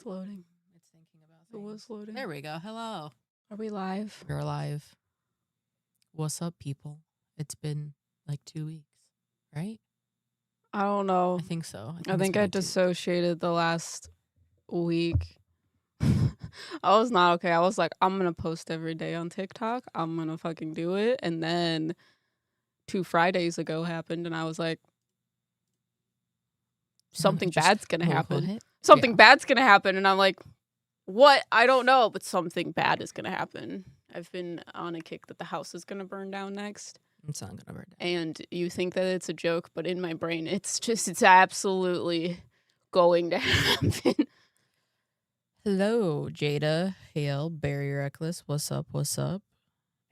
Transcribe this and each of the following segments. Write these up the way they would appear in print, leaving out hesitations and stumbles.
It's loading. It's thinking about It things. was loading. There we go. Hello. Are we live? We're live. What's up, people? It's been like 2 weeks, right? I don't know. I think so. I think I dissociated the last week. I was not okay. I was like, I'm going to post every day on TikTok. I'm going to fucking do it. And then 2 Fridays ago happened, and I was like, something bad's going to happen. Something bad's going to happen. And I'm like, what? I don't know, but something bad is going to happen. I've been on a kick that the house is going to burn down next. It's not going to burn down. And you think that it's a joke, but in my brain, it's absolutely going to happen. Hello, Jada, Hale, Barry Reckless. What's up? What's up?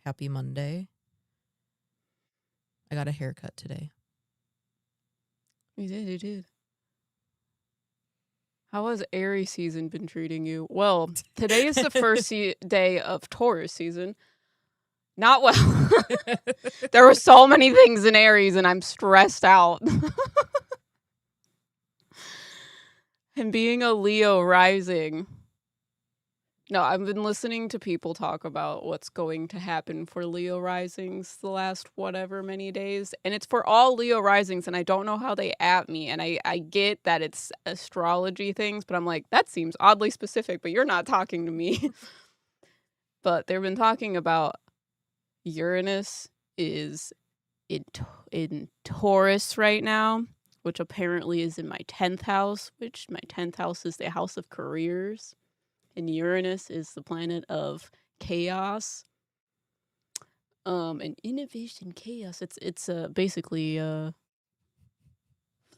Happy Monday. I got a haircut today. You did. How has Aries season been treating you? Well, today is the first day of Taurus season. Not well. There were so many things in Aries, and I'm stressed out. And being a Leo rising. No, I've been listening to people talk about what's going to happen for Leo risings the last whatever many days. And it's for all Leo risings, and I don't know how they at me. And I get that it's astrology things, but I'm like, that seems oddly specific, but you're not talking to me. But they've been talking about Uranus is in Taurus right now, which apparently is in my 10th house, which my 10th house is the house of careers. And Uranus is the planet of chaos, and innovation, chaos. It's basically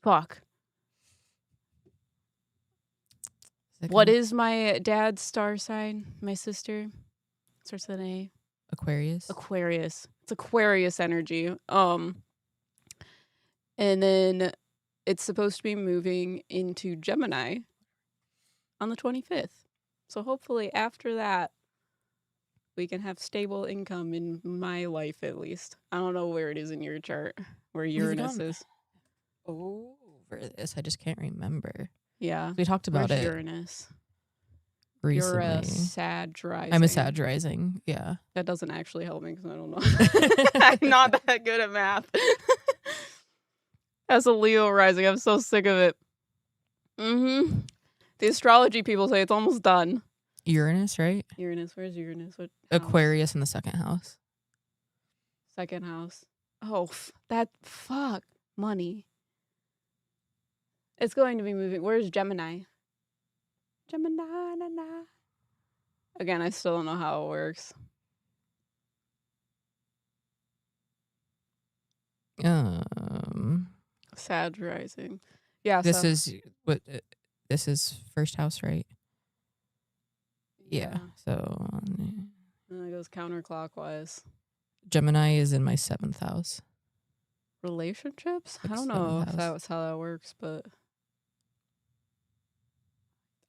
fuck. What is my dad's star sign? My sister starts with an A. Aquarius. It's Aquarius energy. And then it's supposed to be moving into Gemini on the 25th. So hopefully after that, we can have stable income in my life, at least. I don't know where it is in your chart, where Uranus is. Over this. I just can't remember. Yeah. We talked about it. Uranus? Recently. You're a Sag rising. I'm a Sag rising, yeah. That doesn't actually help me because I don't know. I'm not that good at math. As a Leo rising, I'm so sick of it. The astrology people say it's almost done. Uranus, right? Uranus, where's Uranus? What Aquarius in the second house. Second house. Oh, fuck. Money. It's going to be moving. Where's Gemini? Gemini, na. Again, I still don't know how it works. Sag rising. Yeah, this is first house, right? Yeah. So and it goes counterclockwise. Gemini is in my 7th house. Relationships? I don't know if that's how that works, but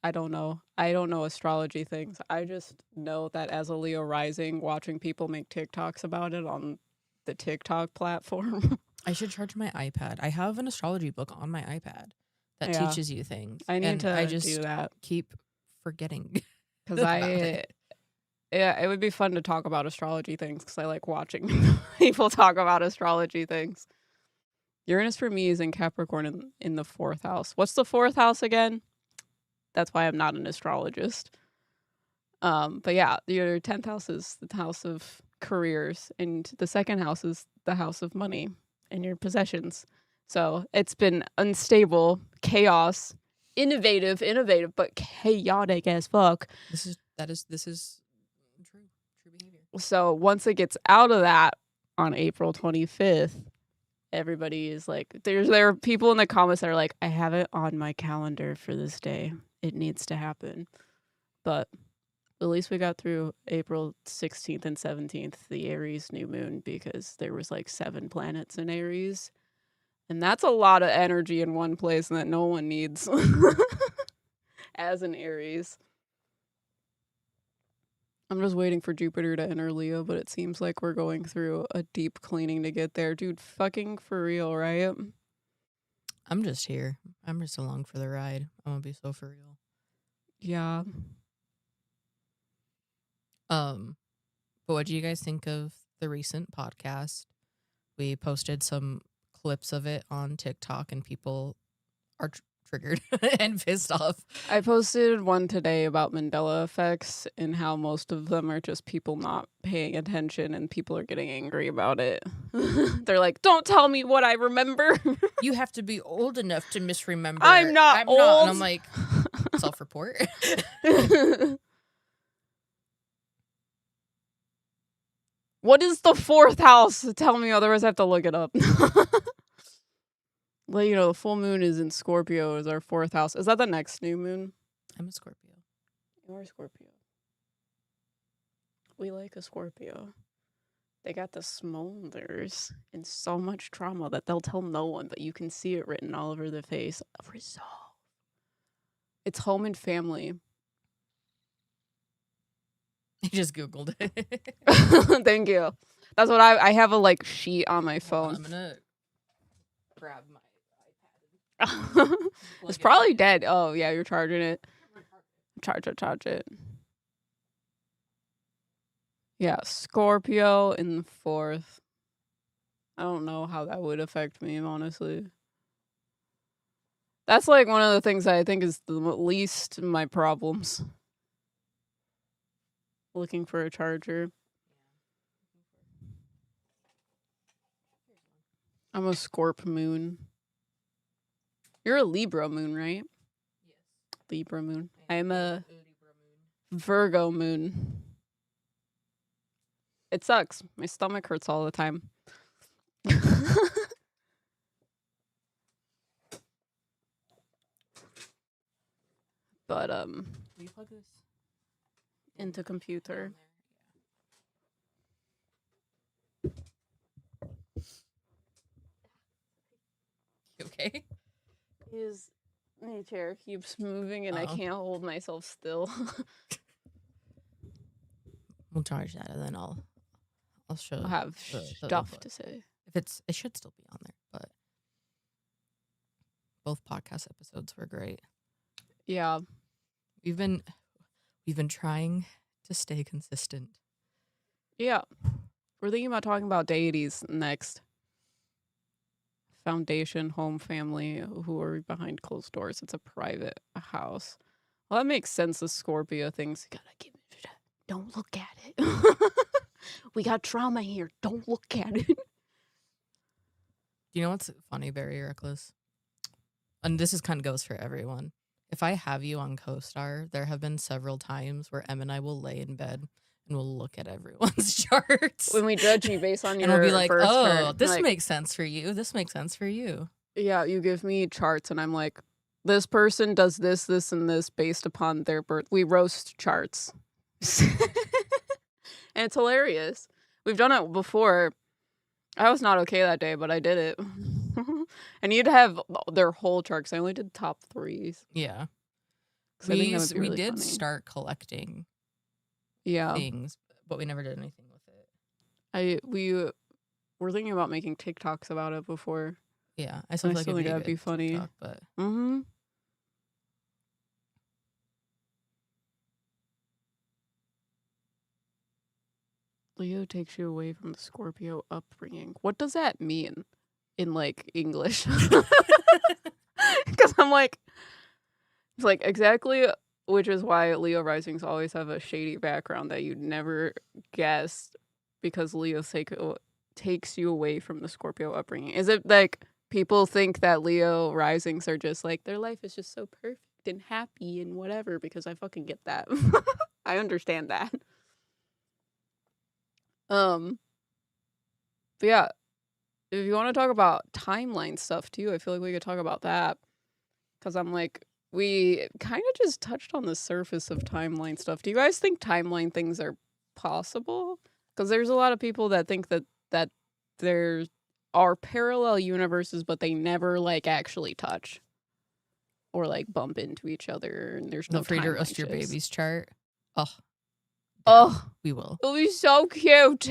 I don't know. I don't know astrology things. I just know that as a Leo rising, watching people make TikToks about it on the TikTok platform. I should charge my iPad. I have an astrology book on my iPad that teaches you things. I need to do that. Keep forgetting. Because it would be fun to talk about astrology things because I like watching people talk about astrology things. Uranus for me is in Capricorn in the 4th house. What's the 4th house again? That's why I'm not an astrologist. But yeah, your 10th house is the house of careers, and the 2nd house is the house of money and your possessions. So it's been unstable, chaos, innovative, but chaotic as fuck. This is true behavior. So once it gets out of that on April 25th, everybody is like, there are people in the comments that are like, I have it on my calendar for this day. It needs to happen. But at least we got through April 16th and 17th, the Aries new moon, because there was like 7 planets in Aries. And that's a lot of energy in one place and that no one needs as an Aries. I'm just waiting for Jupiter to enter Leo, but it seems like we're going through a deep cleaning to get there. Dude, fucking for real, right? I'm just here. I'm just along for the ride. I'm gonna be so for real. Yeah. But what do you guys think of the recent podcast? We posted some clips of it on TikTok, and people are triggered and pissed off. I posted one today about Mandela effects and how most of them are just people not paying attention and people are getting angry about it. They're like, don't tell me what I remember. You have to be old enough to misremember. I'm not old. And I'm like, self-report. What is the fourth house? Tell me, otherwise I have to look it up. Well, you know, the full moon is in Scorpio is our fourth house. Is that the next new moon? I'm a Scorpio. You're a Scorpio. We like a Scorpio. They got the smolders and so much trauma that they'll tell no one, but you can see it written all over the face. Resolve. It's home and family. I just Googled it. Thank you. That's what I have a like sheet on my phone. I'm gonna grab my iPad. It's probably dead. Oh yeah, you're charging it. Charge it. Yeah, Scorpio in the fourth. I don't know how that would affect me, honestly. That's like one of the things that I think is the least my problems. Looking for a charger. I'm a Scorp moon. You're a Libra moon, right? Yes. Libra moon. I'm a Virgo moon. It sucks. My stomach hurts all the time. But Will you plug this into computer. You okay? My chair keeps moving and I can't hold myself still. We'll charge that and then I'll show. I'll have stuff to say. It should still be on there, but both podcast episodes were great. Yeah. We've been trying to stay consistent. Yeah. We're thinking about talking about deities next. Foundation, home, family, who are behind closed doors. It's a private house. Well, that makes sense. The Scorpio things. Don't look at it. We got trauma here. Don't look at it. You know what's funny, Very Reckless? And this kind of goes for everyone. If I have you on CoStar, there have been several times where Em and I will lay in bed and we'll look at everyone's charts. When we judge you based on your and we'll be like, first this makes sense for you. This makes sense for you. Yeah, you give me charts and I'm like, this person does this, this, and this based upon their birth. We roast charts. And it's hilarious. We've done it before. I was not okay that day, but I did it. And you'd have their whole chart because I only did top threes. Yeah. We did start collecting things, but we never did anything with it. We were thinking about making TikToks about it before. Yeah, I still feel like that'd be funny. TikTok, but Leo takes you away from the Scorpio upbringing. What does that mean in like English? Because I'm like, it's like exactly, which is why Leo risings always have a shady background that you'd never guess, because Leo takes you away from the Scorpio upbringing. Is it like people think that Leo risings are just like their life is just so perfect and happy and whatever? Because I fucking get that. I understand that. But yeah, if you want to talk about timeline stuff too, I feel like we could talk about that. Because I'm like, we kind of just touched on the surface of timeline stuff. Do you guys think timeline things are possible? Because there's a lot of people that think that there are parallel universes, but they never like actually touch or like bump into each other, and there's no free to timeline roast your shifts. baby's chart. We will. It'll be so cute.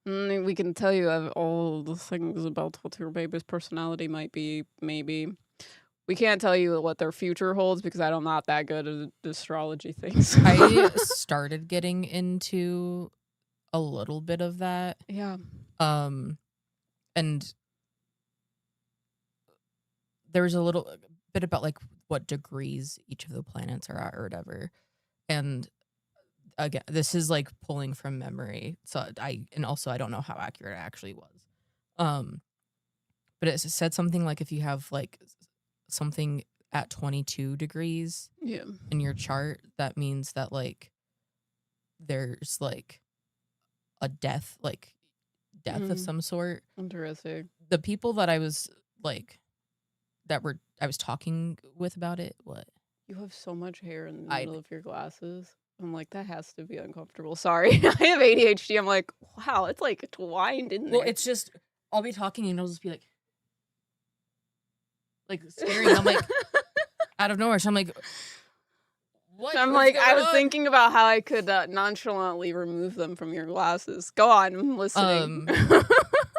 And we can tell you all the things about what your baby's personality might be, maybe. We can't tell you what their future holds because I'm not that good at astrology things. I started getting into a little bit of that. Yeah. And there's a little bit about like what degrees each of the planets are at or whatever. And again, this is like pulling from memory. So I don't know how accurate it actually was. But it said something like if you have like something at 22 degrees Yeah. in your chart, that means that like there's like a death of some sort. Interesting. The people that I was like I was talking with about it, what? You have so much hair in the middle of your glasses. I'm like, that has to be uncomfortable. Sorry. I have ADHD. I'm like, wow, it's like twined in there. Well, it's just I'll be talking and it'll just be like staring. I'm like out of nowhere. So I'm like, what? I'm like, I was thinking about how I could nonchalantly remove them from your glasses. Go on, I'm listening.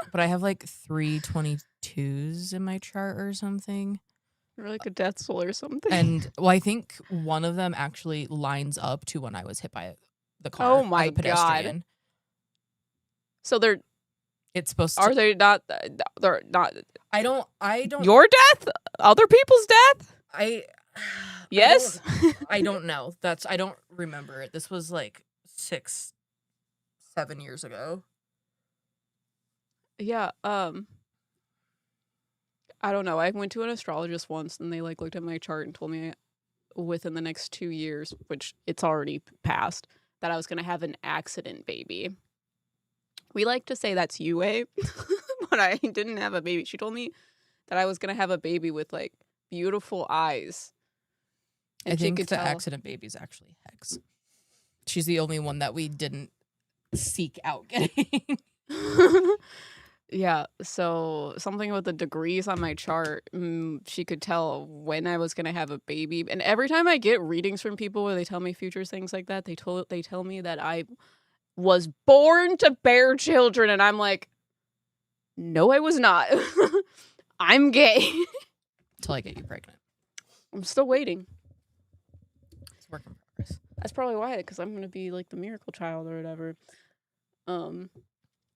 But I have like 3 22s in my chart or something. Or like a death soul or something. And well, I think one of them actually lines up to when I was hit by the car. Oh my as a pedestrian. God. So it's supposed to. Are they not? They're not. I don't. Your death? Other people's death? Yes. I don't know. I don't remember it. This was like 6, 7 years ago. Yeah. I don't know. I went to an astrologist once, and they like looked at my chart and told me within the next 2 years, which it's already passed, that I was gonna have an accident baby. We like to say that's Yue, but I didn't have a baby. She told me that I was gonna have a baby with like beautiful eyes. And I think the accident baby is actually Hex. She's the only one that we didn't seek out getting. Yeah, so something with the degrees on my chart, she could tell when I was gonna have a baby. And every time I get readings from people where they tell me future things like that, they tell me that I was born to bear children, and I'm like, no, I was not. I'm gay. Until I get you pregnant. I'm still waiting. It's a work in progress. That's probably why, because I'm gonna be like the miracle child or whatever.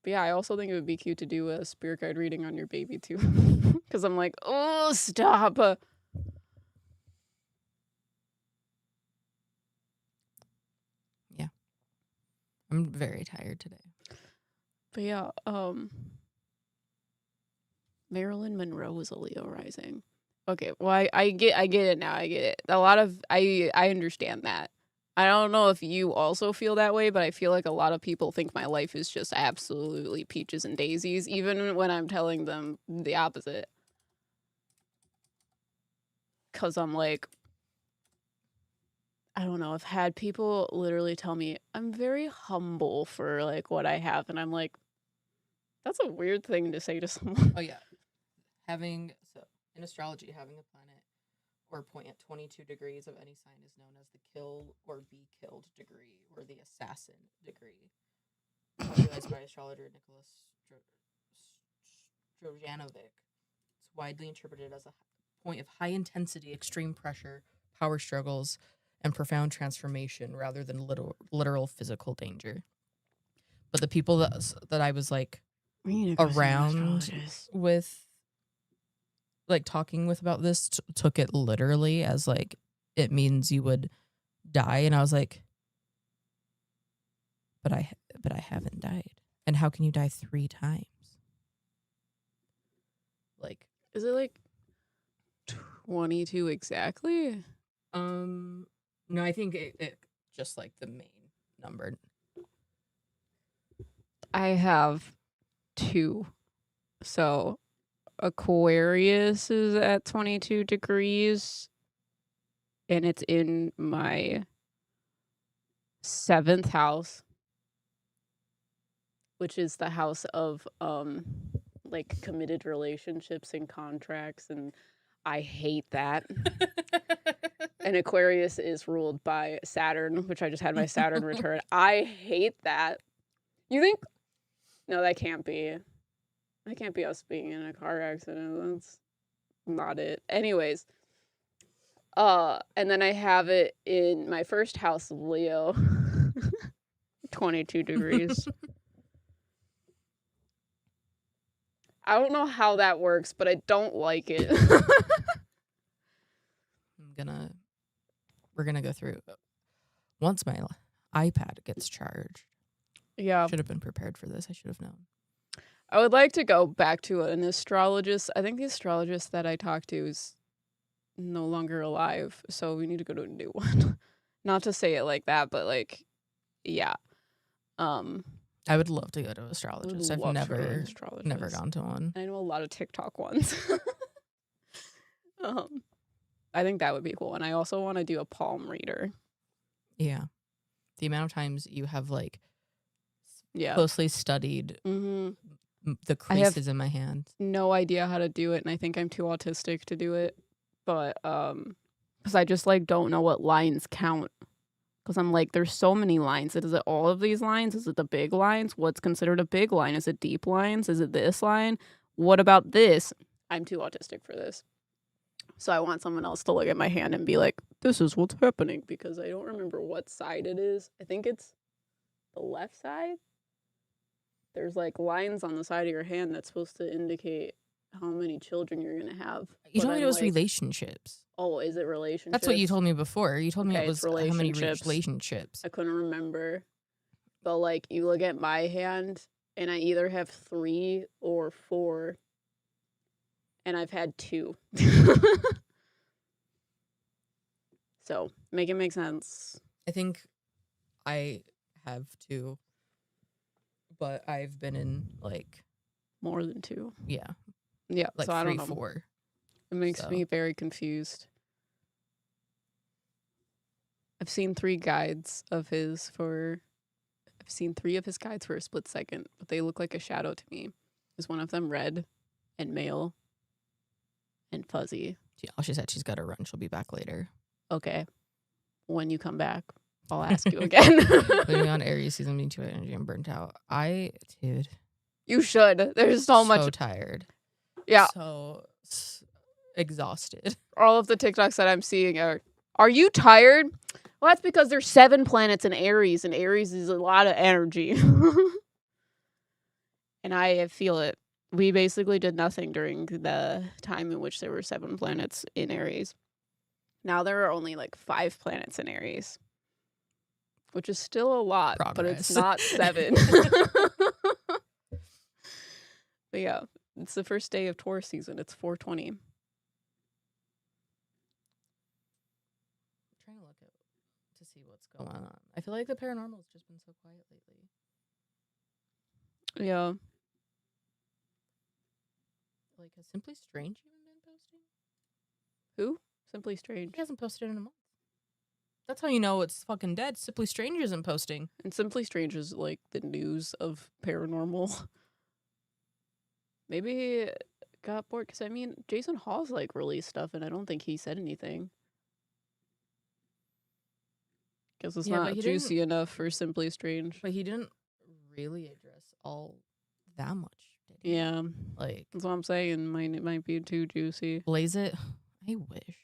But yeah, I also think it would be cute to do a spirit guide reading on your baby too. Because I'm like, oh, stop. Yeah. I'm very tired today. But yeah, Marilyn Monroe is a Leo rising. Okay, well, I get it now. I get it. I understand that. I don't know if you also feel that way, but I feel like a lot of people think my life is just absolutely peaches and daisies, even when I'm telling them the opposite. Because I'm like, I don't know. I've had people literally tell me I'm very humble for like what I have, and I'm like, that's a weird thing to say to someone. Oh yeah, in astrology, having a planet or point at 22 degrees of any sign is known as the kill or be killed degree or the assassin degree. Popularized by astrologer Nicholas Strojanovic. It's widely interpreted as a point of high intensity, extreme pressure, power struggles, and profound transformation rather than literal physical danger. But the people that I was like around with, like talking with about this, took it literally as like it means you would die, and I was like, but I haven't died, and how can you die 3 times? Like, is it like 22 exactly? No, I think it just like the main number. I have 2, so Aquarius is at 22 degrees, and it's in my 7th house, which is the house of like committed relationships and contracts, and I hate that. And Aquarius is ruled by Saturn, which I just had my Saturn return. I hate that. You think? No, that can't be. That can't be us being in a car accident. That's not it. Anyways, And then I have it in my first house of Leo. 22 degrees. I don't know how that works, but I don't like it. We're gonna go through once my iPad gets charged. Yeah. Should have been prepared for this. I should have known. I would like to go back to an astrologist. I think the astrologist that I talked to is no longer alive, so we need to go to a new one. Not to say it like that, but like, yeah. I would love to go to an astrologist. I've love to go to an never astrologist. gone to one. I know a lot of TikTok ones. I think that would be cool. And I also want to do a palm reader. Yeah. The amount of times you have like Yeah. closely studied the creases in my hand. No idea how to do it, and I think I'm too autistic to do it. But because I just like don't know what lines count. Because I'm like, there's so many lines. Is it all of these lines? Is it the big lines? What's considered a big line? Is it deep lines? Is it this line? What about this? I'm too autistic for this. So I want someone else to look at my hand and be like, this is what's happening, because I don't remember what side it is. I think it's the left side. There's like lines on the side of your hand that's supposed to indicate how many children you're going to have. You told me it was relationships. Oh, is it relationships? That's what you told me before. You told me it was how many relationships. I couldn't remember. But like, you look at my hand, and I either have 3 or 4. And I've had 2. So, make it make sense. I think I have 2. But I've been in like more than 2. Yeah. Yeah. Like so 3, I don't know. 4. It makes me very confused. I've seen 3 guides of his for. I've seen 3 of his guides for a split second, but they look like a shadow to me. Is one of them red and male and fuzzy? Oh, she said she's got to run. She'll be back later. Okay. When you come back, I'll ask you again. Living on Aries season being too energy and burnt out. Dude. You should. There's so much. So tired. Yeah. So exhausted. All of the TikToks that I'm seeing are you tired? Well, that's because there's 7 planets in Aries, and Aries is a lot of energy. And I feel it. We basically did nothing during the time in which there were 7 planets in Aries. Now there are only like 5 planets in Aries, which is still a lot, but it's not 7. But yeah, it's the first day of Taurus season. It's 4:20. I'm trying to look to see what's going on. I feel like the paranormal has just been so quiet lately. Yeah. Like, has Simply Strange even been posting? Who? Simply Strange. He hasn't posted in a month. That's how you know it's fucking dead. Simply Strange isn't posting. And Simply Strange is like the news of paranormal. Maybe he got bored, because I mean, Jason Hall's like released stuff, and I don't think he said anything. Because it's not juicy enough for Simply Strange. But he didn't really address all that much, did he? Yeah. Like, that's what I'm saying. It might be too juicy. Blaze it. I wish.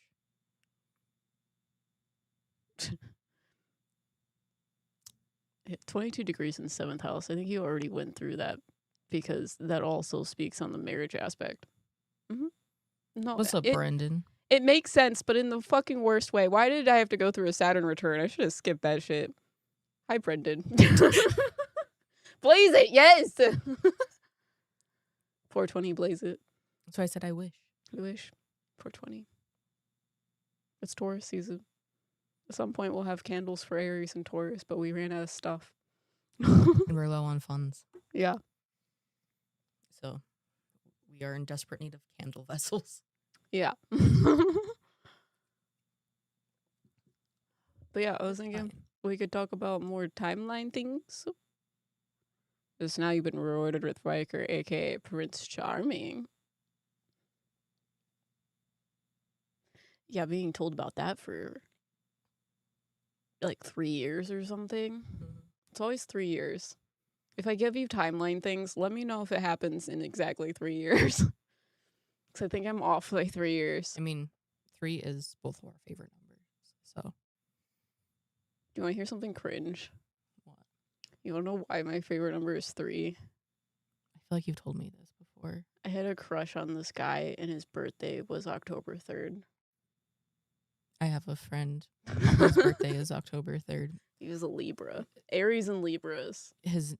22 degrees in 7th house. I think you already went through that, because that also speaks on the marriage aspect. No, what's up, Brendan? It makes sense, but in the fucking worst way. Why did I have to go through a Saturn return? I should have skipped that shit. Hi, Brendan. Blaze it, yes! 420, blaze it. That's why I said I wish. I wish. 420. It's Taurus season. At some point, we'll have candles for Aries and Taurus, but we ran out of stuff. And we're low on funds. Yeah. So, we are in desperate need of candle vessels. Yeah. But yeah, I was thinking we could talk about more timeline things. Because now you've been rewarded with Riker, aka Prince Charming. Yeah, being told about that for like 3 years or something. It's always 3 years. If I give you timeline things, let me know if it happens in exactly 3 years. Because I think I'm off like 3 years. I mean, 3 is both of our favorite numbers. So, Do you want to hear something cringe? what? You don't know why my favorite number is 3? I feel like you've told me this before. I had a crush on this guy, and his birthday was October 3rd. I have a friend whose birthday is October 3rd. He was a Libra. Aries and Libras. His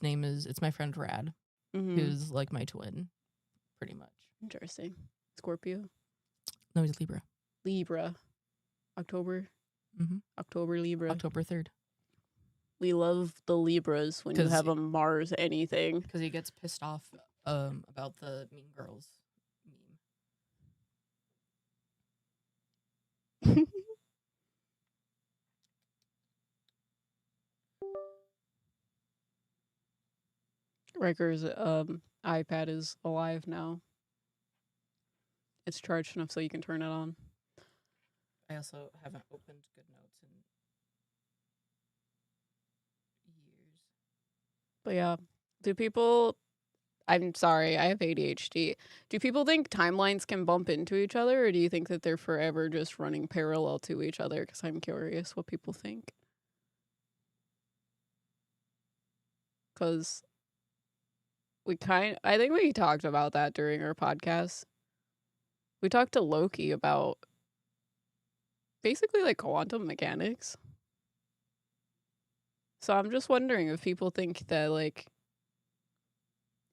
name is, it's my friend Rad, who's like my twin, pretty much. Interesting. Scorpio? No, he's Libra. Libra. October? Mm-hmm. October Libra. October 3rd. We love the Libras when you have a Mars anything. Because he gets pissed off about the Mean Girls meme. Riker's iPad is alive now. It's charged enough so you can turn it on. I also haven't opened GoodNotes in years. But yeah, do people... I'm sorry, I have ADHD. Do people think timelines can bump into each other, or do you think that they're forever just running parallel to each other? Because I'm curious what people think. Because I think we talked about that during our podcast. We talked to Loki about basically like quantum mechanics. So I'm just wondering if people think that like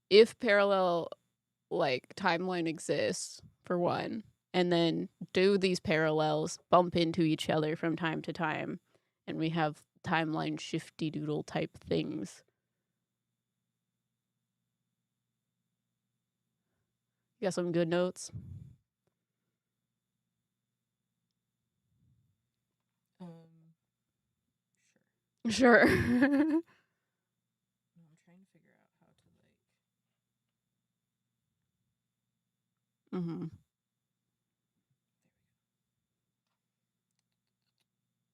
if parallel like timeline exists for one, and then do these parallels bump into each other from time to time, and we have timeline shifty doodle type things. You got some good notes? Sure. Sure. I'm trying to figure out how to like.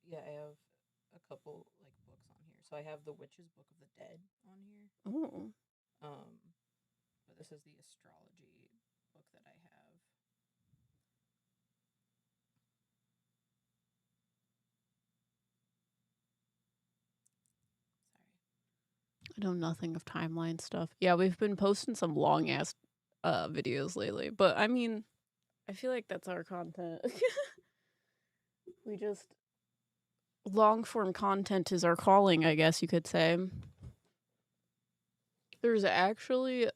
Yeah, I have a couple like books on here. So I have the Witch's Book of the Dead on here. Oh. But this is the astrology book that I have. I know nothing of timeline stuff. Yeah, we've been posting some long ass videos lately, but I mean, I feel like that's our content. We just long form content is our calling, I guess you could say. There's actually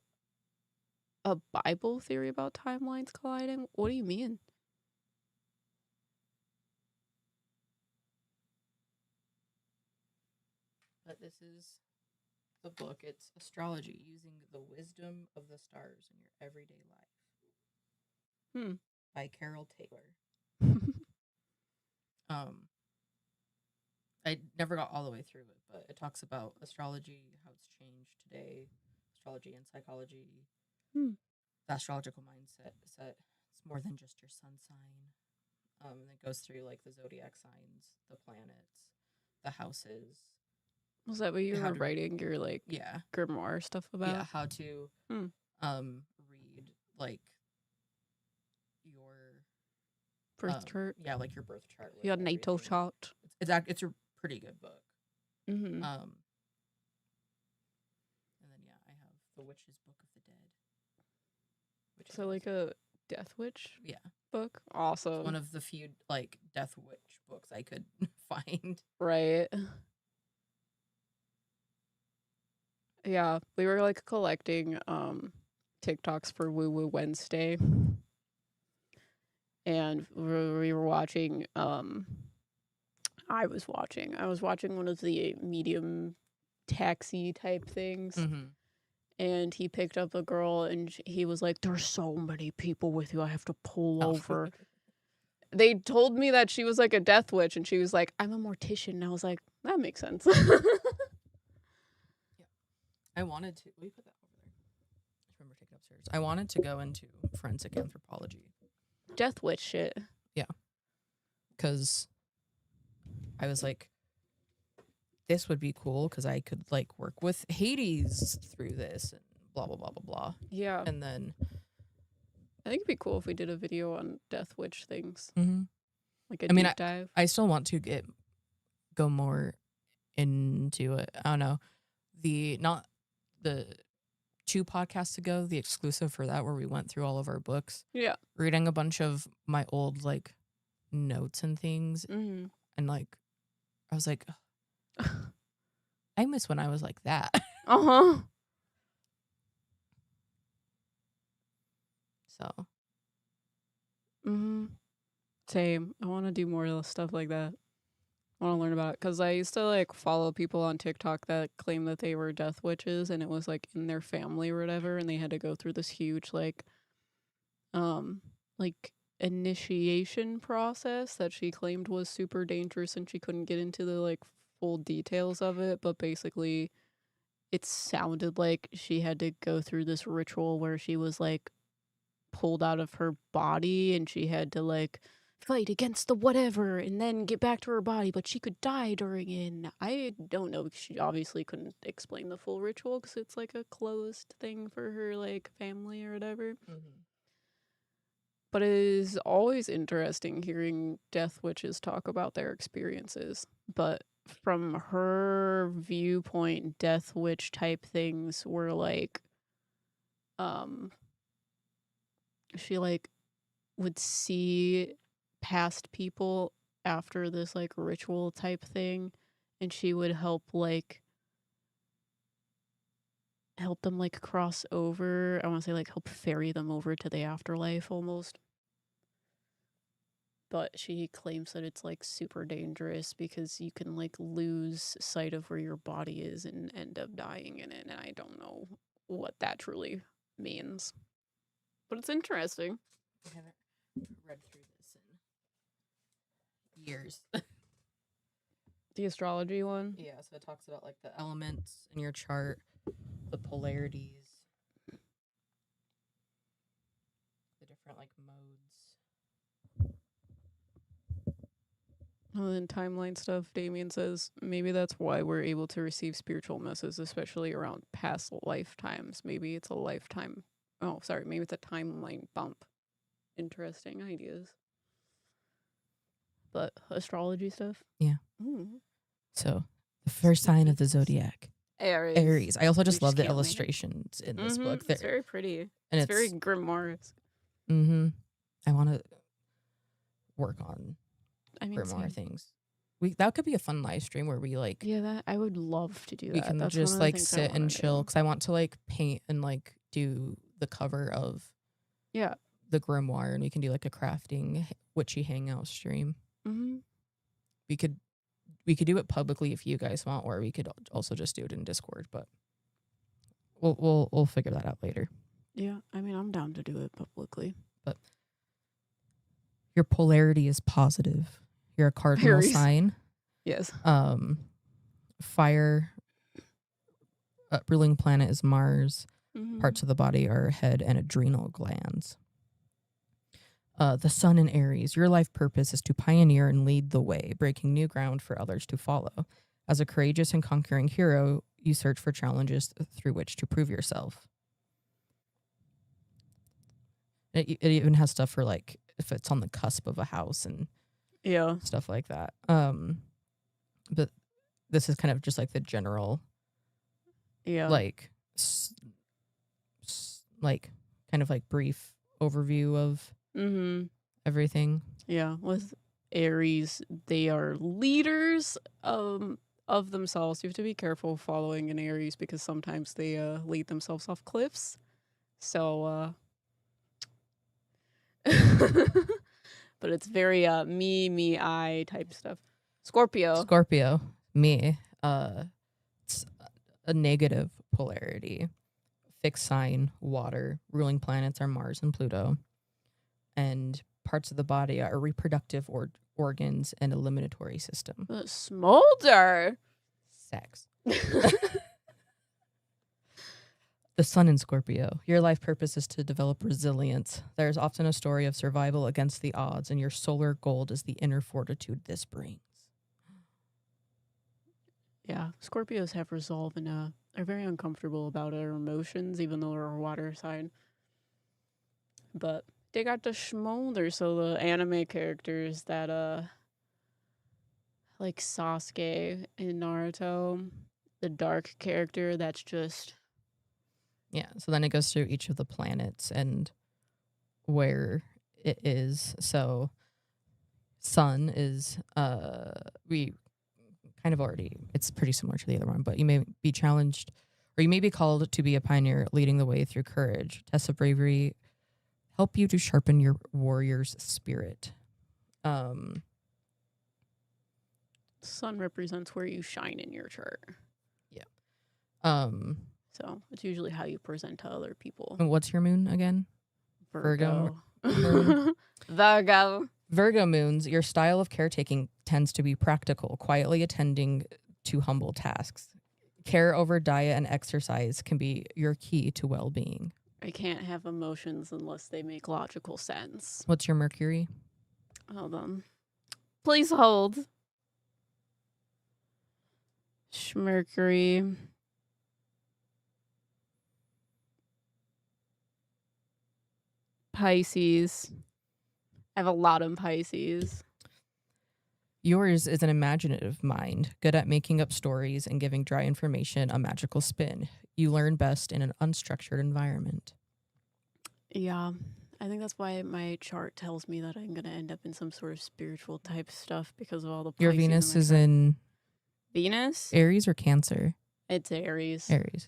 a Bible theory about timelines colliding. What do you mean? But this is the book. It's Astrology Using the Wisdom of the Stars in Your Everyday Life. By Carol Taylor. I never got all the way through it, but it talks about astrology, how it's changed today, astrology and psychology, the astrological mindset. It's more than just your sun sign. And it goes through like the zodiac signs, the planets, the houses. Was that what you were writing your like grimoire stuff about? Yeah, how to read like your birth chart. Yeah, like your birth chart. Like your natal chart. It's a pretty good book. And then I have the Witch's Book of the Dead. So like a Death Witch? Yeah. Book? Awesome. It's one of the few like Death Witch books I could find. Right. Yeah, we were like collecting TikToks for Woo Woo Wednesday. And we were watching I was watching one of the medium taxi type things. And he picked up a girl and he was like, there's so many people with you, I have to pull over. They told me that she was like a death witch, and she was like, I'm a mortician. And I was like, that makes sense. I wanted to. Will you put that over there? I remember taking it upstairs. I wanted to go into forensic anthropology. Death witch shit. Yeah. Because I was like, this would be cool because I could like work with Hades through this and blah, blah, blah, blah, blah. Yeah. And then I think it'd be cool if we did a video on Death Witch things, Mm-hmm. like a I mean, deep dive. I still want to go more into it. I don't know. Not the 2 podcasts ago, the exclusive for that where we went through all of our books, Yeah. reading a bunch of my old like notes and things, Mm-hmm. and like I was like, I miss when I was like that. Uh-huh. So Mm-hmm. Same. I want to do more stuff like that. I want to learn about it because I used to like follow people on TikTok that claim that they were death witches, and it was like in their family or whatever, and they had to go through this huge um like initiation process that she claimed was super dangerous, and she couldn't get into the like full details of it, but basically it sounded like she had to go through this ritual where she was like pulled out of her body and she had to like fight against the whatever and then get back to her body, but she could die during it. And I don't know because she obviously couldn't explain the full ritual because it's like a closed thing for her like family or whatever. mm-hmm. But it is always interesting hearing death witches talk about their experiences. But from her viewpoint, death witch type things were like, um, she like would see past people after this like ritual type thing, and she would help them like cross over. I want to say like help ferry them over to the afterlife almost. But she claims that it's like super dangerous because you can like lose sight of where your body is and end up dying in it. And I don't know what that truly means. But it's interesting. I haven't read through this in years. The astrology one? Yeah, so it talks about like the elements in your chart, the polarities, the different like modes. Oh, then timeline stuff, Damien says maybe that's why we're able to receive spiritual messages, especially around past lifetimes. Maybe it's a lifetime. Oh, sorry. Maybe it's a timeline bump. Interesting ideas. But astrology stuff? Yeah. Mm. So the first sign of the zodiac, Aries. Aries. I also You just love the kill me. illustrations in this book. It's very pretty. And It's very grimoire-esque. Mm-hmm. I want to work on grimoire same. things. That could be a fun live stream where we like Yeah, that I would love to do that. we can That's just one of the like things I sit wanna and do. chill because I want to like paint and like do the cover of Yeah. the grimoire, and we can do like a crafting witchy hangout stream. Mm-hmm. We could do it publicly if you guys want, or we could also just do it in Discord. But we'll figure that out later. Yeah, I mean, I'm down to do it publicly. But your polarity is positive. You're a cardinal Aries. sign. Yes. Fire. Ruling planet is Mars. Mm-hmm. Parts of the body are head and adrenal glands. The sun in Aries. Your life purpose is to pioneer and lead the way, breaking new ground for others to follow. As a courageous and conquering hero, you search for challenges through which to prove yourself. It even has stuff for like if it's on the cusp of a house and stuff like that. But this is kind of just like the general, like, like kind of like brief overview of everything. Yeah, with Aries, they are leaders of themselves. You have to be careful following an Aries because sometimes they lead themselves off cliffs. So but it's very me, I type stuff. Scorpio, me. It's a negative polarity. Fixed sign, water. Ruling planets are Mars and Pluto. And parts of the body are reproductive organs and eliminatory system. Smolder. Sex. The sun in Scorpio. Your life purpose is to develop resilience. There's often a story of survival against the odds, and your solar gold is the inner fortitude this brings. Yeah, Scorpios have resolve and are very uncomfortable about our emotions, even though we're a water sign. But They got the schmolder, so the anime characters that like Sasuke in Naruto, the dark character that's just Yeah. So then it goes through each of the planets and where it is. So Sun is we kind of already, it's pretty similar to the other one, but you may be challenged or you may be called to be a pioneer leading the way through courage. Tests of bravery help you to sharpen your warrior's spirit. sun represents where you shine in your chart. Yeah. So it's usually how you present to other people. And what's your moon again? Virgo. Moon. Virgo. Virgo moons, your style of caretaking tends to be practical, quietly attending to humble tasks. Care over diet and exercise can be your key to well-being. I can't have emotions unless they make logical sense. What's your Mercury? Hold on. Please hold. Mercury. Pisces. I have a lot in Pisces. Yours is an imaginative mind, good at making up stories and giving dry information a magical spin. You learn best in an unstructured environment. Yeah. I think that's why my chart tells me that I'm going to end up in some sort of spiritual type stuff because of all the Pisces. Your Venus is in Venus? Aries or Cancer? It's Aries. Aries.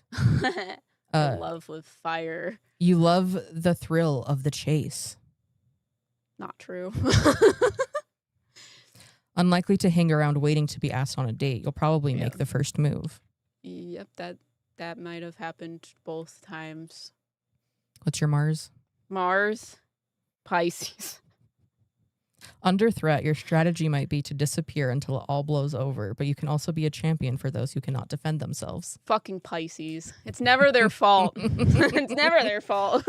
I love with fire. You love the thrill of the chase. Not true. Unlikely to hang around waiting to be asked on a date. You'll probably make the first move. Yep, that might have happened both times. What's your Mars? Mars, Pisces. Under threat, your strategy might be to disappear until it all blows over, but you can also be a champion for those who cannot defend themselves. Fucking Pisces. It's never their fault. It's never their fault.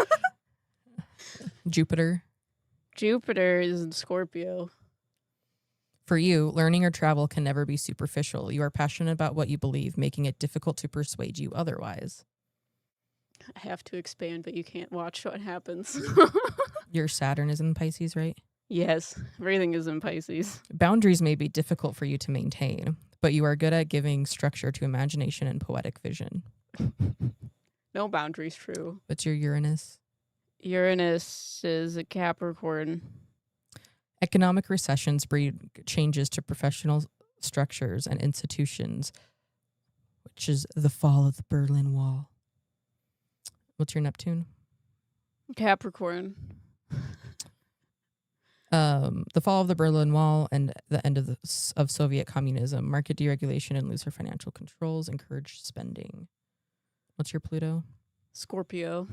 Jupiter. Jupiter is in Scorpio. For you, learning or travel can never be superficial. You are passionate about what you believe, making it difficult to persuade you otherwise. I have to expand, but you can't watch what happens. Your Saturn is in Pisces, right? Yes, everything is in Pisces. Boundaries may be difficult for you to maintain, but you are good at giving structure to imagination and poetic vision. No boundaries, true. What's your Uranus? Uranus is a Capricorn. Economic recessions breed changes to professional structures and institutions, which is the fall of the Berlin Wall. What's your Neptune? Capricorn. The fall of the Berlin Wall and the end of Soviet communism, market deregulation and looser financial controls encourage spending. What's your Pluto? Scorpio.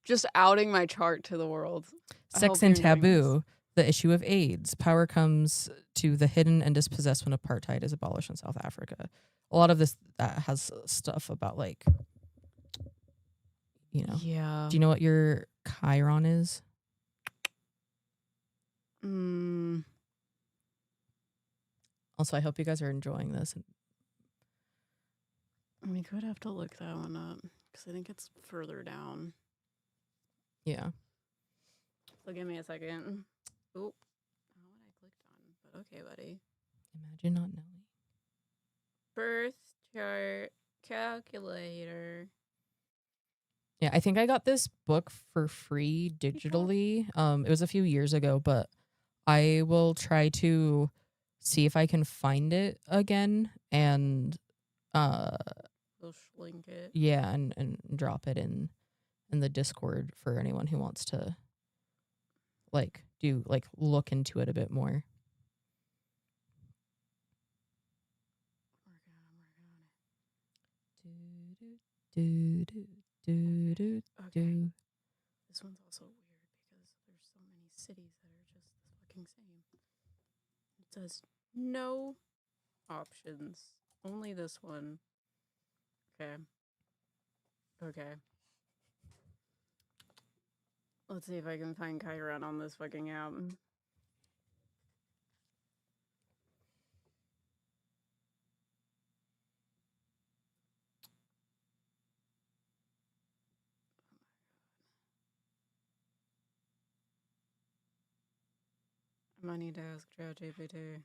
Just outing my chart to the world. Sex and taboo, the issue of AIDS. Power comes to the hidden and dispossessed when apartheid is abolished in South Africa. A lot of this that has stuff about like, you know. Yeah. Do you know what your Chiron is? Also, I hope you guys are enjoying this. We could have to look that one up because I think it's further down. Yeah. So give me a second. Oop. I don't know what I clicked on, but okay, buddy. Imagine not knowing. Birth chart calculator. Yeah, I think I got this book for free digitally. It was a few years ago, but I will try to see if I can find it again and We'll link it. yeah, and drop it in the Discord for anyone who wants to look into it a bit more. Okay. This one's also weird because there's so many cities that are just the fucking same. It says no options. Only this one. Okay. Let's see if I can find Chiron on this fucking app. I need to ask ChatGPT.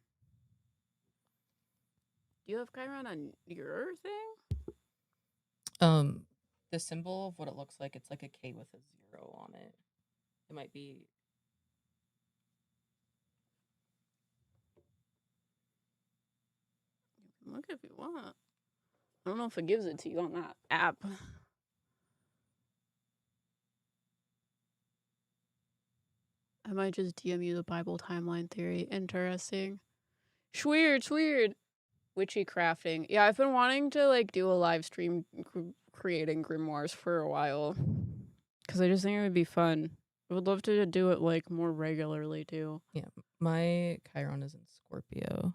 Do you have Chiron on your thing? The symbol of what it looks like, it's like a K with a 0 on it. It might be. Look if you want. I don't know if it gives it to you on that app. I might just DM you the Bible timeline theory. Interesting. Weird. Witchy crafting. Yeah, I've been wanting to like do a live stream creating grimoires for a while. Because I just think it would be fun. I would love to do it like more regularly too. Yeah, my Chiron is in Scorpio.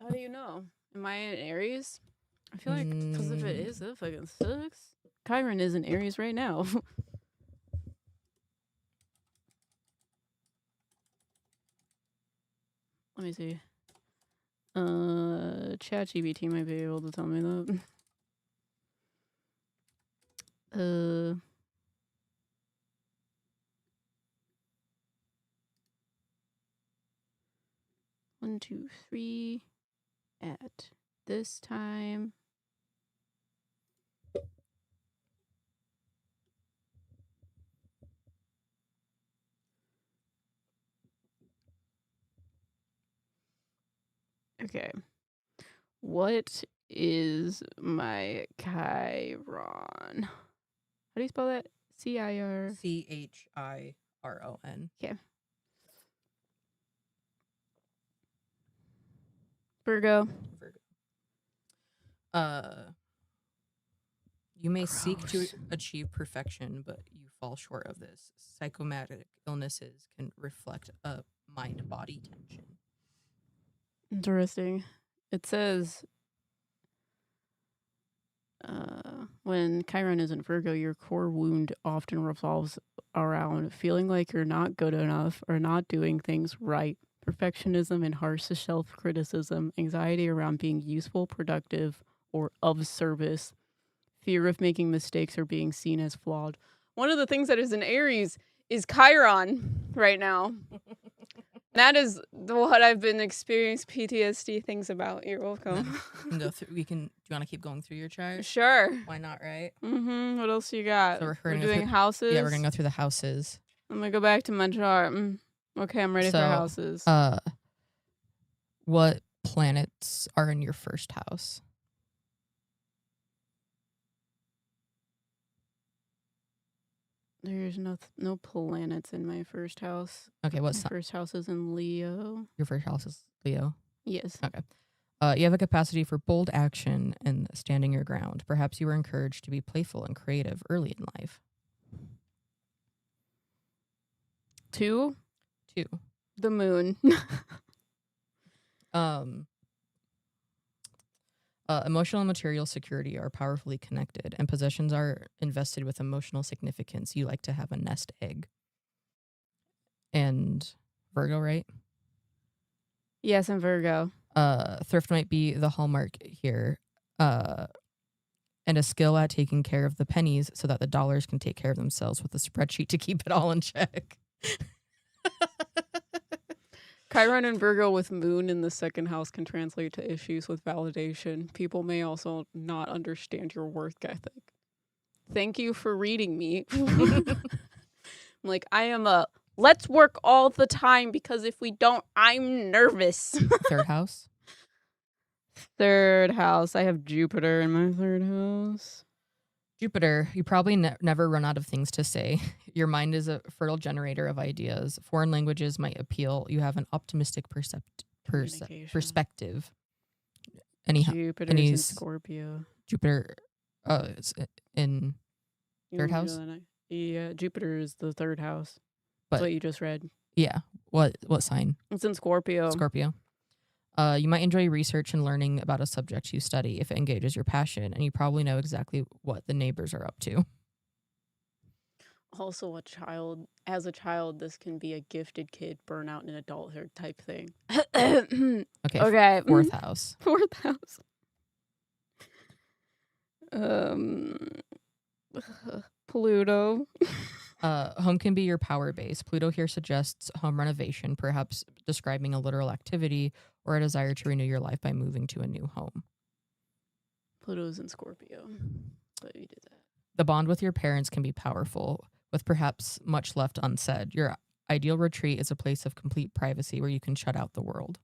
How do you know? Am I in Aries? I feel like because if it is, it fucking sucks. Chiron is in Aries right now. Let me see. ChatGPT might be able to tell me that. 1, 2, 3 at this time. Okay. What is my Chiron? How do you spell that? CIR. CHIRON. Okay. Virgo. You may seek to achieve perfection, but you fall short of this. Psychomatic illnesses can reflect a mind-body tension. Interesting. It says when Chiron is in Virgo, your core wound often revolves around feeling like you're not good enough or not doing things right. Perfectionism and harsh self-criticism, anxiety around being useful, productive, or of service, fear of making mistakes or being seen as flawed. One of the things that is in Aries is Chiron right now. That is what I've been experiencing PTSD things about. You're welcome. We can go through. Do you want to keep going through your chart? Sure. Why not? Right. What else you got? So we're doing houses. Yeah, we're gonna go through the houses. I'm gonna go back to my chart. Okay, I'm ready for houses. What planets are in your first house? There's no planets in my first house. Okay, what's my first house is in Leo. Your first house is Leo? Yes. Okay. You have a capacity for bold action and standing your ground. Perhaps you were encouraged to be playful and creative early in life. 2. The moon. Emotional and material security are powerfully connected, and possessions are invested with emotional significance. You like to have a nest egg. And Virgo, right? Yes, I'm Virgo. Thrift might be the hallmark here. And a skill at taking care of the pennies so that the dollars can take care of themselves with a spreadsheet to keep it all in check. Chiron and Virgo with moon in the second house can translate to issues with validation. People may also not understand your work ethic. Thank you for reading me. Like, I am let's work all the time because if we don't, I'm nervous. Third house? Third house. I have Jupiter in my third house. Jupiter, you probably never run out of things to say. Your mind is a fertile generator of ideas. Foreign languages might appeal. You have an optimistic perspective. Jupiter's in Scorpio. Jupiter it's in third house? Yeah, Jupiter is the third house. That's what you just read. Yeah. What sign? It's in Scorpio. Scorpio. You might enjoy research and learning about a subject you study if it engages your passion, and you probably know exactly what the neighbors are up to. Also, as a child, this can be a gifted kid burnout in adulthood type thing. Okay. Fourth house. Fourth house. Pluto. Home can be your power base. Pluto here suggests home renovation, perhaps describing a literal activity or a desire to renew your life by moving to a new home. Pluto's in Scorpio, so you did that. The bond with your parents can be powerful, with perhaps much left unsaid. Your ideal retreat is a place of complete privacy where you can shut out the world.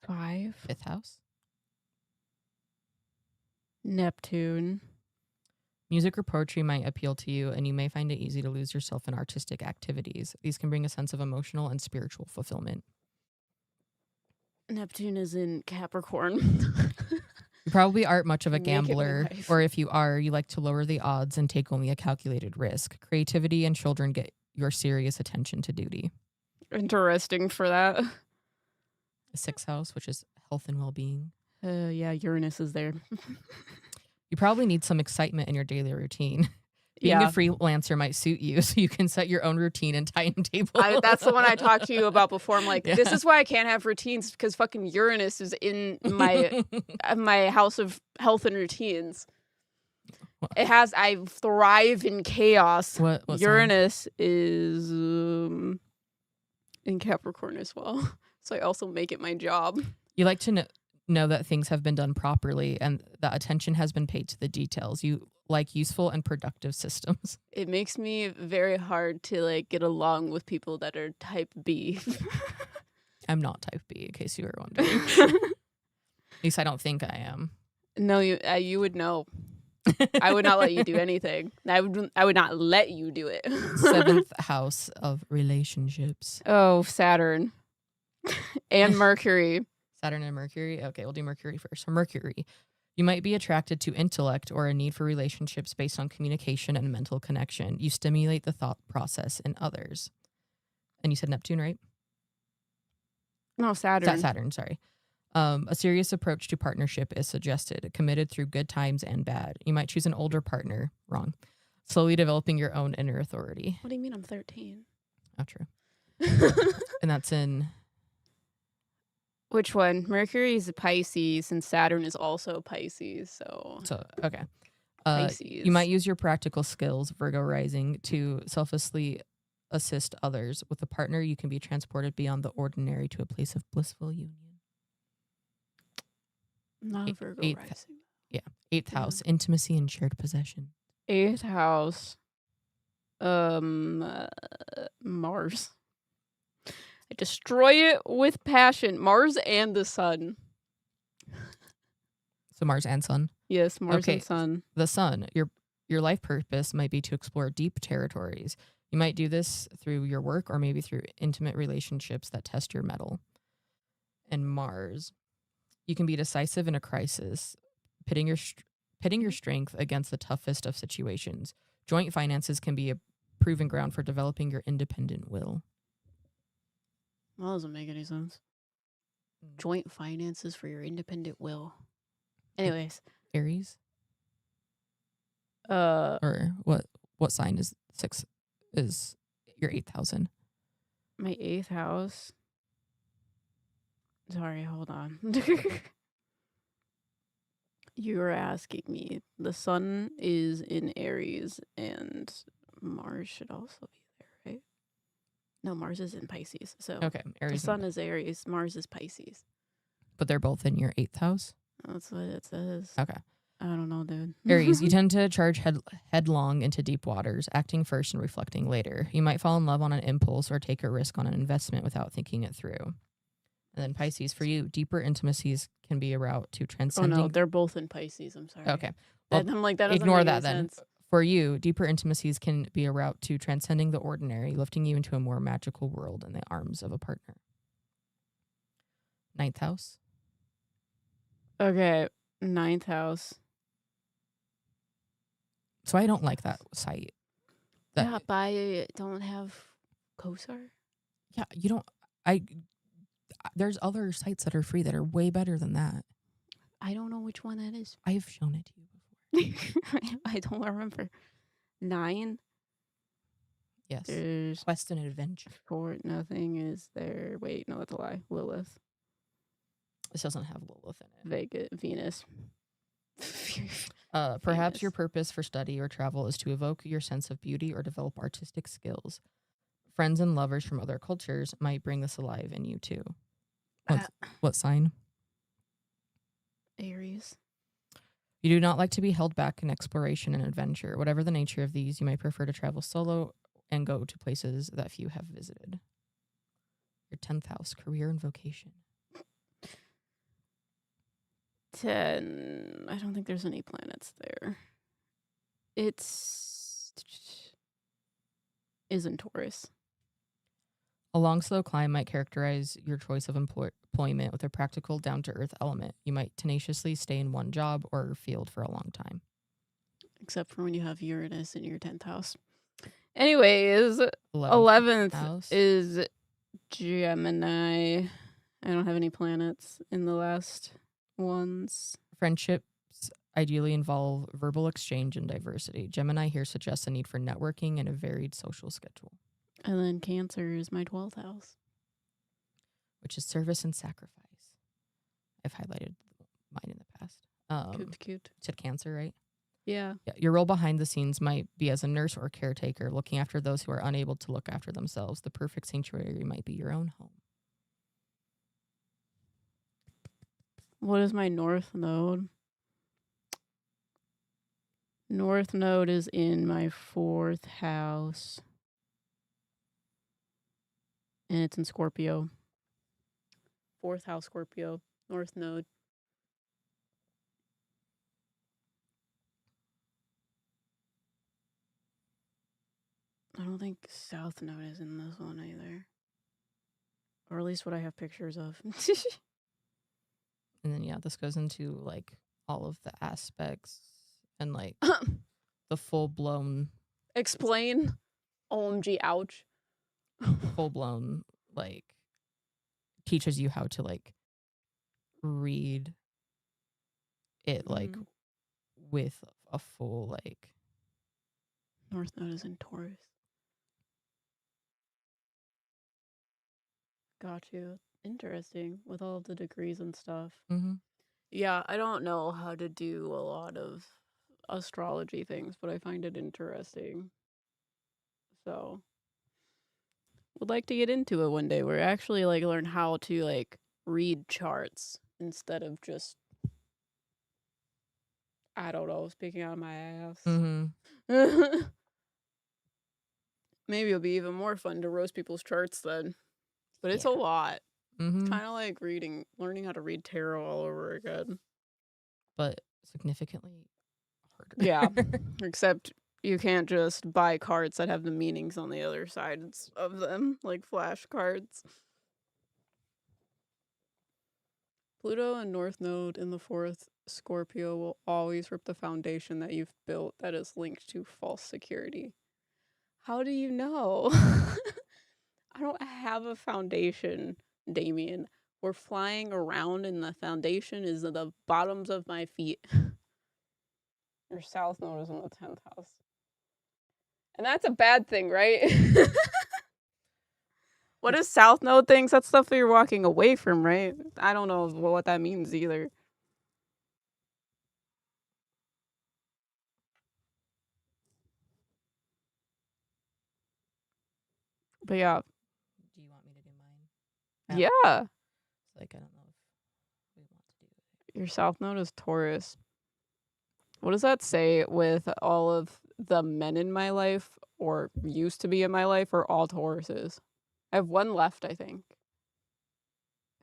5. 5th house. Neptune. Music or poetry might appeal to you, and you may find it easy to lose yourself in artistic activities. These can bring a sense of emotional and spiritual fulfillment. Neptune is in Capricorn. You probably aren't much of a Make it my gambler, wife. or if you are, you like to lower the odds and take only a calculated risk. Creativity and children get your serious attention to duty. Interesting for that. The 6th house, which is health and well-being. Yeah, Uranus is there. You probably need some excitement in your daily routine. Being a freelancer might suit you, so you can set your own routine and timetable. That's the one I talked to you about before. I'm like, Yeah. this is why I can't have routines, because fucking Uranus is in my house of health and routines. I thrive in chaos. What Uranus is in Capricorn as well. So I also make it my job. You like to know that things have been done properly and that attention has been paid to the details. You like useful and productive systems. It makes me very hard to like get along with people that are type B. I'm not type B, in case you were wondering. At least I don't think I am. No, you would know. I would not let you do anything. I would not let you do it. 7th house of relationships. Oh, Saturn. And Mercury. Saturn and Mercury? Okay, we'll do Mercury first. So Mercury. You might be attracted to intellect or a need for relationships based on communication and mental connection. You stimulate the thought process in others. And you said Neptune, right? No, Saturn. Saturn, sorry. A serious approach to partnership is suggested, committed through good times and bad. You might choose an older partner. Wrong. Slowly developing your own inner authority. What do you mean I'm 13? Oh, true. And that's in... Which one? Mercury is a Pisces and Saturn is also Pisces. So okay. Pisces. You might use your practical skills, Virgo rising, to selflessly assist others. With a partner, you can be transported beyond the ordinary to a place of blissful union. Not a Virgo rising. Yeah. 8th house, intimacy and shared possession. 8th house. Mars. I destroy it with passion. Mars and the sun. So Mars and Sun. Yes, Mars and Sun. The Sun. Your life purpose might be to explore deep territories. You might do this through your work or maybe through intimate relationships that test your mettle. And Mars. You can be decisive in a crisis, pitting your strength against the toughest of situations. Joint finances can be a proving ground for developing your independent will. That doesn't make any sense. Joint finances for your independent will. Anyways. Aries? Or what sign is 6 is your 8th house in? My 8th house. Sorry, hold on. You were asking me. The sun is in Aries and Mars should also be there, right? No, Mars is in Pisces. So okay, Aries. The sun is Aries, Mars is Pisces. But they're both in your 8th house? That's what it says. Okay. I don't know, dude. Aries, you tend to charge headlong into deep waters, acting first and reflecting later. You might fall in love on an impulse or take a risk on an investment without thinking it through. And then Pisces, for you, deeper intimacies can be a route to transcending... Oh, no, they're both in Pisces. I'm sorry. Okay. Well, I'm like, that doesn't ignore make that any then. sense. For you, deeper intimacies can be a route to transcending the ordinary, lifting you into a more magical world in the arms of a partner. 9th house. Okay, 9th house. So I don't like that site. Yeah, but I don't have CoStar. Yeah, you don't... There's other sites that are free that are way better than that. I don't know which one that is. I've shown it to you before. I don't remember. 9? Yes. There's Quest and Adventure. 4. Nothing is there. Wait, no, that's a lie. Lilith. This doesn't have Lilith in it. Vega, Venus. Perhaps Famous. your purpose for study or travel is to evoke your sense of beauty or develop artistic skills. Friends and lovers from other cultures might bring this alive in you too. What sign? Aries. You do not like to be held back in exploration and adventure. Whatever the nature of these, you may prefer to travel solo and go to places that few have visited. Your 10th house, career and vocation. 10. I don't think there's any planets there. Is in Taurus. A long, slow climb might characterize your choice of employment with a practical, down-to-earth element. You might tenaciously stay in one job or field for a long time. Except for when you have Uranus in your 10th house. Anyways, 11th 11th house. is Gemini. I don't have any planets in the last ones. Friendships ideally involve verbal exchange and diversity. Gemini here suggests a need for networking and a varied social schedule. And then Cancer is my 12th house. Which is service and sacrifice. I've highlighted mine in the past. Cute. You said Cancer, right? Yeah. Your role behind the scenes might be as a nurse or caretaker, looking after those who are unable to look after themselves. The perfect sanctuary might be your own home. What is my North Node? North Node is in my 4th house. And it's in Scorpio. 4th house Scorpio. North Node. I don't think South Node is in this one either. Or at least what I have pictures of. And then, yeah, this goes into, like, all of the aspects and, like, the full-blown... Explain. OMG, ouch. Full-blown, like, teaches you how to, like, read it, like, with a full, like... North Node is in Taurus. Got you. Interesting. With all of the degrees and stuff. Mm-hmm. Yeah, I don't know how to do a lot of astrology things, but I find it interesting. So, would like to get into it one day where I actually, like, learn how to, like, read charts instead of just, I don't know, speaking out of my ass. Mm-hmm. Maybe it'll be even more fun to roast people's charts then. But it's a Yeah. lot. Mm-hmm. It's kind of like learning how to read tarot all over again. But significantly harder. Yeah. Except you can't just buy cards that have the meanings on the other sides of them, like flashcards. Pluto and North Node in the 4th Scorpio will always rip the foundation that you've built that is linked to false security. How do you know? I don't have a foundation, Damien. We're flying around and the foundation is at the bottoms of my feet. Your South Node is in the 10th house. And that's a bad thing, right? What is South Node things? That's stuff that you're walking away from, right? I don't know what that means either. But yeah. Do you want me to do mine? Yeah. It's like, I don't know if we want to do it. Your South Node is Taurus. What does that say with all of the men in my life, or used to be in my life, are all Tauruses? I have one left, I think.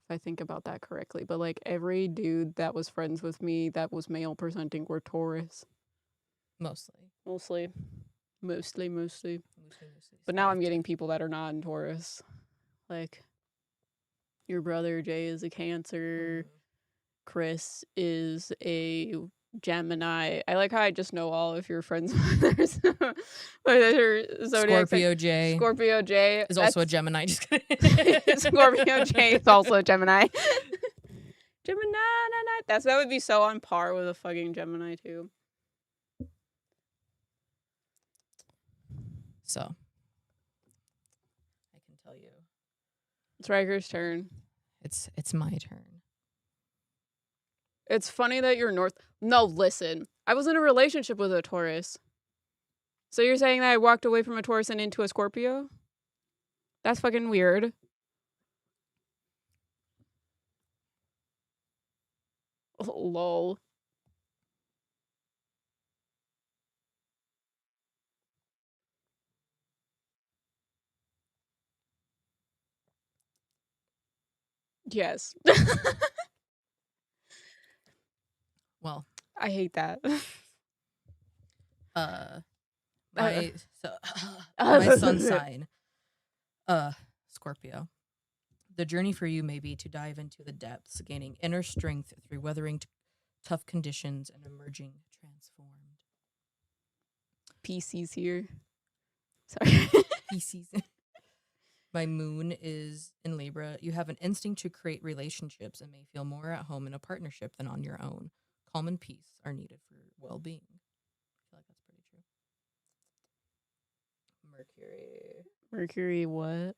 If I think about that correctly. But like every dude that was friends with me that was male presenting were Taurus. Mostly. But now I'm getting people that are not in Taurus. Like your brother Jay is a Cancer. Chris is a Gemini. I like how I just know all of your friends' mothers. Scorpio J. Scorpio J is also a Gemini. Just kidding. Scorpio J is also a Gemini. Gemini. That would be so on par with a fucking Gemini too. So, I can tell you. It's Riker's turn. It's my turn. It's funny that you're North. No, listen. I was in a relationship with a Taurus. So you're saying that I walked away from a Taurus and into a Scorpio? That's fucking weird. Lol. Yes. Well, I hate that. my sun sign, Scorpio. The journey for you may be to dive into the depths, gaining inner strength through weathering tough conditions and emerging transformed. PC's here. Sorry. PCs. My moon is in Libra. You have an instinct to create relationships and may feel more at home in a partnership than on your own. Calm and peace are needed for well-being. I feel like that's pretty true. Mercury what?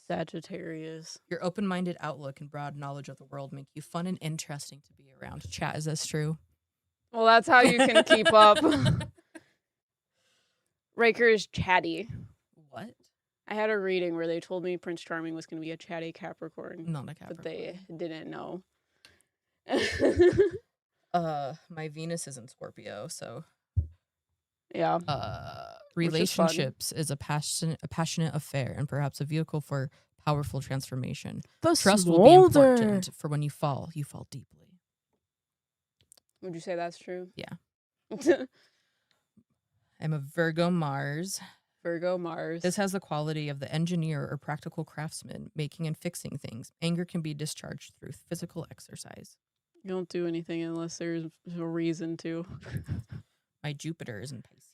Sagittarius. Your open-minded outlook and broad knowledge of the world make you fun and interesting to be around. Chat, is this true? Well, that's how you can keep up. Riker is chatty. What? I had a reading where they told me Prince Charming was going to be a chatty Capricorn. Not a Capricorn. But they didn't know. My Venus is in Scorpio, so yeah. Relationships is a passionate affair and perhaps a vehicle for powerful transformation. The Trust will be important, for when you fall deeply. Would you say that's true? Yeah. I'm a Virgo Mars. Virgo Mars. This has the quality of the engineer or practical craftsman, making and fixing things. Anger can be discharged through physical exercise. You don't do anything unless there's a reason to. My Jupiter is in Pisces.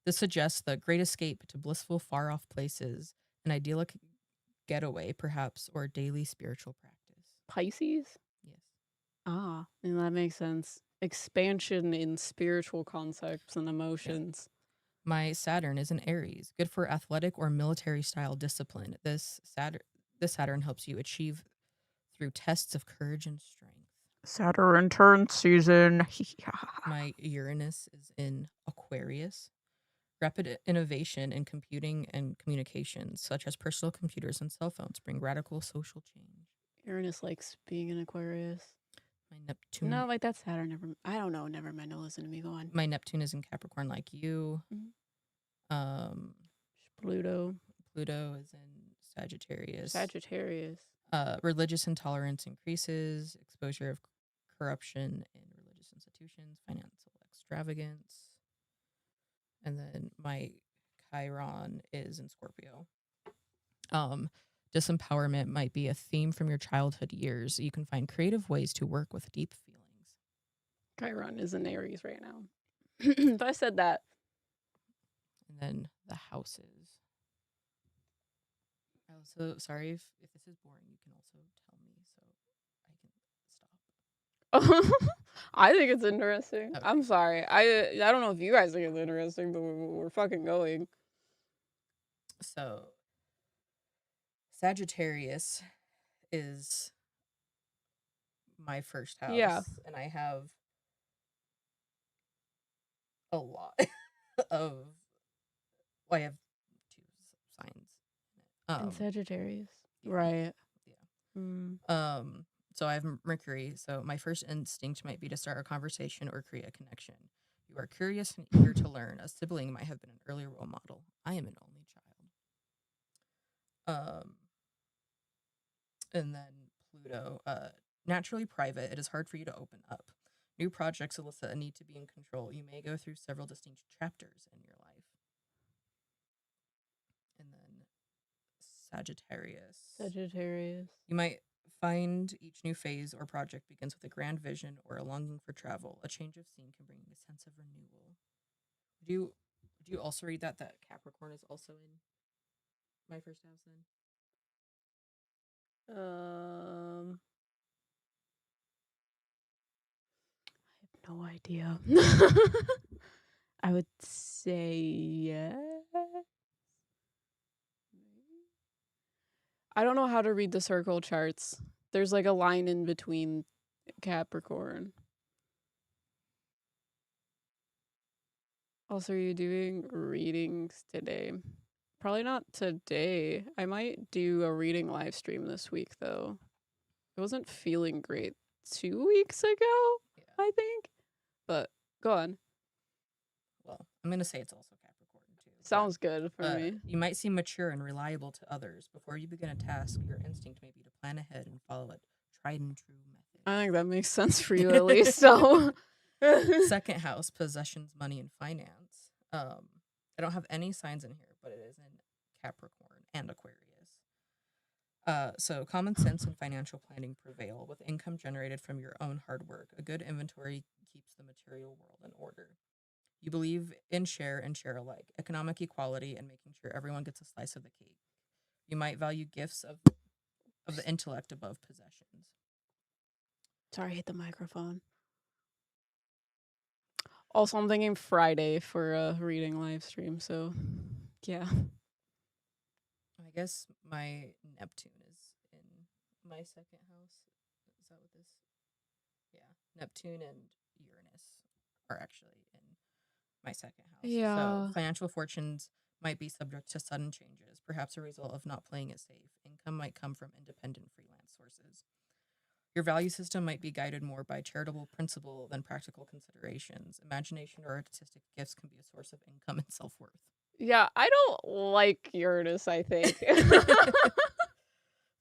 This suggests the great escape to blissful, far-off places, an idyllic getaway, perhaps, or daily spiritual practice. Pisces? Yes. Ah, and that makes sense. Expansion in spiritual concepts and emotions. Yeah. My Saturn is in Aries, good for athletic or military-style discipline. This Saturn helps you achieve through tests of courage and strength. Saturn turn season. My Uranus is in Aquarius. Rapid innovation in computing and communications, such as personal computers and cell phones, bring radical social change. Uranus likes being in Aquarius. My Neptune. No, like that's Saturn. I don't know. Never mind. No, listen to me. Go on. My Neptune is in Capricorn, like you. Mm-hmm. Pluto is in Sagittarius. Religious intolerance increases. Exposure of corruption in religious institutions. Financial extravagance. And then my Chiron is in Scorpio. Disempowerment might be a theme from your childhood years. You can find creative ways to work with deep feelings. Chiron is in Aries right now. If I said that. And then the houses. Also, sorry if this is boring, you can also tell me so I can stop. I think it's interesting. Okay. I'm sorry. I don't know if you guys think it's interesting, but we're fucking going. So, Sagittarius is my first house. Yeah. And I have a lot of... Well, I have 2 signs. In Sagittarius. Yeah. Right. Yeah. So I have Mercury. So my first instinct might be to start a conversation or create a connection. You are curious and eager to learn. A sibling might have been an early role model. I am an only child. And then Pluto. Naturally private, it is hard for you to open up. New projects elicit a need to be in control. You may go through several distinct chapters in your life. And then Sagittarius. You might find each new phase or project begins with a grand vision or a longing for travel. A change of scene can bring a sense of renewal. Would you also read that Capricorn is also in my first house then? I have no idea. I would say yes. I don't know how to read the circle charts. There's like a line in between Capricorn. Also, are you doing readings today? Probably not today. I might do a reading live stream this week, though. I wasn't feeling great 2 weeks ago, Yeah. I think. But go on. Well, I'm going to say it's also Capricorn, too. Sounds good for me. You might seem mature and reliable to others. Before you begin a task, your instinct may be to plan ahead and follow a tried and true method. I think that makes sense for you, at least. So, Second house, possessions, money, and finance. I don't have any signs in here, but it is in Capricorn and Aquarius. So common sense and financial planning prevail with income generated from your own hard work. A good inventory keeps the material world in order. You believe in share and share alike, economic equality, and making sure everyone gets a slice of the cake. You might value gifts of the intellect above possessions. sorry, I hit the microphone. Also, I'm thinking Friday for a reading live stream. So, yeah. I guess my Neptune is in my second house. Is that what this? Yeah, Neptune and Uranus are actually in my second house. Yeah. So financial fortunes might be subject to sudden changes, perhaps a result of not playing it safe. Income might come from independent freelance sources. Your value system might be guided more by charitable principle than practical considerations. Imagination or artistic gifts can be a source of income and self-worth. Yeah, I don't like Uranus, I think.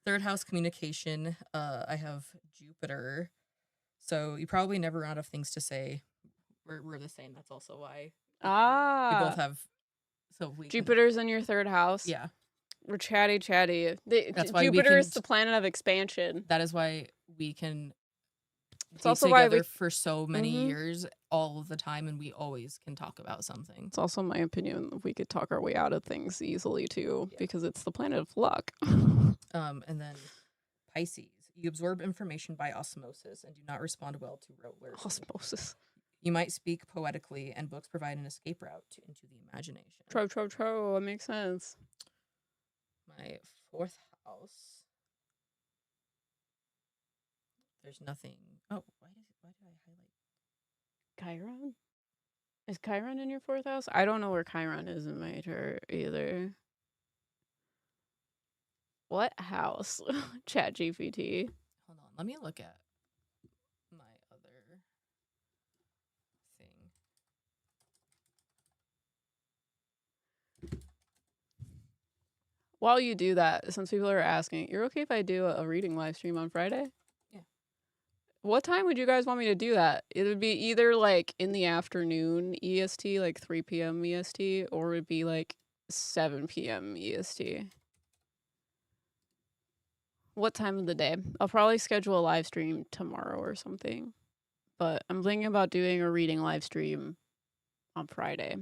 Third house, communication. I have Jupiter. So you probably never run out of things to say. We're the same. That's also why we both have. So Jupiter's in your third house. Yeah. We're chatty. That's why Jupiter is the planet of expansion. That is why we can It's also why together for so many years all of the time, and we always can talk about something. It's also my opinion we could talk our way out of things easily too, because it's the planet of luck. And then Pisces. You absorb information by osmosis and do not respond well to rote learning. Osmosis. You might speak poetically, and books provide an escape route into the imagination. Tro. That makes sense. My fourth house. There's nothing. Oh, why did I highlight Chiron? Is Chiron in your fourth house? I don't know where Chiron is in my chart either. What house? ChatGPT. Hold on, let me look at my other thing. While you do that, since people are asking, you're okay if I do a reading live stream on Friday? Yeah. What time would you guys want me to do that? It would be either like in the afternoon EST, like 3 p.m. EST, or it would be like 7 p.m. EST. What time of the day? I'll probably schedule a live stream tomorrow or something. But I'm thinking about doing a reading live stream on Friday.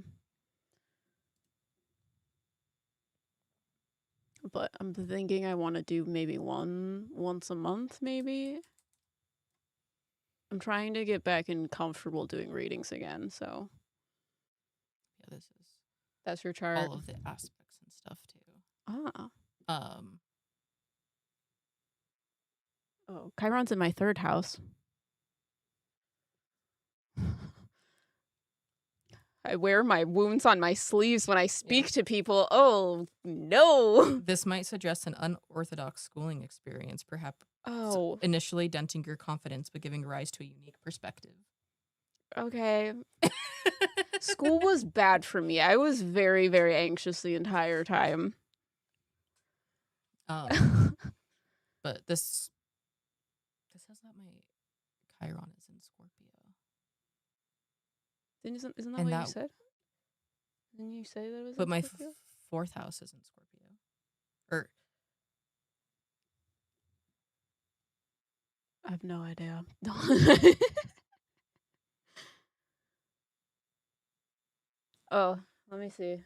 But I'm thinking I want to do maybe once a month, maybe. I'm trying to get back and comfortable doing readings again, so. Yeah, that's your chart. All of the aspects and stuff too. Oh, Chiron's in my third house. I wear my wounds on my sleeves when I speak to people. Oh, no. This might suggest an unorthodox schooling experience, perhaps Oh. initially denting your confidence, but giving rise to a unique perspective. Okay. School was bad for me. I was very, very anxious the entire time. But this says that my Chiron is in Scorpio. Isn't that what you said? Didn't you say that it was? But my fourth house is in Scorpio. I have no idea. Oh, let me see.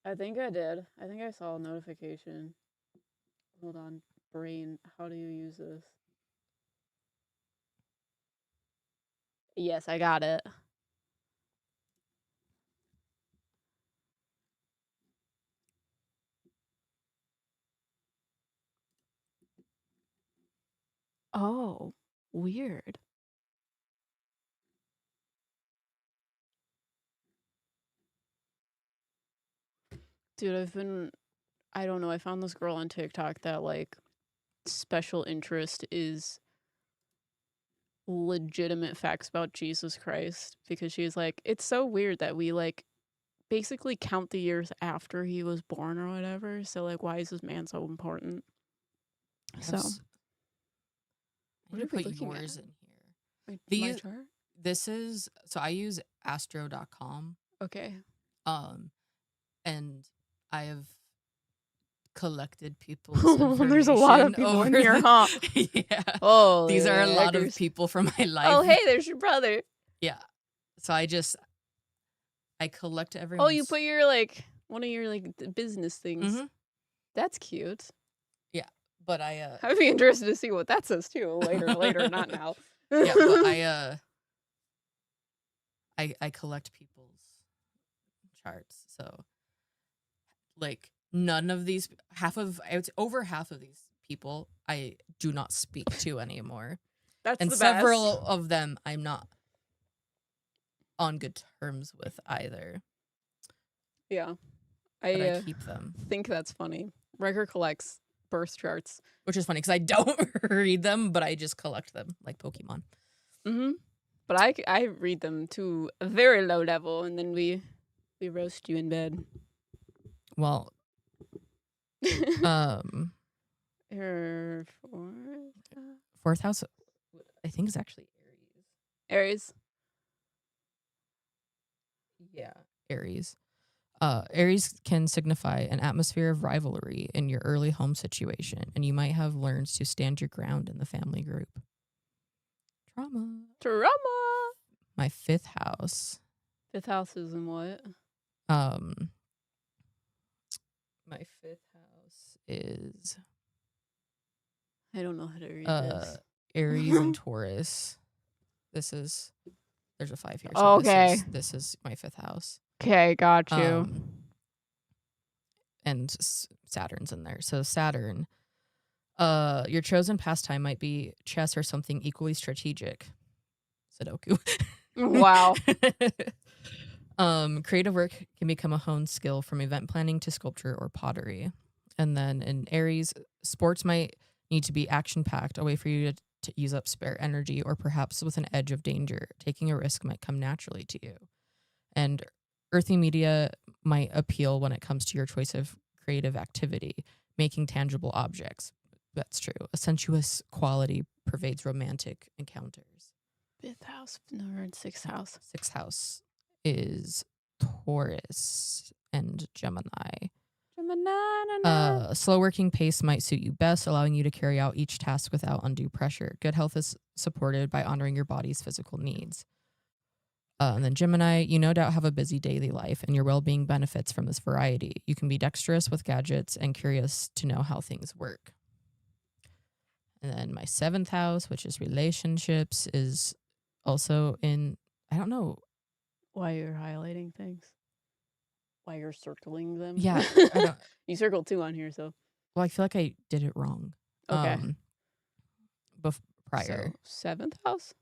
I think I did. I think I saw a notification. Hold on. Brain, how do you use this? Yes, I got it. Oh, weird. Dude, I don't know, I found this girl on TikTok that, like, special interest is legitimate facts about Jesus Christ, because she's like, it's so weird that we, like, basically count the years after he was born or whatever, so, like, why is this man so important? I So, need what to are we put looking yours at? in here. My These chart? this is so I use astro.com. Okay. And I have collected people's There's a lot of information people in over here, huh? yeah. Holy These are a lot of heckers. people from my life. Oh, hey, there's your brother. Yeah. So I collect Oh, everyone's. you put your, like, one of your, like, business things. Mhm. That's cute. Yeah, but I I'd be interested to see what that says too later, not now. yeah, but I collect people's charts. So like none of these I would say over half of these people I do not speak to anymore. That's And the several best. of them I'm not on good terms with either. Yeah. But I I keep them. think that's funny. Riker collects birth charts. Which is funny because I don't read them, but I just collect them like Pokemon. Mm-hmm. But I read them to a very low level, and then we roast you in bed. Well, Her fourth house, I think, is actually Aries. Yeah, Aries. Aries can signify an atmosphere of rivalry in your early home situation, and you might have learned to stand your ground in the family group. Drama. My fifth house. Fifth house is in what? My fifth house is I don't know how to read this. Aries and Taurus. There's a 5 here. So Oh, okay. This is my fifth house. Okay, got you. And Saturn's in there. So Saturn, your chosen pastime might be chess or something equally strategic. Sudoku. Wow. Creative work can become a honed skill from event planning to sculpture or pottery. And then in Aries, sports might need to be action-packed, a way for you to use up spare energy, or perhaps with an edge of danger. Taking a risk might come naturally to you. And earthy media might appeal when it comes to your choice of creative activity, making tangible objects. That's true. A sensuous quality pervades romantic encounters. Fifth house, no, we're in sixth house. Sixth house is Taurus and Gemini. A slow working pace might suit you best, allowing you to carry out each task without undue pressure. Good health is supported by honoring your body's physical needs. And then Gemini, you no doubt have a busy daily life, and your well-being benefits from this variety. You can be dexterous with gadgets and curious to know how things work. And then my seventh house, which is relationships, is also in, I don't know why you're highlighting things. Why you're circling them. Yeah. I don't, you circled 2 on here, so. Well, I feel like I did it wrong. Okay. Prior. So, 7th house?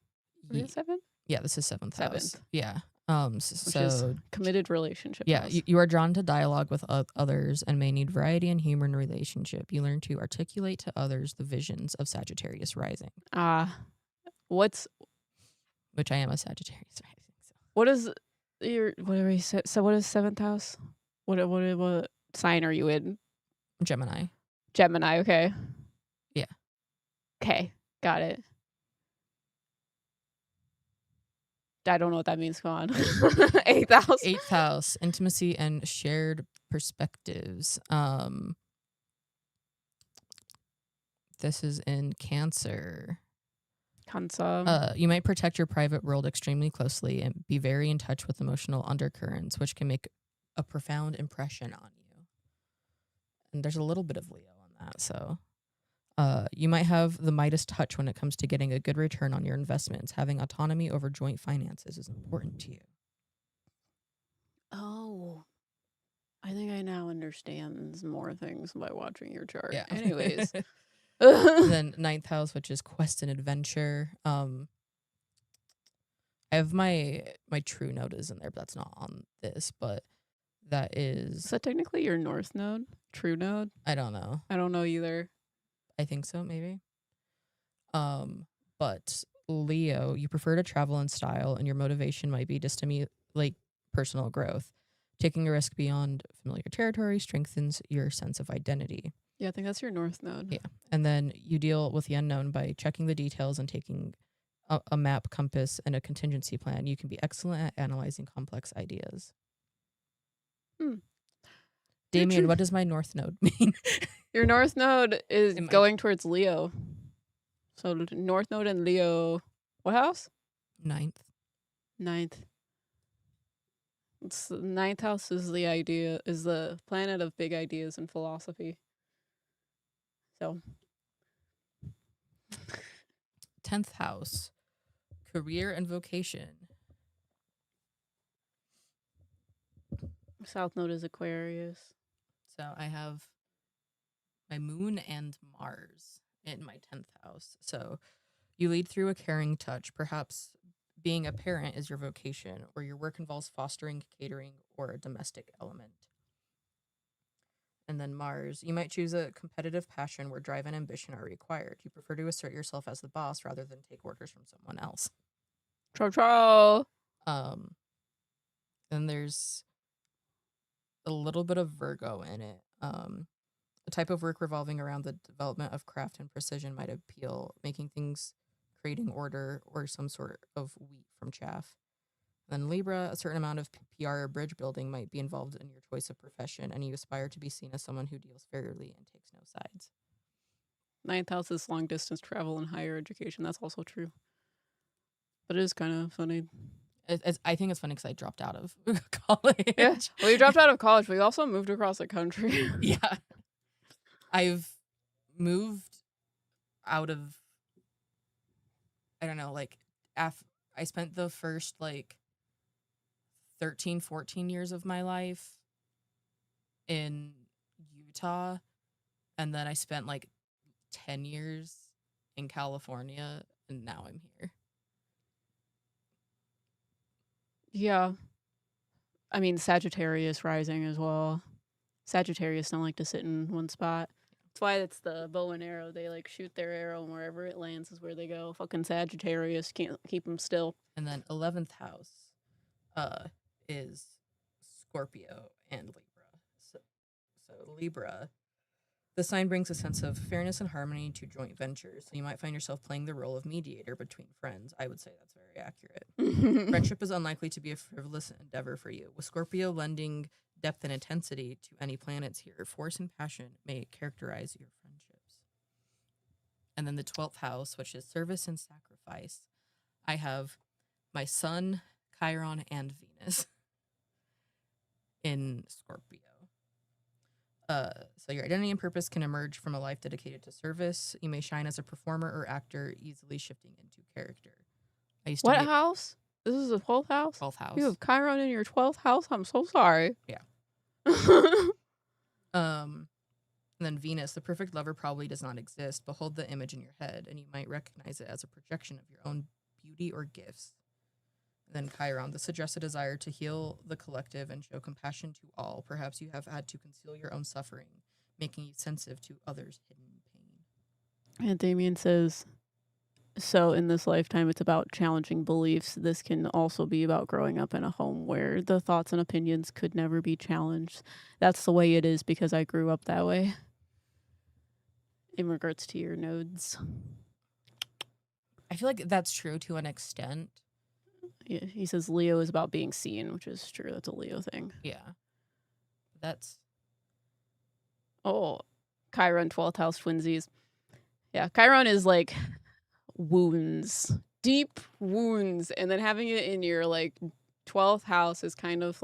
Yeah. 7th? Yeah, this is 7th house. Yeah. Which is committed relationship. Yeah, you are drawn to dialogue with others and may need variety and humor in a relationship. You learn to articulate to others the visions of Sagittarius rising. Which I am a Sagittarius rising. So. What is your whatever you said? So what is 7th house? What sign are you in? Gemini. Gemini. Okay. Yeah. Okay, got it. I don't know what that means. Go on. 8th house. 8th house, intimacy and shared perspectives. This is in Cancer. You might protect your private world extremely closely and be very in touch with emotional undercurrents, which can make a profound impression on you. And there's a little bit of Leo on that, so. You might have the Midas touch when it comes to getting a good return on your investments. Having autonomy over joint finances is important to you. Oh, I think I now understand more things by watching your chart. Yeah. Anyways, And then 9th house, which is quest and adventure. I have my true node is in there, but that's not on this. But that Is is, that technically your north node? True node? I don't know. I don't know either. I think so, maybe. But Leo, you prefer to travel in style, and your motivation might be to stimulate personal growth. Taking a risk beyond familiar territory strengthens your sense of identity. Yeah, I think that's your north node. Yeah. And then you deal with the unknown by checking the details and taking a map, compass, and a contingency plan. You can be excellent at analyzing complex ideas. Hmm. Damien, what does my north node mean? Your north node is Am I- going towards Leo. So north node and Leo. What house? 9th. Ninth. It's the ninth house is the planet of big ideas and philosophy. So 10th house, career and vocation. south node is Aquarius. So I have my moon and Mars in my 10th house. So you lead through a caring touch. Perhaps being a parent is your vocation, or your work involves fostering, catering, or a domestic element. And then Mars, you might choose a competitive passion where drive and ambition are required. You prefer to assert yourself as the boss rather than take orders from someone else. Troll. Then there's a little bit of Virgo in it. A type of work revolving around the development of craft and precision might appeal, making things, creating order, or some sort of wheat from chaff. Then Libra, a certain amount of PR or bridge building might be involved in your choice of profession, and you aspire to be seen as someone who deals fairly and takes no sides. Ninth house is long distance travel and higher education. That's also true. But it is kind of funny. I think it's funny because I dropped out of college. Yeah. Well, you dropped out of college, but you also moved across the country. Yeah. I've moved out of, I don't know, like, I spent the first, 13, 14 years of my life in Utah, and then I spent, 10 years in California, and now I'm here. Yeah. I mean, Sagittarius rising as well. Sagittarius don't like to sit in one spot. That's why it's the bow and arrow. They shoot their arrow, and wherever it lands is where they go. Fucking Sagittarius can't keep them still. And then 11th house is Scorpio and Libra. So Libra, the sign brings a sense of fairness and harmony to joint ventures. So you might find yourself playing the role of mediator between friends. I would say that's very accurate. Friendship is unlikely to be a frivolous endeavor for you. With Scorpio lending depth and intensity to any planets here, force and passion may characterize your friendships. And then the 12th house, which is service and sacrifice. I have my Sun, Chiron, and Venus in Scorpio. So your identity and purpose can emerge from a life dedicated to service. You may shine as a performer or actor, easily shifting into character. What house? This is the 12th house? 12th house. You have Chiron in your 12th house? I'm so sorry. Yeah. And then Venus, the perfect lover probably does not exist. Behold the image in your head, and you might recognize it as a projection of your own beauty or gifts. And then Chiron, this suggests a desire to heal the collective and show compassion to all. Perhaps you have had to conceal your own suffering, making you sensitive to others' hidden pain. And Damien says, so in this lifetime, it's about challenging beliefs. This can also be about growing up in a home where the thoughts and opinions could never be challenged. That's the way it is because I grew up that way. In regards to your nodes. I feel like that's true to an extent. Yeah, he says Leo is about being seen, which is true. That's a Leo thing. Yeah. That's... Oh, Chiron, 12th house twinsies. Yeah, Chiron is wounds. Deep wounds. And then having it in your 12th house is kind of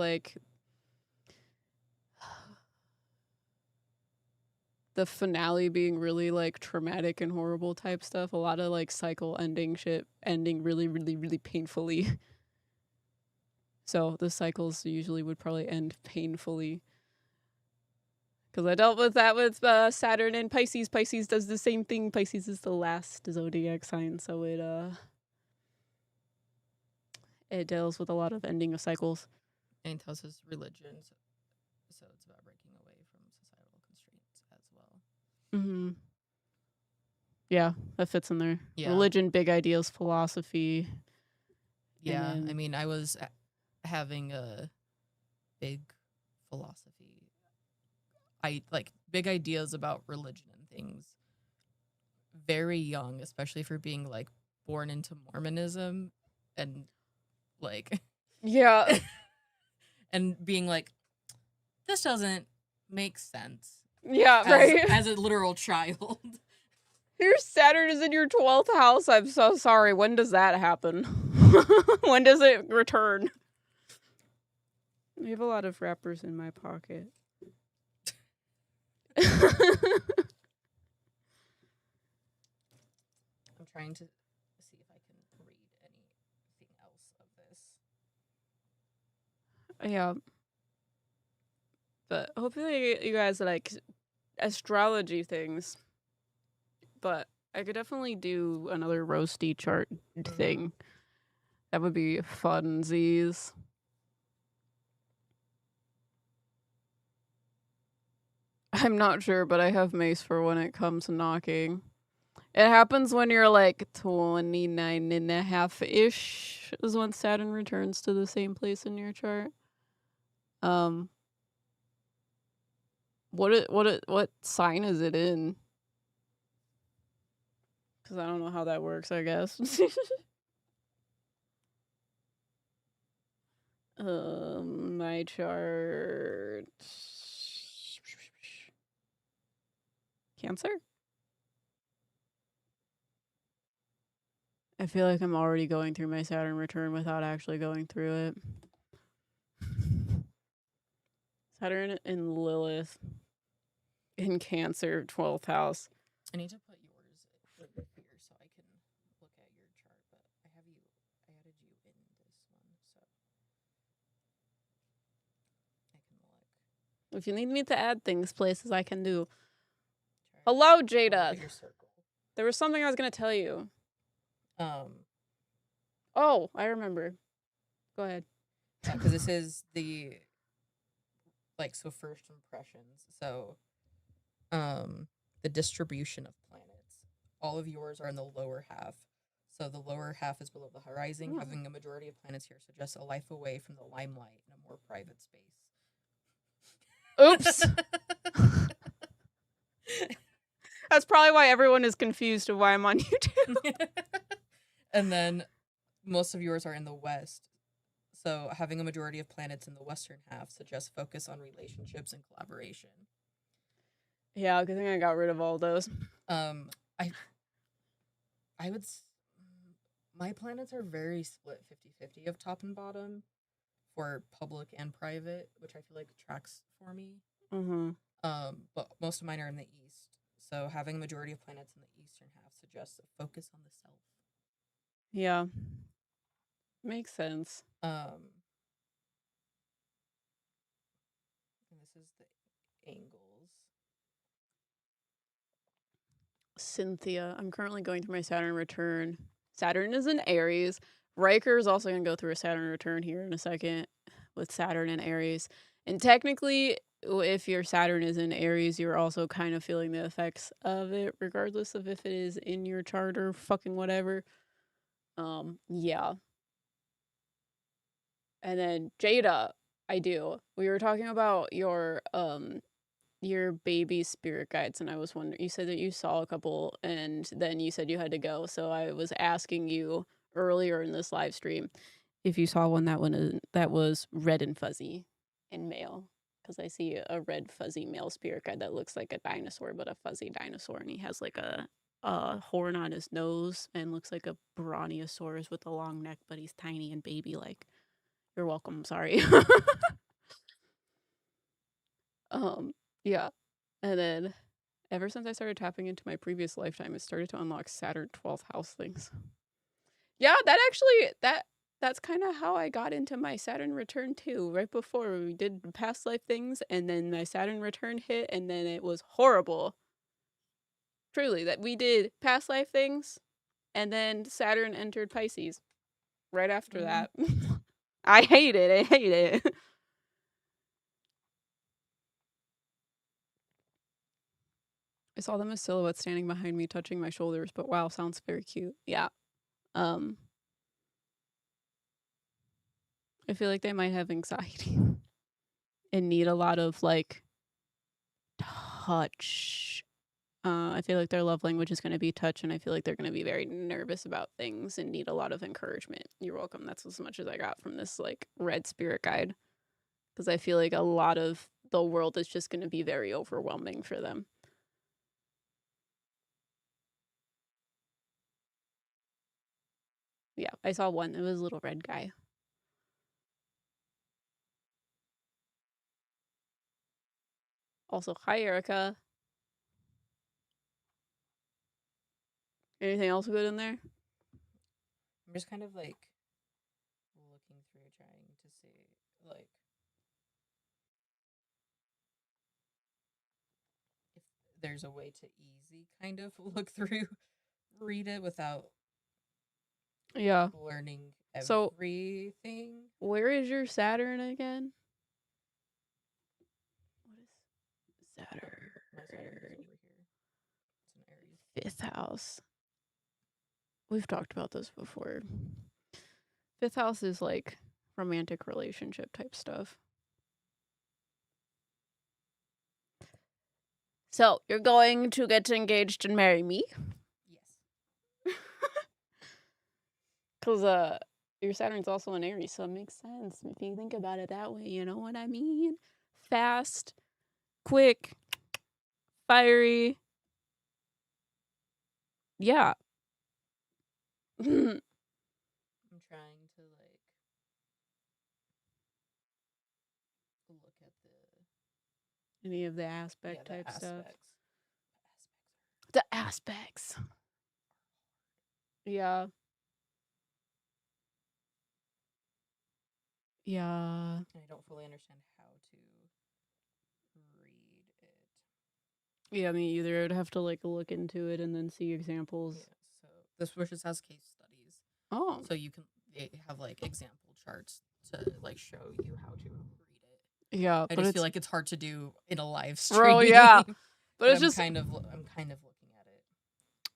the finale being really traumatic and horrible type stuff. A lot of cycle ending shit ending really, really, really painfully. So the cycles usually would probably end painfully. Because I dealt with that with Saturn and Pisces. Pisces does the same thing. Pisces is the last zodiac sign, so it deals with a lot of ending of cycles. And tells us religion, so it's about breaking away from societal constraints as well. Mm-hmm. Yeah, that fits in there. Yeah. Religion, big ideas, philosophy. Yeah, then... I mean, I was having a big philosophy. I like big ideas about religion and things very young, especially for being like born into Mormonism and like yeah. and being like, this doesn't make sense. Yeah, right. As a literal child. Your Saturn is in your 12th house. I'm so sorry. When does that happen? When does it return? We have a lot of wrappers in my pocket. I'm trying to see if I can read anything else of this. Yeah. But hopefully you guys like astrology things. But I could definitely do another roasty chart thing. That would be funsies. I'm not sure, but I have mace for when it comes to knocking. It happens when you're like 29 and a half-ish is when Saturn returns to the same place in your chart. What sign is it in? Because I don't know how that works, I guess. My chart. Cancer? I feel like I'm already going through my Saturn return without actually going through it. Saturn and Lilith in Cancer, 12th house. I need to put yours over here so I can look at your chart, but I added you in this one, so I can look. If you need me to add things places, I can do. Hello, Jada. There was something I was going to tell you. Oh, I remember. Go ahead. Because this is the so first impressions. So the distribution of planets. All of yours are in the lower half. So the lower half is below the horizon. Having a majority of planets here suggests a life away from the limelight in a more private space. Oops. That's probably why everyone is confused of why I'm on YouTube. And then most of yours are in the west. So having a majority of planets in the western half suggests focus on relationships and collaboration. Yeah, good thing I got rid of all those. I would... My planets are very split 50-50 of top and bottom for public and private, which I feel like tracks for me. Mm-hmm. But most of mine are in the east. So having a majority of planets in the eastern half suggests a focus on the self. Yeah. Makes sense. And this is the angles. Cynthia. I'm currently going through my Saturn return. Saturn is in Aries. Riker is also going to go through a Saturn return here in a second with Saturn and Aries. And technically, if your Saturn is in Aries, you're also kind of feeling the effects of it, regardless of if it is in your chart or fucking whatever. Yeah. And then Jada, I do. We were talking about your baby spirit guides, and I was wondering, you said that you saw a couple and then you said you had to go, so I was asking you earlier in this live stream if you saw one that was red and fuzzy and male, because I see a red fuzzy male spirit guide that looks like a dinosaur, but a fuzzy dinosaur, and he has like a horn on his nose and looks like a brontosaurus with a long neck, but he's tiny and baby like. You're welcome. Sorry. Yeah. And then ever since I started tapping into my previous lifetime, it started to unlock Saturn 12th house things. Yeah, that that's kind of how I got into my Saturn return too. Right before we did past life things, and then my Saturn return hit, and then it was horrible. Truly, that we did past life things, and then Saturn entered Pisces right after that. I hate it. I hate it. I saw them as silhouettes standing behind me, touching my shoulders, but wow, sounds very cute. Yeah. I feel like they might have anxiety and need a lot of like touch. I feel like their love language is going to be touch, and I feel like they're going to be very nervous about things and need a lot of encouragement. You're welcome. That's as much as I got from this like red spirit guide, because I feel like a lot of the world is just going to be very overwhelming for them. Yeah, I saw one. It was a little red guy. Also, hi, Erica. Anything else good in there? I'm just kind of like looking through, trying to see like if there's a way to easy kind of look through, read it without learning everything. Where is your Saturn again? What is Saturn? My Saturn is over here. It's an Aries. 5th house. We've talked about this before. 5th house is like romantic relationship type stuff. So, you're going to get engaged and marry me? Yes. Because your Saturn's also in Aries, so it makes sense if you think about it that way. You know what I mean? Fast, quick, fiery. Yeah. I'm trying to like look at any of the aspect type aspects. stuff. The aspects. Yeah. Yeah. And I don't fully understand how to read it. Yeah, me either. I would have to like look into it and then see examples. Yeah, so this wishes has case studies. Oh. So you can have like example charts to like show you how to read it. Yeah, I just feel like it's hard to do in a live stream. Bro, yeah. But it's just I'm kind of looking at it.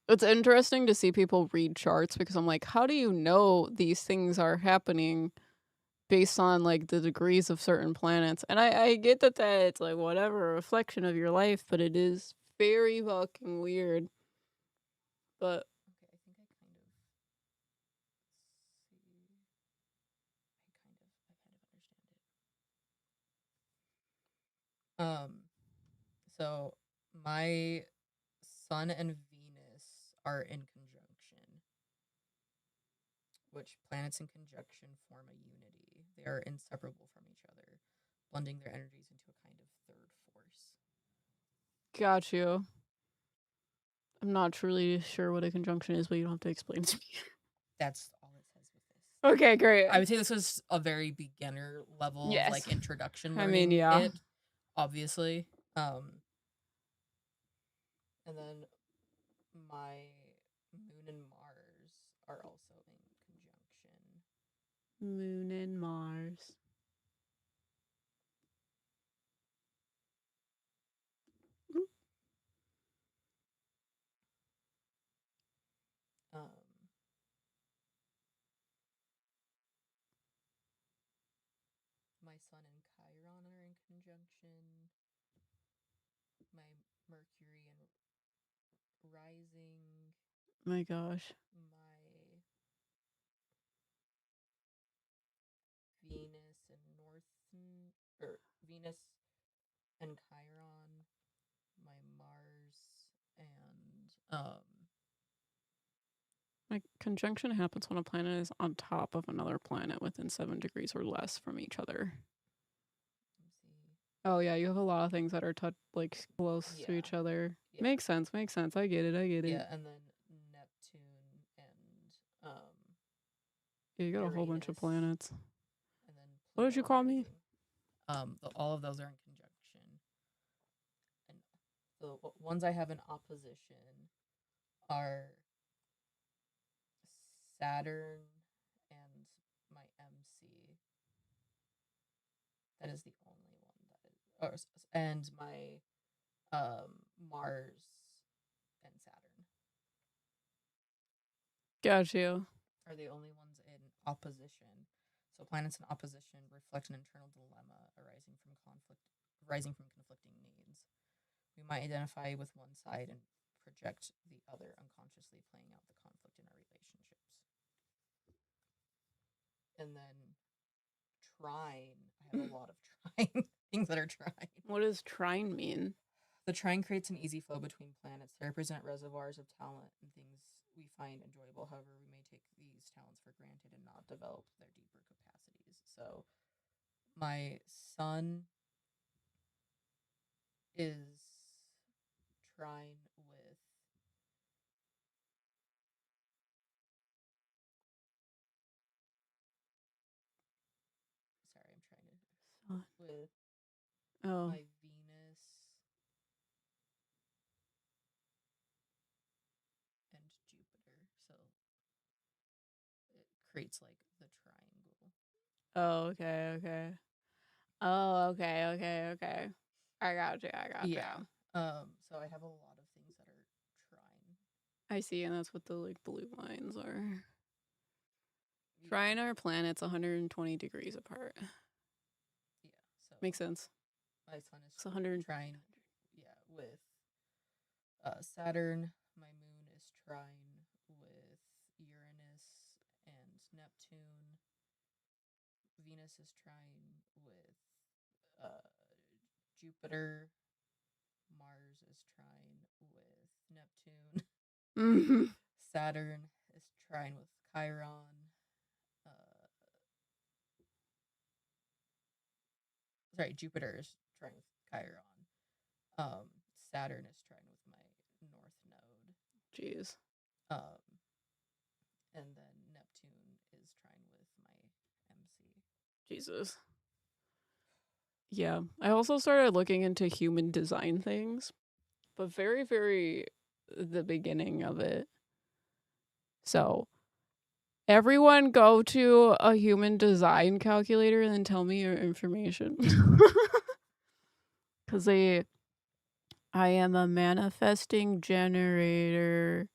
It's interesting to see people read charts because I'm like, how do you know these things are happening based on like the degrees of certain planets? And I get that it's like whatever, a reflection of your life, but it is very fucking weird. But okay, I think I kind of understand it. So my Sun and Venus are in conjunction, which planets in conjunction form a unity. They are inseparable from each other, blending their energies into a kind of third force. got you. I'm not truly sure what a conjunction is, but you don't have to explain to me. That's all it says with this. Okay, great. I would say this was a very beginner level of like introduction learning. I mean, yeah. It, obviously. And then my Moon and Mars are also in conjunction. Moon and Mars. My Sun and Chiron are in conjunction. My Mercury and rising. My gosh. My Venus and Venus and Chiron. My Mars and My conjunction happens when a planet is on top of another planet within 7 degrees or less from each other. Oh yeah, you have a lot of things that are like close to each other. Yeah. Makes sense. I get it. Yeah, and then Neptune and Yeah, you got a whole bunch of Uranus, planets. and then What did Pluto you call me? rising. All of those are in conjunction, and the ones I have in opposition are Saturn and my MC. That is the only one that is, and my Mars and Saturn Got you. are the only ones in opposition. So planets in opposition reflect an internal dilemma arising from conflicting needs. We might identify with one side and project the other, unconsciously playing out the conflict in our relationships. And then trine, I have a lot of trine things that are trine. What does trine mean? The trine creates an easy flow between planets. They represent reservoirs of talent and things we find enjoyable. However, we may take these talents for granted and not develop their deeper capacities. So, my sun is trine with sorry, I'm trying to with Oh, my Venus and Jupiter. So it creates like the triangle. oh, okay. Oh, okay. I got you. Yeah. So I have a lot of things that are trine. I see, and that's what the like blue lines are. Yeah. Trine our planets 120 degrees apart. Yeah. So Makes sense. my sun is It's 100 trine. Yeah, with Saturn. My moon is trine with Uranus and Neptune. Venus is trine with Jupiter. Mars is trine with Neptune. Mm-hmm. Saturn is trine with Chiron. Sorry, Jupiter is trine with Chiron. Saturn is trine with my north node. Jeez. And then Neptune is trine with my MC. Jesus. Yeah. I also started looking into human design things, but very the beginning of it. So, everyone go to a human design calculator and then tell me your information. Cuz I am a manifesting generator.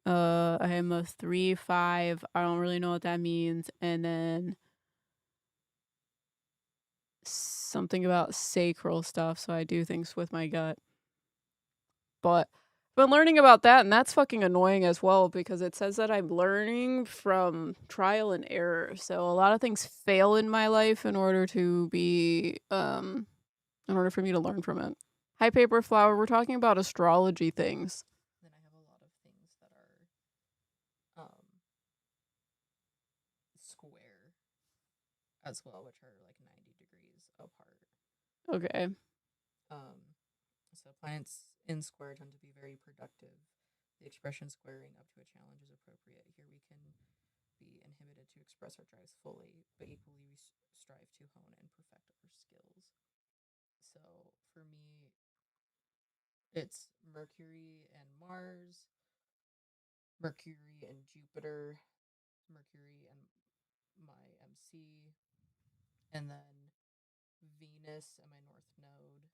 I am a 3-5. I don't really know what that means. And then something about sacral stuff, so I do things with my gut. But I've been learning about that, and that's fucking annoying as well because it says that I'm learning from trial and error. So a lot of things fail in my life in order to be in order for me to learn from it. Hi Paper Flower, we're talking about astrology things. Then I have a lot of things that are square as well, which are like 90 degrees apart. Okay. So planets in square tend to be very productive. The expression squaring up to a challenge is appropriate. Here we can be inhibited to express our drives fully, but equally we strive to hone and perfect our skills. So for me, it's Mercury and Mars, Mercury and Jupiter, Mercury and my MC, and then Venus and my North Node,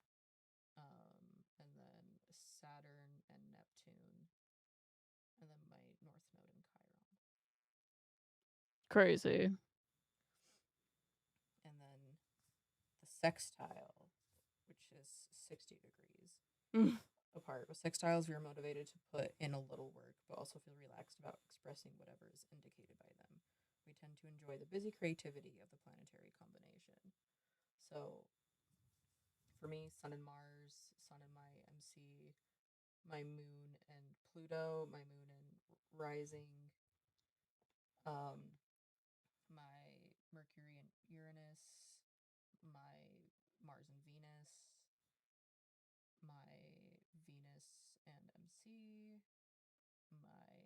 and then Saturn and Neptune, and then my North Node and Chiron. Crazy. And then the sextile, which is 60 degrees apart. With sextiles, we are motivated to put in a little work, but also feel relaxed about expressing whatever is indicated by them. We tend to enjoy the busy creativity of the planetary combination. So for me, Sun and Mars, Sun and my MC, my Moon and Pluto, my Moon and Rising, my Mercury and Uranus, my Mars and Venus, my Venus and MC, my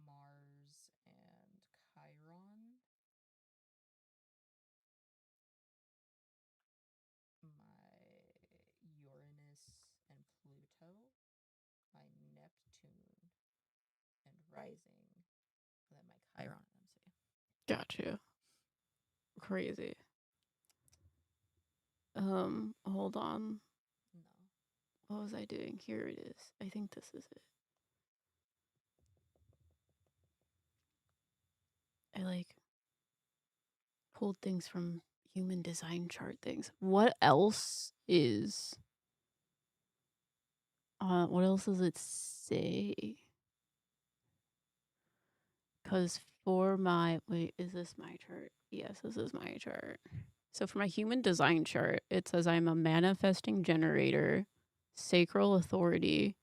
Mars and rising, and then my Chiron MC. Got you. Crazy. Hold on. No. What was I doing? Here it is. I think this is it. I like pulled things from human design chart things. What else is what else does it say? Cuz for my wait, is this my chart? Yes, this is my chart. So for my human design chart, it says I'm a manifesting generator, sacral authority,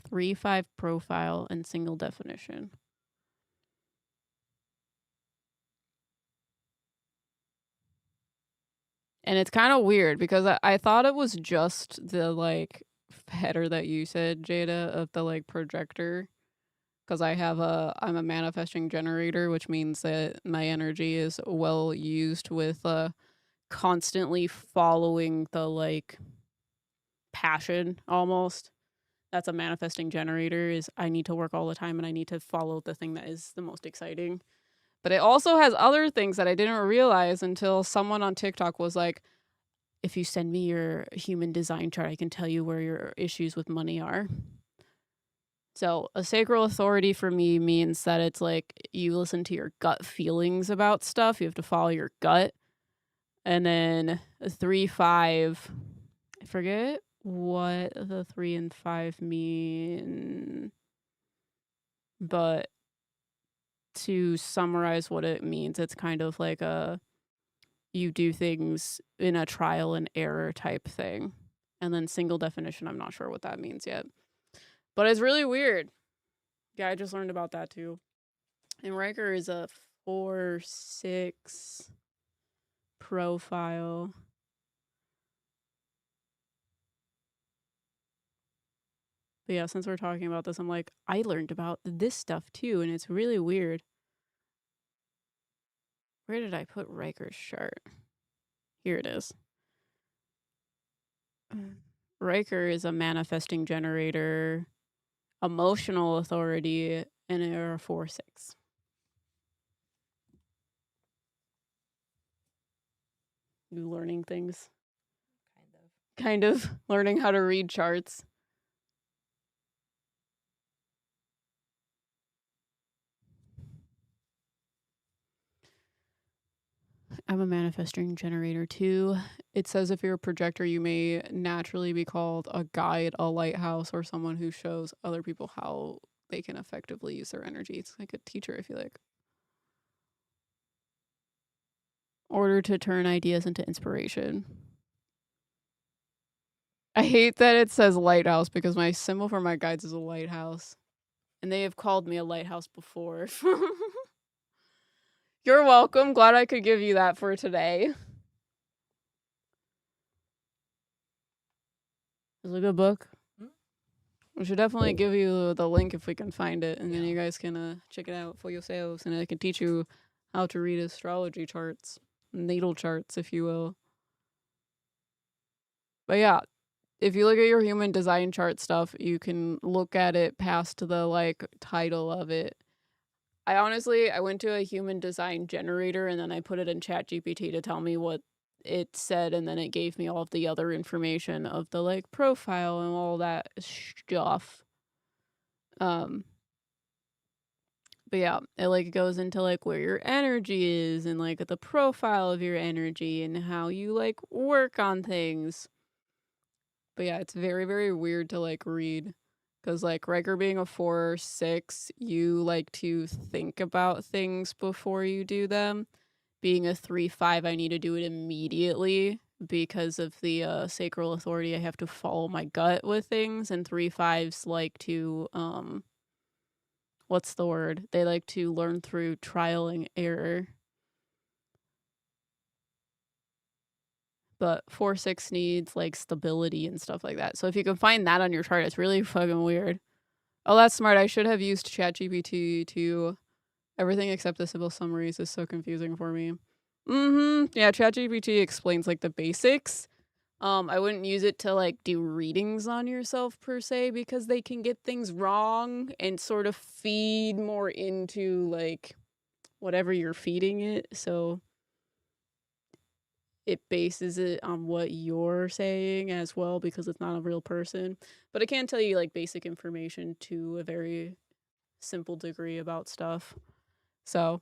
3-5 profile, and single definition. And it's kind of weird because I thought it was just the like header that you said, Jada, of the like projector. Because I'm a manifesting generator, which means that my energy is well used with constantly following the like passion almost. That's a manifesting generator, is I need to work all the time and I need to follow the thing that is the most exciting. But it also has other things that I didn't realize until someone on TikTok was like, if you send me your human design chart, I can tell you where your issues with money are. So a sacral authority for me means that it's like you listen to your gut feelings about stuff. You have to follow your gut. And then a 3-5, I forget what the 3 and 5 mean, but to summarize what it means, it's kind of like you do things in a trial and error type thing. And then single definition, I'm not sure what that means yet. But it's really weird. Yeah, I just learned about that too. And Riker is a 4-6 profile. But yeah, since we're talking about this, I'm like, I learned about this stuff too, and it's really weird. Where did I put Riker's chart? Here it is. Riker is a manifesting generator, emotional authority, and a 4-6. You learning things? Kind of learning how to read charts. I'm a manifesting generator too. It says if you're a projector, you may naturally be called a guide, a lighthouse, or someone who shows other people how they can effectively use their energy. It's like a teacher, I feel like. Order to turn ideas into inspiration. I hate that it says lighthouse because my symbol for my guides is a lighthouse. And they have called me a lighthouse before. You're welcome. Glad I could give you that for today. It's a good book. We should definitely give you the link if we can find it, and then you guys can check it out for yourselves, and I can teach you how to read astrology charts, natal charts, if you will. But yeah, if you look at your human design chart stuff, you can look at it past the like title of it. I went to a human design generator and then I put it in ChatGPT to tell me what it said, and then it gave me all of the other information of the like profile and all that stuff. But yeah, it like goes into like where your energy is and like the profile of your energy and how you like work on things. But yeah, it's very, very weird to like read. Because like Riker being a 4-6, you like to think about things before you do them. Being a 3-5, I need to do it immediately because of the sacral authority. I have to follow my gut with things, and 3-5s like to what's the word? They like to learn through trial and error. But 4-6 needs like stability and stuff like that. So if you can find that on your chart, it's really fucking weird. Oh, that's smart. I should have used ChatGPT to everything except the symbol summaries is so confusing for me. Yeah, ChatGPT explains like the basics, I wouldn't use it to like do readings on yourself per se, because they can get things wrong and sort of feed more into like whatever you're feeding it. So it bases it on what you're saying as well, because it's not a real person. But it can tell you like basic information to a very simple degree about stuff. So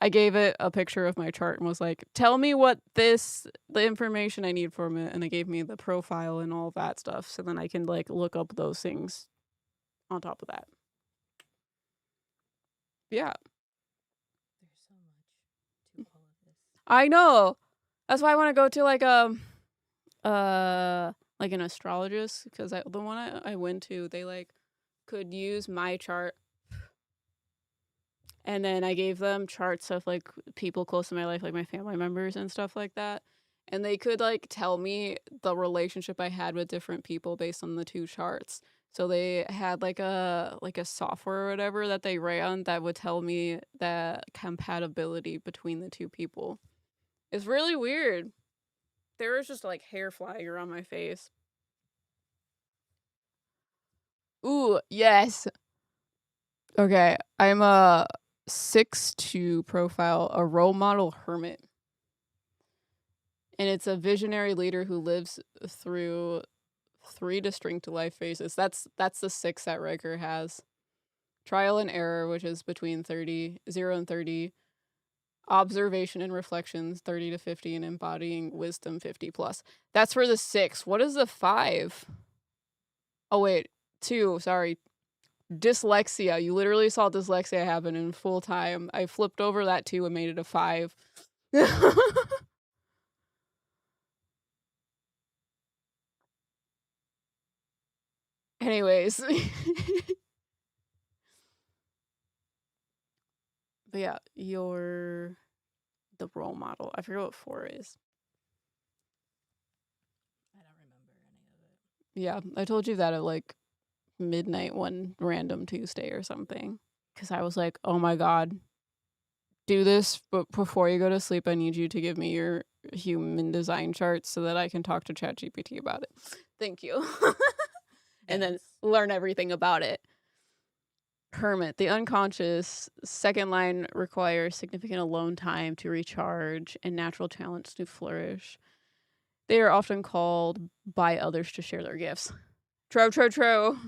I gave it a picture of my chart and was like, tell me the information I need from it. And it gave me the profile and all that stuff. So then I can like look up those things on top of that. Yeah. There's so much to all of this. I know. That's why I want to go to like an astrologist, because the one I went to, they like could use my chart. And then I gave them charts of like people close to my life, like my family members and stuff like that. And they could like tell me the relationship I had with different people based on the two charts. So they had like a software or whatever that they ran that would tell me the compatibility between the two people. It's really weird. There was just like hair flying around my face. Ooh, yes. Okay, I'm a 6'2" profile, a role model hermit. And it's a visionary leader who lives through 3 distinct life phases. That's the 6 that Riker has. Trial and error, which is between 0 and 30. Observation and reflections, 30 to 50, and embodying wisdom, 50 plus. That's for the 6. What is the 5? Oh, wait. 2, sorry. Dyslexia. You literally saw dyslexia happen in full time. I flipped over that 2 and made it a 5. Anyways. But yeah, you're the role model. I forget what 4 is. I don't remember any of it. Yeah, I told you that at like midnight one random Tuesday or something. Because I was like, oh my God, do this, but before you go to sleep, I need you to give me your human design chart so that I can talk to ChatGPT about it. Thank you. And then learn everything about it. Hermit, the unconscious, second line requires significant alone time to recharge and natural talents to flourish. They are often called by others to share their gifts. True.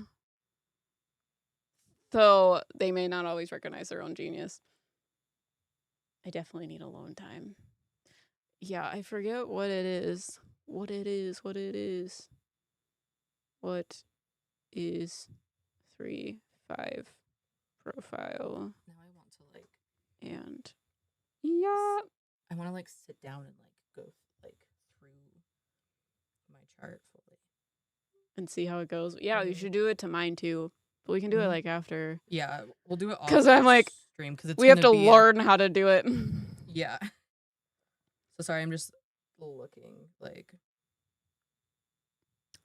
Though they may not always recognize their own genius. I definitely need alone time. Yeah, I forget what it is. What is 3-5 profile? Now I want to like, And yeah, I want to like sit down and like go like through my chart fully and see how it goes. Yeah, you should do it to mine too. But we can do it like after. Yeah, we'll do it off because I'm like stream because we have to learn how to do it. Yeah. So sorry, I'm just looking like.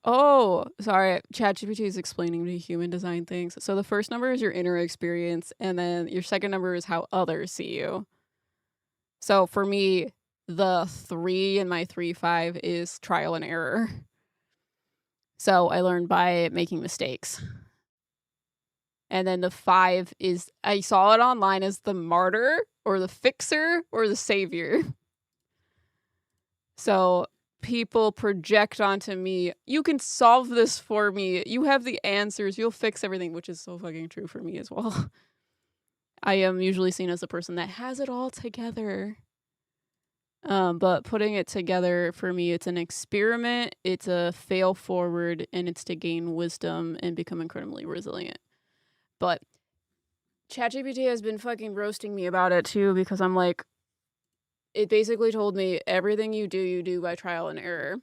Oh, sorry. ChatGPT is explaining to human design things. So the first number is your inner experience, and then your second number is how others see you. So for me, the 3 in my 3-5 is trial and error. So I learned by making mistakes. And then the 5 is, I saw it online as the martyr or the fixer or the savior. So people project onto me, you can solve this for me. You have the answers. You'll fix everything, which is so fucking true for me as well. I am usually seen as the person that has it all together. But putting it together for me, it's an experiment, it's a fail forward, and it's to gain wisdom and become incredibly resilient. But ChatGPT has been fucking roasting me about it too, because I'm like, it basically told me everything you do by trial and error.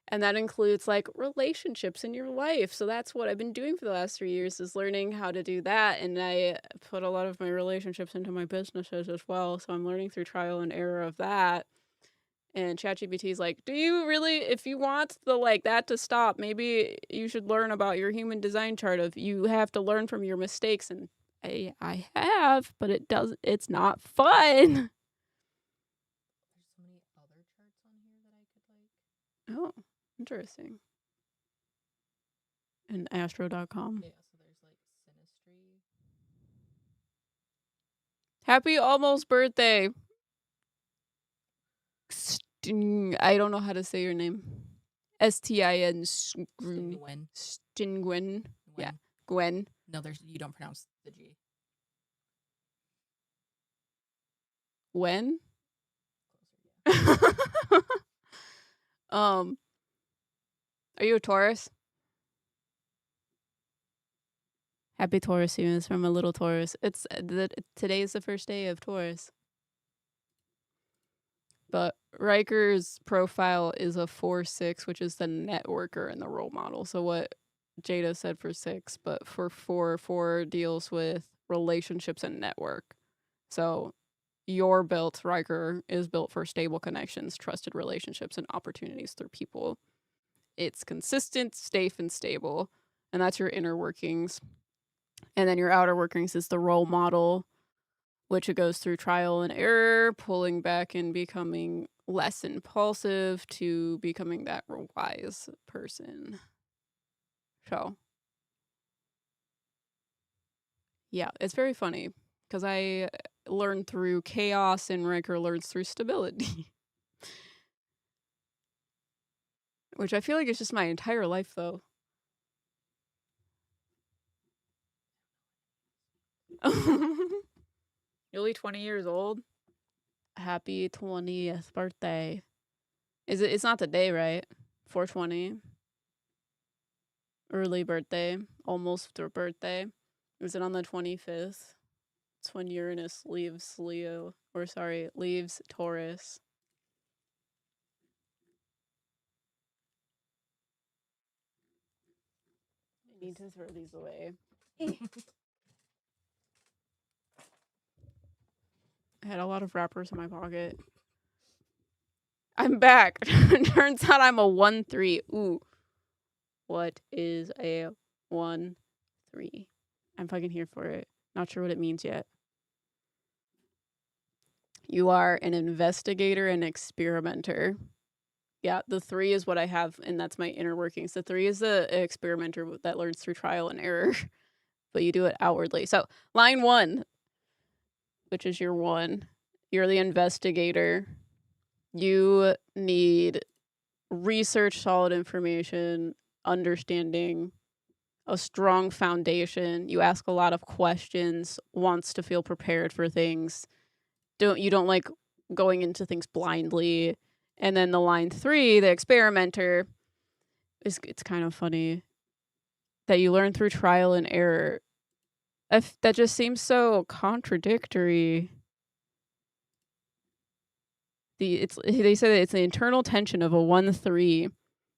And that includes like relationships in your life. So that's what I've been doing for the last 3 years, is learning how to do that. And I put a lot of my relationships into my businesses as well. So I'm learning through trial and error of that. And ChatGPT is like, do you really, if you want that to stop, maybe you should learn about your human design chart of you have to learn from your mistakes. And I have, but it's not fun. There's so many other charts on here that I could like. Oh. Interesting. And astro.com. Yeah, so there's like Sinistry. Happy almost birthday. I don't know how to say your name. Stin Stingwen. Stingwen. Yeah. Gwen. No, you don't pronounce the G. When? Are you a Taurus? Happy Taurus season from a little Taurus. Today is the first day of Taurus. But Riker's profile is a 4-6, which is the networker and the role model. So what Jada said for 6, but for 4 deals with relationships and network. So your built, Riker, is built for stable connections, trusted relationships, and opportunities through people. It's consistent, safe, and stable. And that's your inner workings. And then your outer workings is the role model, which it goes through trial and error, pulling back and becoming less impulsive to becoming that wise person. So, yeah, it's very funny because I learned through chaos and Riker learns through stability. Which I feel like it's just my entire life, though. You're only 20 years old? Happy 20th birthday. It's not the day, right? 420. Early birthday. Almost their birthday. Is it on the 25th? It's when Uranus leaves leaves Taurus. I need to throw these away. I had a lot of wrappers in my pocket. I'm back. Turns out I'm a 1-3. Ooh. What is a 1-3? I'm fucking here for it. Not sure what it means yet. You are an investigator and experimenter. Yeah, the 3 is what I have, and that's my inner workings. The 3 is the experimenter that learns through trial and error, but you do it outwardly. So, line 1, which is your 1, you're the investigator. You need research, solid information, understanding, a strong foundation. You ask a lot of questions, wants to feel prepared for things. You don't like going into things blindly. And then the line 3, the experimenter, it's kind of funny that you learn through trial and error. That just seems so contradictory. They say that it's the internal tension of a 1-3.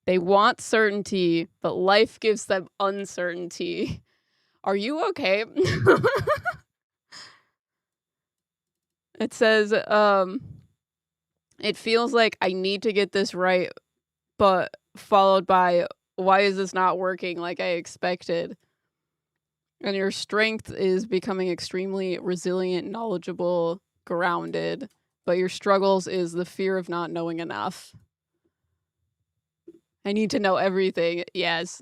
They want certainty, but life gives them uncertainty. Are you okay? It says, it feels like I need to get this right, but followed by, why is this not working like I expected? And your strength is becoming extremely resilient, knowledgeable, grounded, but your struggles is the fear of not knowing enough. I need to know everything. Yes.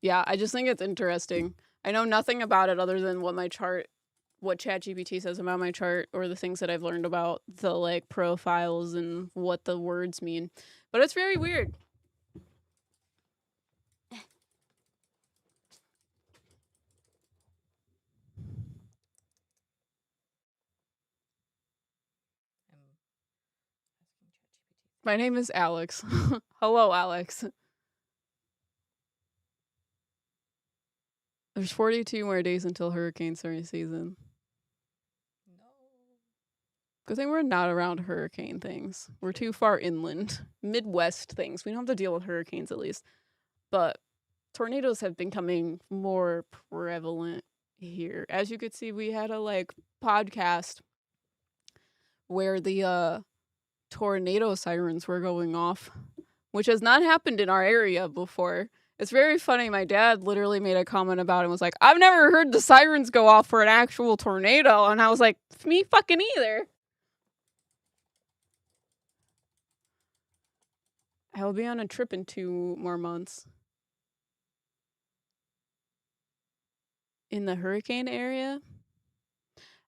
Yeah, I just think it's interesting. I know nothing about it other than what ChatGPT says about my chart, or the things that I've learned about the like profiles and what the words mean. But it's very weird. My name is Alex. Hello, Alex. There's 42 more days until hurricane season. No. Good thing we're not around hurricane things. We're too far inland. Midwest things. We don't have to deal with hurricanes, at least. But tornadoes have been becoming more prevalent here. As you could see, we had a podcast where the tornado sirens were going off, which has not happened in our area before. It's very funny. My dad literally made a comment about it and was like, I've never heard the sirens go off for an actual tornado. And I was like, me fucking either. I will be on a trip in 2 more months. In the hurricane area?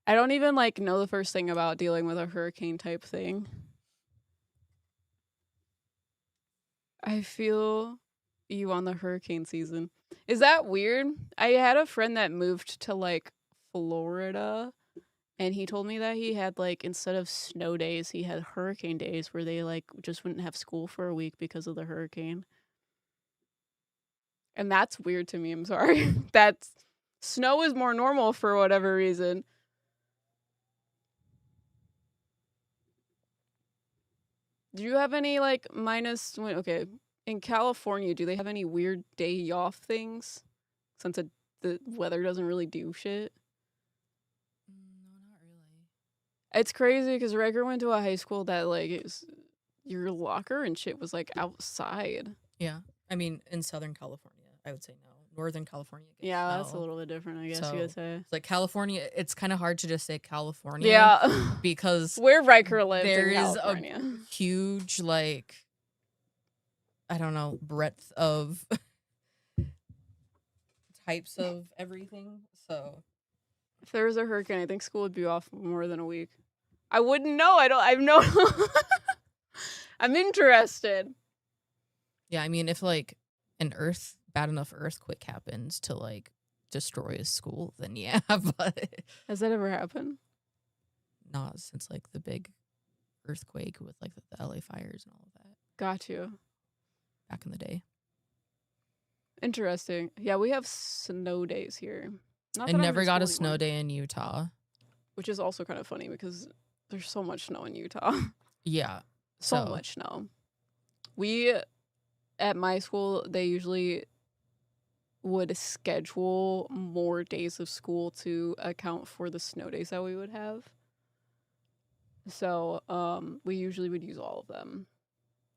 I don't even, like, know the first thing about dealing with a hurricane type thing. I feel you on the hurricane season. Is that weird? I had a friend that moved to, like, Florida, and he told me that he had, like, instead of snow days, he had hurricane days where they, like, just wouldn't have school for a week because of the hurricane. And that's weird to me, I'm sorry. Snow is more normal for whatever reason. Do you have any, like, okay, in California, do they have any weird day off things? Since the weather doesn't really do shit? No, not really. It's crazy because Riker went to a high school that, like, your locker and shit was, like, outside. Yeah. I mean, in Southern California, I would say no. Northern California gets Yeah, that's a snow. little bit different, I guess So, you could say. it's like California, it's kind of hard to just say California. Yeah. Because where Riker lived there in is California. a huge, like, I don't know, breadth of types of everything. So, If there was a hurricane, I think school would be off more than a week. I wouldn't know. I've no. I'm interested. yeah, I mean, if, like, bad enough earthquake happens to, like, destroy a school, then yeah, but Has that ever happened? not since, like, the big earthquake with, like, the LA fires and all of that Got you. back in the day. Interesting. Yeah, we have snow days here. Not I that I'm never in got a school snow anymore, day in Utah. which is also kind of funny because there's so much snow in Utah. Yeah. So much snow. We, at my school, they usually would schedule more days of school to account for the snow days that we would have. So, we usually would use all of them.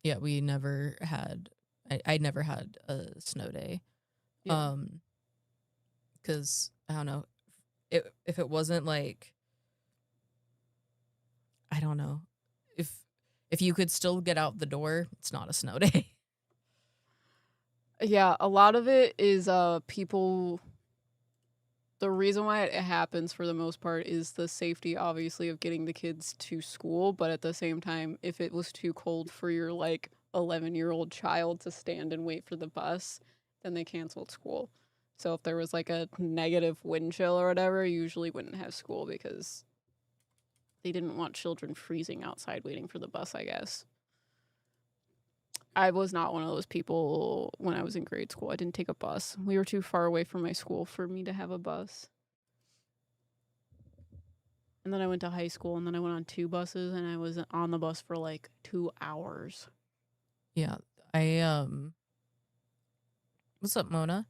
Yeah, we never had I never had a snow day. Yeah. Cuz I don't know. If it wasn't like I don't know. If you could still get out the door, it's not a snow day. Yeah, a lot of it is people. The reason why it happens for the most part is the safety, obviously, of getting the kids to school. But at the same time, if it was too cold for your, like, 11-year-old child to stand and wait for the bus, then they canceled school. So if there was, like, a negative wind chill or whatever, you usually wouldn't have school because they didn't want children freezing outside waiting for the bus, I guess. I was not one of those people when I was in grade school. I didn't take a bus. We were too far away from my school for me to have a bus. And then I went to high school, and then I went on 2 buses, and I was on the bus for, like, 2 hours. Yeah. What's up, Mona?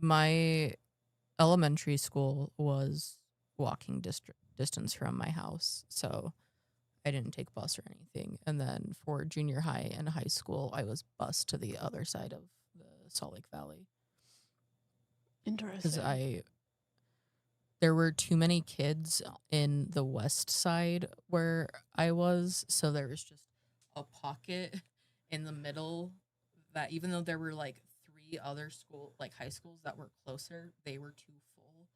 My elementary school was walking distance from my house, so I didn't take bus or anything. And then for junior high and high school, I was bused to the other side of the Salt Lake Valley. Because Interesting. there were too many kids in the west side where I was, so there was just a pocket in the middle that even though there were like 3 other high schools that were closer, they were too full.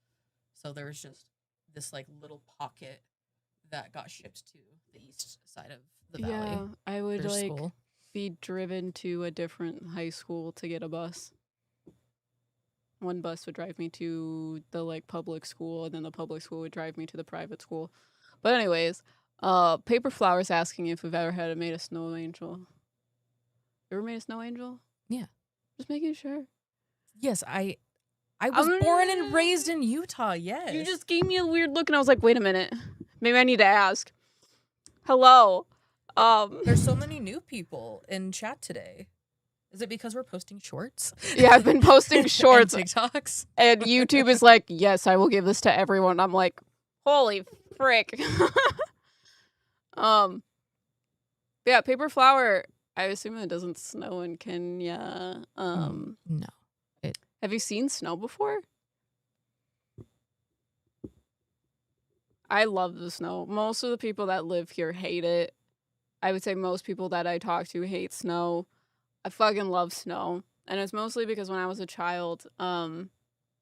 So there was just this like little pocket that got shipped to the east side of the valley. Yeah, I would, for like, school. be driven to a different high school to get a bus. One bus would drive me to the, like, public school, and then the public school would drive me to the private school. But anyways, Paper Flower's asking if we've ever had made a snow angel. You ever made a snow angel? Yeah. Just making sure. Yes, I was born and raised in Utah. Yes. You just gave me a weird look, and I was like, wait a minute. Maybe I need to ask. Hello. There's so many new people in chat today. Is it because we're posting shorts? Yeah, I've been posting shorts. And TikToks. And YouTube is like, yes, I will give this to everyone. I'm like, holy frick. Yeah, Paper Flower. I assume it doesn't snow in Kenya. No. Have you seen snow before? I love the snow. Most of the people that live here hate it. I would say most people that I talk to hate snow. I fucking love snow. And it's mostly because when I was a child,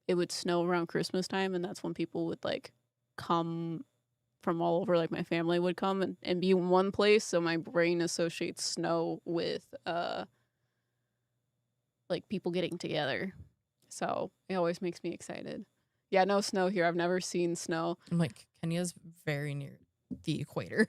it would snow around Christmas time, and that's when people would like come from all over, like my family would come and be in one place, so my brain associates snow with like people getting together. So it always makes me excited. Yeah, no snow here. I've never seen snow. I'm like, Kenya's very near the equator.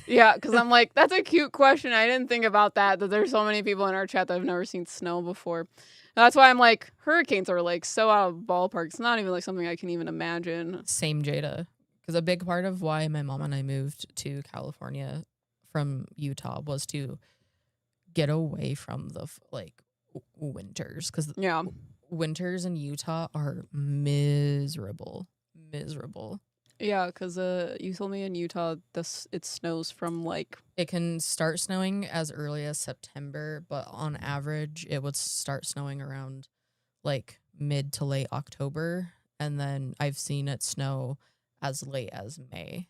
Yeah, because I'm like, that's a cute question. I didn't think about that there's so many people in our chat that have never seen snow before. That's why I'm like, hurricanes are like so out of ballpark. It's not even like something I can even imagine. Same, Jada. Because a big part of why my mom and I moved to California from Utah was to get away from the winters. Because Yeah. winters in Utah are miserable. Yeah, because you told me in Utah it snows from like It can start snowing as early as September, but on average, it would start snowing around like mid to late October. And then I've seen it snow as late as May.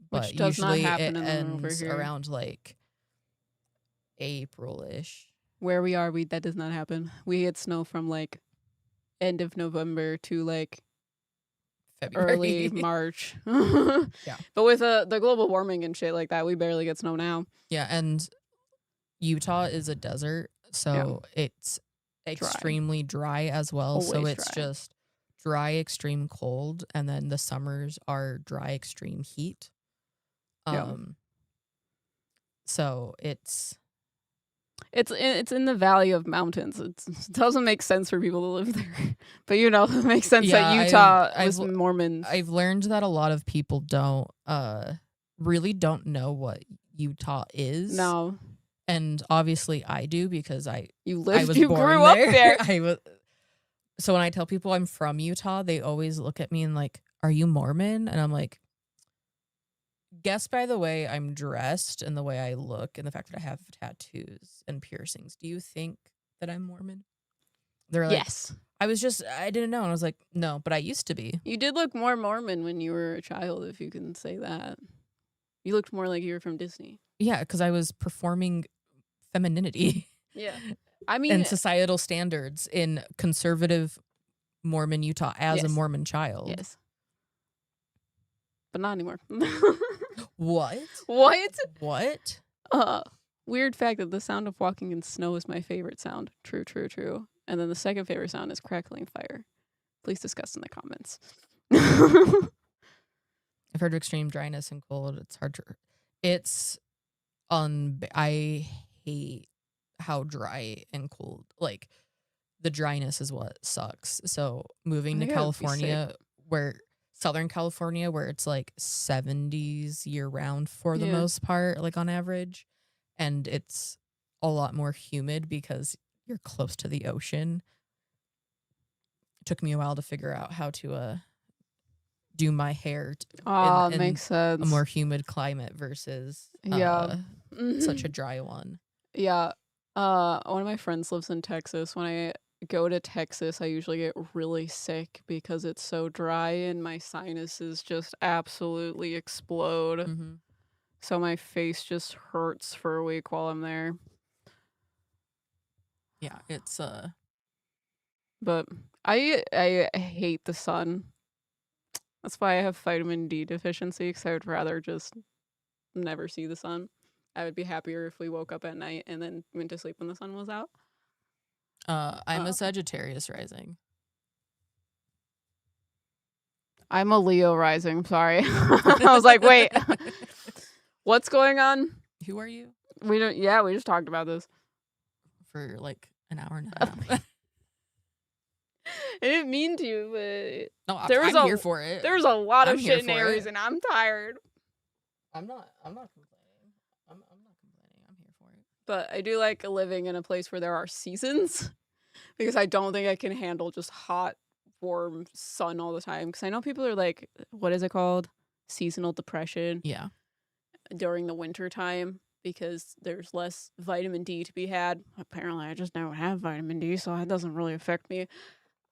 But which does not usually happen it over ends here. around like April-ish. Where we are, that does not happen. We get snow from like end of November to like February. early March. Yeah. But with the global warming and shit like that, we barely get snow now. Yeah, and Utah is a desert, so it's extremely dry as well. Always so it's dry. just dry, extreme cold, and then the summers are dry, extreme heat. So it's in the valley of mountains. It doesn't make sense for people to live there. But it makes sense that Utah was Mormons. I've learned that a lot of people don't really don't know what Utah is. No. And obviously I do because I grew born up there. there. So when I tell people I'm from Utah, they always look at me and like, "Are you Mormon?" And I'm like, guess by the way I'm dressed and the way I look and the fact that I have tattoos and piercings, do you think that I'm Mormon? They're like, yes. I didn't know. And I was like, no, but I used to be. You did look more Mormon when you were a child, if you can say that. You looked more like you were from Disney. Yeah, because I was performing femininity. Yeah. I mean, and societal standards in conservative Mormon Utah as a Yes. Mormon child. yes. But not anymore. What? What? Weird fact that the sound of walking in snow is my favorite sound. True. And then the second favorite sound is crackling fire. Please discuss in the comments. I've heard of extreme dryness and cold. It's hard to. I hate how dry and cold. Like the dryness is what sucks. So moving to California, Southern California, where it's like 70s year round for the most part, like on average, and it's a lot more humid because you're close to the ocean. It took me a while to figure out how to do my hair in makes sense. a more humid climate versus such a dry one. Yeah. One of my friends lives in Texas. When I go to Texas, I usually get really sick because it's so dry and my sinuses just absolutely explode. Mm-hmm. So my face just hurts for a week while I'm there. Yeah, it's But I hate the sun. That's why I have vitamin D deficiency, because I would rather just never see the sun. I would be happier if we woke up at night and then went to sleep when the sun was out. I'm a Sagittarius rising. I'm a Leo rising. Sorry. I was like, wait, what's going on? Who are you? We just talked about this for like an hour and a half. I didn't mean to, but no, I'm here for it. There's a lot of shit in Aries, and I'm tired. I'm not complaining. I'm not complaining. I'm here for it. But I do like living in a place where there are seasons, because I don't think I can handle just hot, warm sun all the time. Because I know people are like, what is it called? Seasonal depression. Yeah. During the winter time, because there's less vitamin D to be had. Apparently, I just don't have vitamin D, so that doesn't really affect me.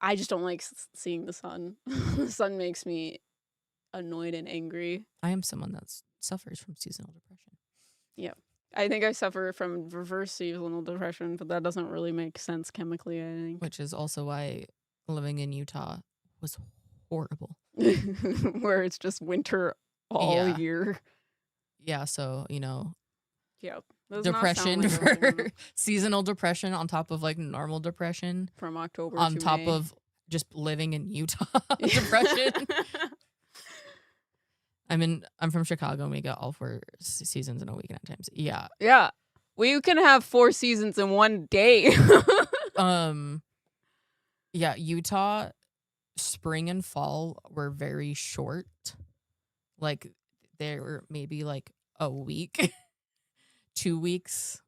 I just don't like seeing the sun. The sun makes me annoyed and angry. I am someone that suffers from seasonal depression. Yeah. I think I suffer from reverse seasonal depression, but that doesn't really make sense chemically, I think. Which is also why living in Utah was horrible. Where it's just winter all Yeah. year. Yeah, so, Yeah. Does not sound depression like a for fan. seasonal depression on top of like normal depression From October on to top May. of just living in Utah depression. I'm from Chicago and we got all 4 seasons in a weekend at times. Yeah. Yeah. We can have 4 seasons in one day. Yeah, Utah spring and fall were very short. Like they were maybe like a week, 2 weeks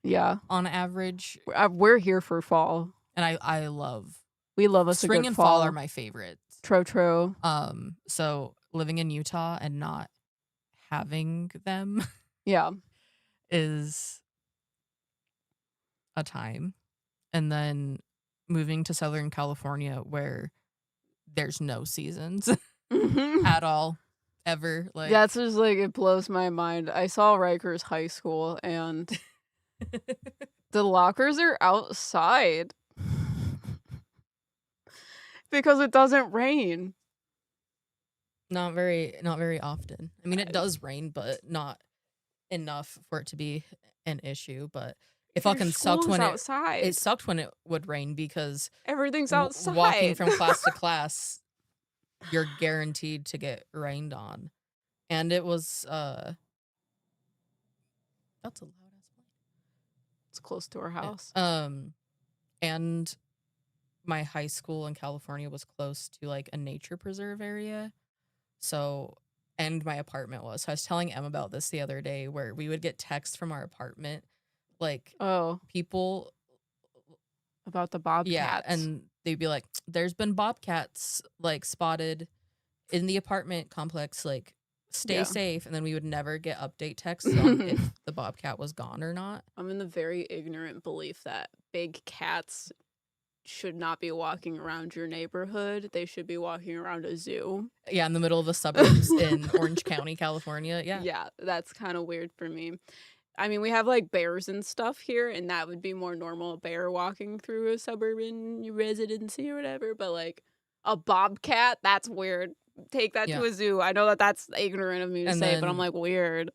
Yeah. on average. We're here for fall. And I love We love us spring a good and fall. fall are my favorites. Tro. So living in Utah and not having them Yeah. is a time. And then moving to Southern California where there's no seasons at all, ever. Like That's just like, it blows my mind. I saw Rikers High School and the lockers are outside because it doesn't rain. not very often. I mean, it does rain, but not enough for it to be an issue. But it fucking sucked when outside. it sucked when it would rain because Everything's outside. walking from class to class, you're guaranteed to get rained on. And it was that's a loud ass plane. It's close to our house. And my high school in California was close to like a nature preserve area. So, and my apartment was. So I was telling Em about this the other day where we would get texts from our apartment, like people about the bobcats. Yeah, and they'd be like, "There's been bobcats like spotted in the apartment complex. Like, stay safe." And then we would never get update texts on if the bobcat was gone or not. I'm in the very ignorant belief that big cats should not be walking around your neighborhood. They should be walking around a zoo. Yeah, in the middle of the suburbs in Orange County, California. Yeah. Yeah, that's kind of weird for me. I mean, we have like bears and stuff here, and that would be more normal, a bear walking through a suburban residency or whatever. But like a bobcat, that's weird. Take that to a zoo. I know that that's ignorant of me to say, but I'm like, weird.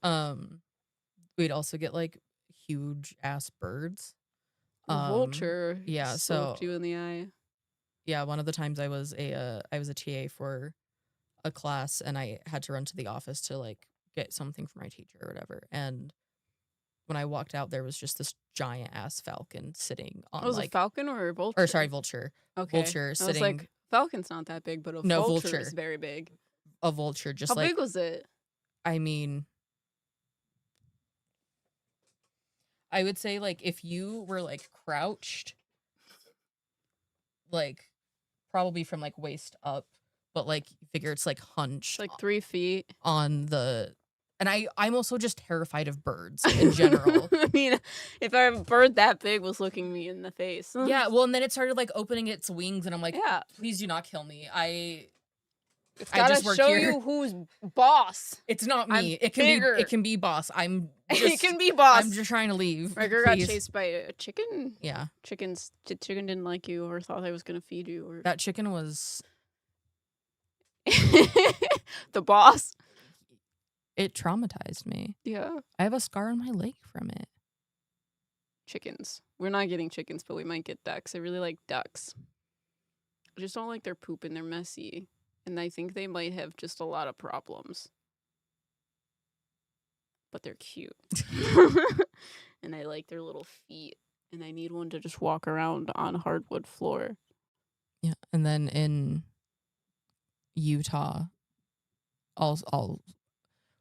We'd also get like huge ass birds. Vulture. Yeah, so you in the eye. Yeah, one of the times I was a TA for a class, and I had to run to the office to like get something for my teacher or whatever. And when I walked out, there was just this giant ass falcon sitting on was a falcon or a vulture? Or sorry, vulture. Okay. Vulture I sitting. Was like, falcon's not that big, but a vulture is very big. A vulture, just How big was it? I mean, I would say like if you were like crouched, like probably from like waist up, but like figure it's like hunched, like 3 feet on the. And I'm also just terrified of birds in general. I mean, if a bird that big was looking me in the face. Yeah, well, and then it started like opening its wings, and I'm like, yeah, please do not kill me. It's gotta just work show here. you who's boss. It's not me. It can be boss. It can be boss. I'm just trying to leave. Riker got chased by a chicken. Yeah. Chicken didn't like you or thought I was gonna feed you. Or that chicken was the boss. It traumatized me. Yeah. I have a scar on my leg from it. Chickens. We're not getting chickens, but we might get ducks. I really like ducks. I just don't like their poop and they're messy. And I think they might have just a lot of problems. But they're cute. And I like their little feet. And I need one to just walk around on hardwood floor. Yeah. And then in Utah,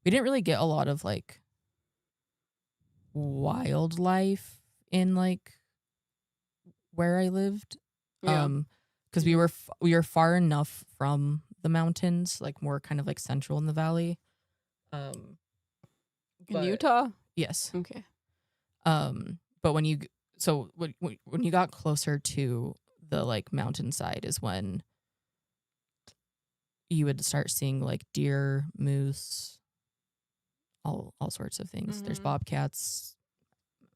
we didn't really get a lot of like wildlife in like where I lived. Yeah. Because we were far enough from the mountains, like more kind of like central in the valley. In Utah? Yes. Okay. But when you got closer to the like mountainside is when you would start seeing like deer, moose, all sorts of things. There's Mhm. bobcats,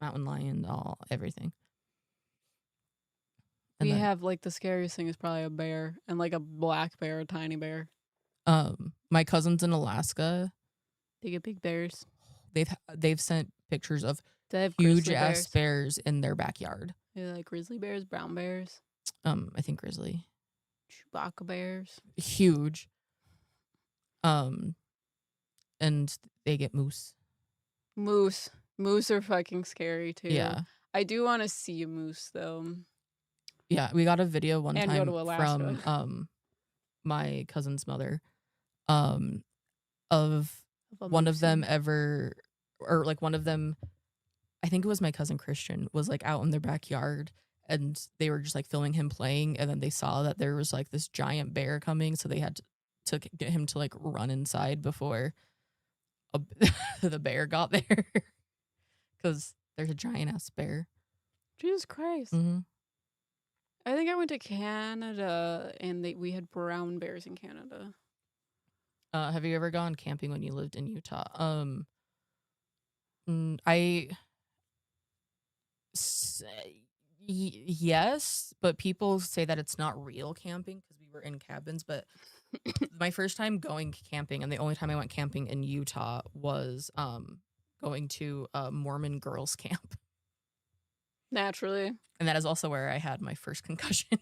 mountain lion, everything. And We then have, like, the scariest thing is probably a bear and, like, a black bear, a tiny bear. my cousins in Alaska, They get big bears. they've sent pictures of They have huge grizzly ass bears. bears in their backyard. They like grizzly bears, brown bears, I think grizzly. Chewbacca bears. Huge. Um and they get moose. Moose. Moose are fucking scary, too. Yeah. I do wanna see a moose, though. Yeah, we got a video one And go time to Alaska. from my cousin's mother of Of a one of them moose. one of them, I think it was my cousin Christian, was like out in their backyard and they were just like filming him playing, and then they saw that there was like this giant bear coming, so they had to get him to like run inside before a, the bear got there because there's a giant ass bear. Jesus Christ. Hmm. I think I went to Canada, and we had brown bears in Canada. Have you ever gone camping when you lived in Utah? I yes, but people say that it's not real camping because we were in cabins. But my first time going camping, and the only time I went camping in Utah, was going to a Mormon girls camp, Naturally. and that is also where I had my first concussion.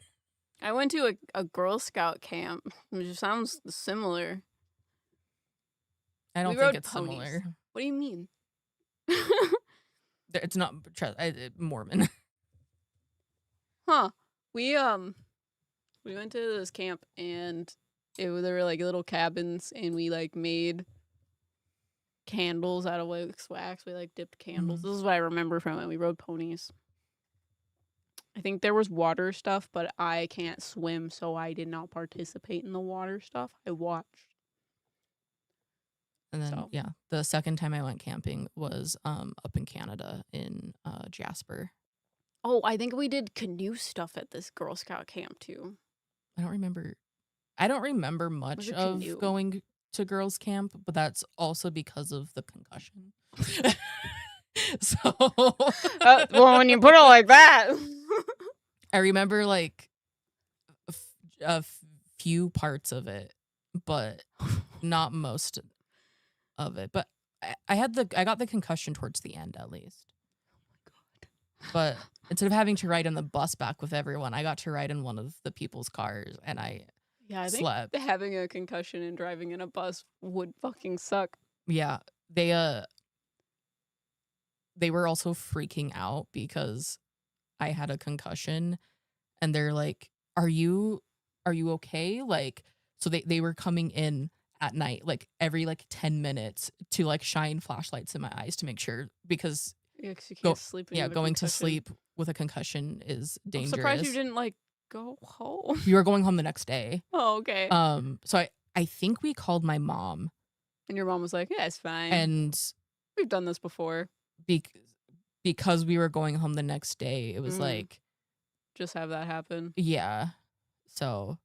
I went to a Girl Scout camp, which sounds similar. I don't We think rode it's ponies. similar. What do you mean? It's not Mormon. Huh. We went to this camp, and there were like little cabins, and we like made candles out of wax. We like dipped candles. Mhm. This is what I remember from it. We rode ponies. I think there was water stuff, but I can't swim, so I did not participate in the water stuff. I watched. And then So. yeah, the second time I went camping was up in Canada in Jasper. Oh, I think we did canoe stuff at this Girl Scout camp too. I don't remember much a of canoe? going to girls camp, but that's also because of the concussion. So Well, when you put it like that. I remember like a few parts of it, but not most of it. But I got the concussion towards the end at least. But instead of having to ride on the bus back with everyone, I got to ride in one of the people's cars, and I think slept. having a concussion and driving in a bus would fucking suck. Yeah, they were also freaking out because I had a concussion, and they're like, "Are you okay?" Like, so they were coming in at night, like every like 10 minutes to like shine flashlights in my eyes to make sure, because Yeah, 'cause you can't sleep. going to sleep with a concussion is dangerous. I'm surprised you didn't like go home. We were going home the next day. Oh, okay. So I think we called my mom, And your mom was like, "Yeah, it's fine. and We've done this before. because we were going home the next day, it was like, Just have that happen." yeah. So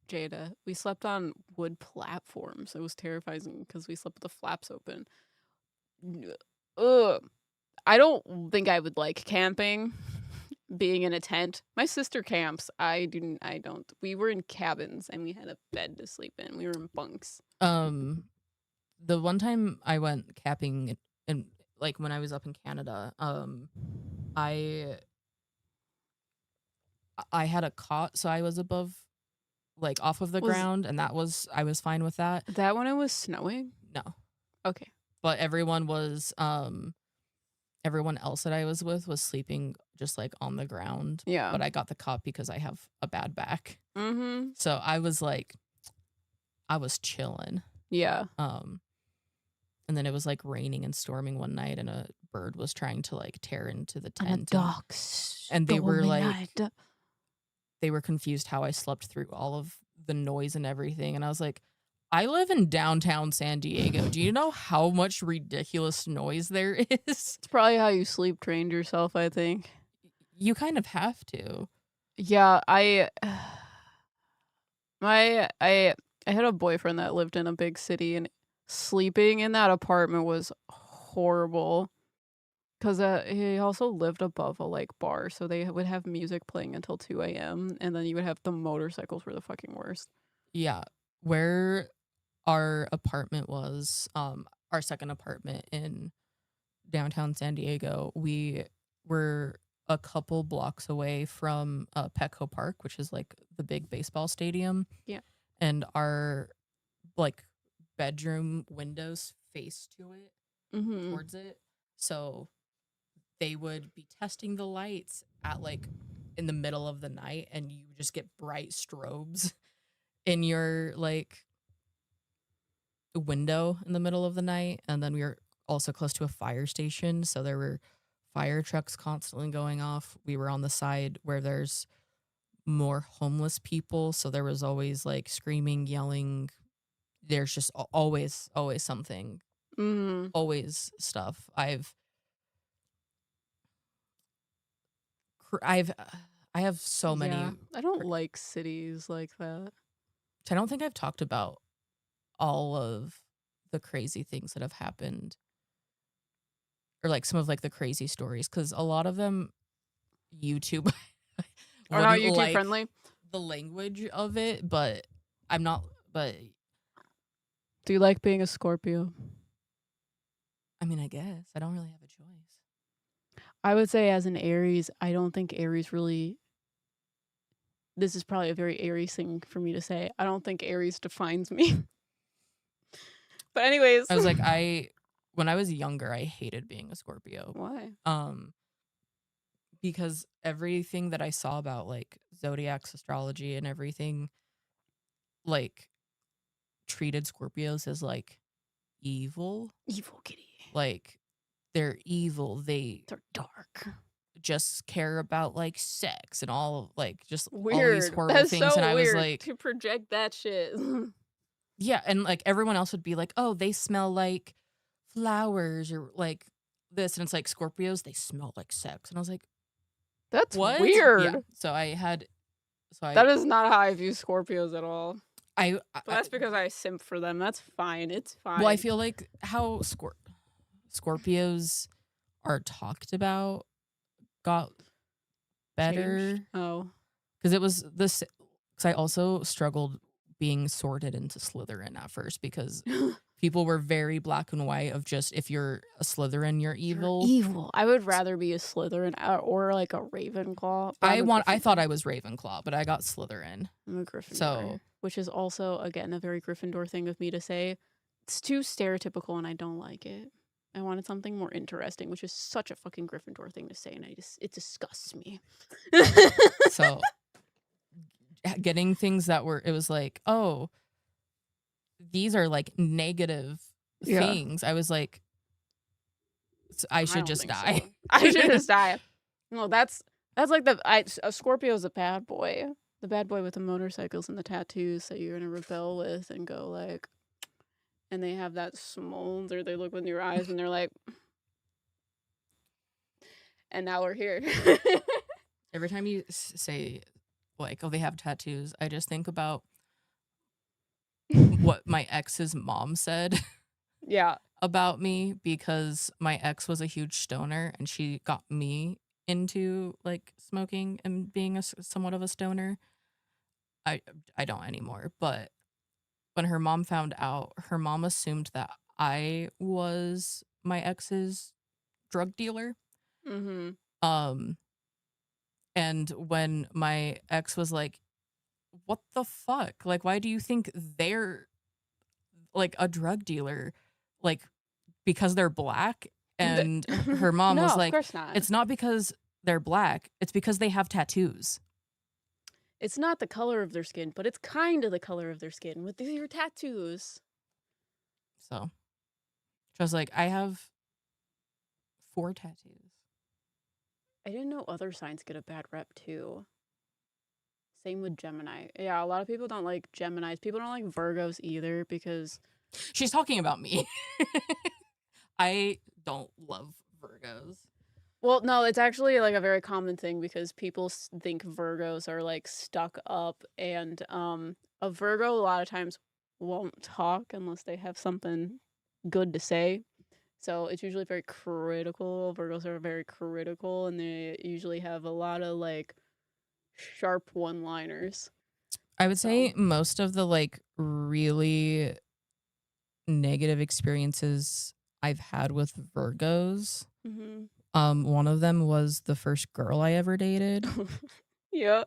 Jada, we slept on wood platforms. It was terrifying because we slept with the flaps open. Ugh. I don't think I would like camping, being in a tent. My sister camps. I don't. We were in cabins, and we had a bed to sleep in. We were in bunks. the one time I went camping, and like when I was up in Canada, I had a cot, so I was above, like off of the ground, and I was fine with that. That when it was snowing? No. Okay. But everyone else that I was with was sleeping just like on the ground. Yeah. But I got the cot because I have a bad back. Mm-hmm. So I was chilling. Yeah. And then it was like raining and storming one night, and a bird was trying to like tear into the tent. And a dog and they were like, night. They were confused how I slept through all of the noise and everything. And I was like, I live in downtown San Diego. Do you know how much ridiculous noise there is? It's probably how you sleep trained yourself, I think. You kind of have to. Yeah, I had a boyfriend that lived in a big city, and sleeping in that apartment was horrible. Because he also lived above a like bar, so they would have music playing until 2 a.m. and then you would have the motorcycles were the fucking worst. Yeah. Where our apartment was, our second apartment in downtown San Diego, we were a couple blocks away from Petco Park, which is like the big baseball stadium. Yeah. And our like bedroom windows face to it, towards it. So they would be testing the lights at like in the middle of the night, and you just get bright strobes in your like window in the middle of the night. And then we were also close to a fire station, so there were fire trucks constantly going off. We were on the side where there's more homeless people, so there was always like screaming, yelling. There's just always something, always stuff. I have so many. Yeah, I don't like cities like that. I don't think I've talked about all of the crazy things that have happened, or like some of like the crazy stories, because a lot of them YouTube Or not wouldn't YouTube like friendly. the language of it, but I'm not. But Do you like being a Scorpio? I mean, I guess I don't really have a choice. I would say as an Aries, I don't think Aries really. This is probably a very Aries thing for me to say. I don't think Aries defines me. But anyways, I was like, when I was younger, I hated being a Scorpio. Why? Because everything that I saw about like zodiacs, astrology, and everything, like treated Scorpios as like evil. Evil kitty. Like they're evil. They're dark. Just care about like sex and all like just Weird. all these horrible That's things. so And I was weird like, to project that shit. yeah, and like everyone else would be like, oh, they smell like flowers or like this, and it's like Scorpios, they smell like sex. And I was like, That's what? weird. Yeah. That is not how I view Scorpios at all. But that's because I simp for them. That's fine. It's fine. Well, I feel like how Scorpios are talked about got better. Changed? Oh. Because it was this. Because I also struggled being sorted into Slytherin at first, because people were very black and white of just, if you're a Slytherin, you're evil. You're evil. I would rather be a Slytherin or like a Ravenclaw. I thought I was Ravenclaw, but I got Slytherin. I'm a Gryffindor. So, which is also, again, a very Gryffindor thing of me to say. It's too stereotypical and I don't like it. I wanted something more interesting, which is such a fucking Gryffindor thing to say, and it disgusts me. So getting things that were, it was like, oh, these are like negative things. I was like, I should just die. So. I should just die. No, that's like a Scorpio's a bad boy. The bad boy with the motorcycles and the tattoos that you're gonna rebel with and go like, and they have that smolder. They look in your eyes and they're like, and now we're here. Every time you say like, oh, they have tattoos, I just think about what my ex's mom said. Yeah. About me, because my ex was a huge stoner and she got me into like smoking and being somewhat of a stoner. I don't anymore, but when her mom found out, her mom assumed that I was my ex's drug dealer. Mm-hmm. And when my ex was like, what the fuck? Like, why do you think they're like a drug dealer? Like, because they're black? And her mom was like, of course not. It's not because they're black. It's because they have tattoos. It's not the color of their skin, but it's kind of the color of their skin with your tattoos. So I was like, I have 4 tattoos. I didn't know other signs get a bad rep too. Same with Gemini. Yeah, a lot of people don't like Geminis. People don't like Virgos either because... She's talking about me. I don't love Virgos. Well, no, it's actually like a very common thing because people think Virgos are like stuck up, and a Virgo a lot of times won't talk unless they have something good to say. So it's usually very critical. Virgos are very critical, and they usually have a lot of like sharp one-liners. I would So say most of the like really negative experiences I've had with Virgos. mhm. One of them was the first girl I ever dated, Yeah.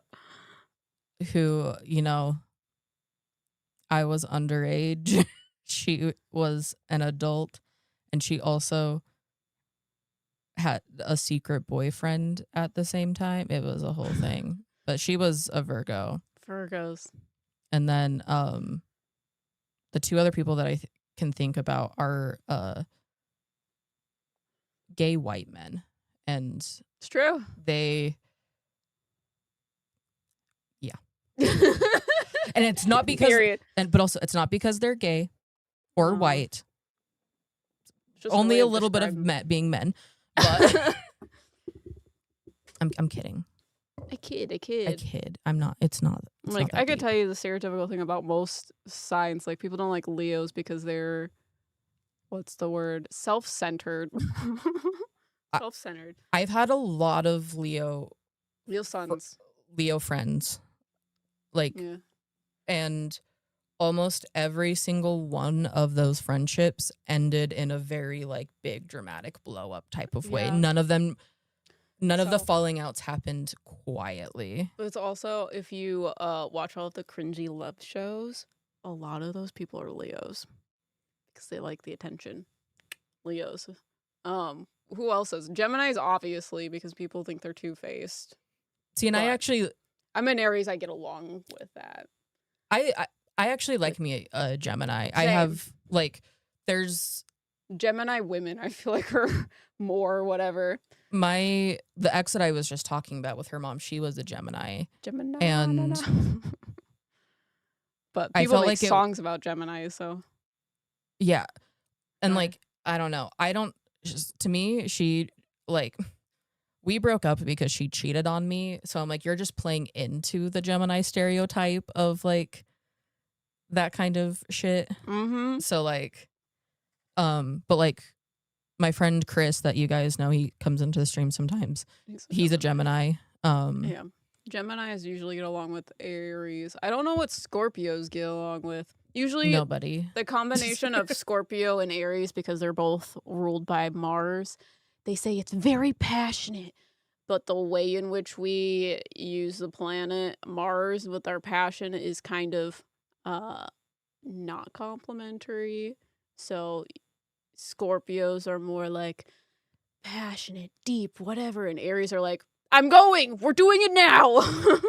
who, you know, I was underage. She was an adult, and she also had a secret boyfriend at the same time. It was a whole thing. But she was a Virgo. Virgos. And then the two other people that I can think about are gay white men. And It's true. they, yeah. And it's not because, Period. but also it's not because they're gay or No. white. Just Only way a of little bit of describing being men. But I'm kidding. a kid. A kid. I'm not. It's not. It's Like not that I could deep. tell you the stereotypical thing about most signs. Like people don't like Leos because they're what's the word? Self-centered. I- Self-centered. I've had a lot of Leo sons. friends, like, Yeah. and almost every single one of those friendships ended in a very like big dramatic blow up type of way. Yeah. None of the So- falling outs happened quietly. But it's also if you watch all of the cringy love shows, a lot of those people are Leos because they like the attention. Leos. Who else is Gemini's? Obviously, because people think they're two-faced. See, and But- I'm an Aries. I get along with that. I actually like me a Gemini. I Same. have like there's Gemini women, I feel like are more whatever. the ex that I was just talking about with her mom. She was a Gemini. Gemini. And but I people felt make like songs about Gemini, so Yeah. And Okay. like, I don't know. To me, she like, we broke up because she cheated on me. So I'm like, you're just playing into the Gemini stereotype of like that kind of shit. mm-hmm. So like, but like my friend Chris that you guys know, he comes into the stream sometimes. He's a Gemini. Yeah. Geminis usually get along with Aries. I don't know what Scorpios get along with. Usually Nobody. the combination of Scorpio and Aries, because they're both ruled by Mars, they say it's very passionate. But the way in which we use the planet Mars with our passion is kind of not complimentary. So Scorpios are more like passionate, deep, whatever, and Aries are like, I'm going, we're doing it now. And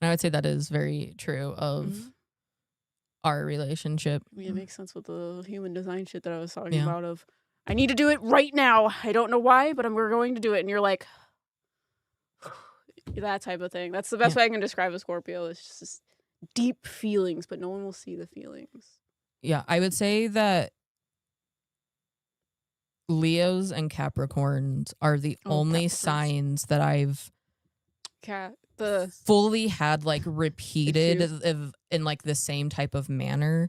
I would say that is very true of Mhm. our relationship. I mean, it makes sense with the human design shit that I was talking Yeah. about of, I need to do it right now. I don't know why, but we're going to do it. And you're like, that type of thing. That's the best way I can describe a Scorpio. It's just this deep feelings, but no one will see the feelings. Yeah, I would say that Leos and Capricorns are the only Capricorns. signs that I've The fully had like repeated in like the same type of manner.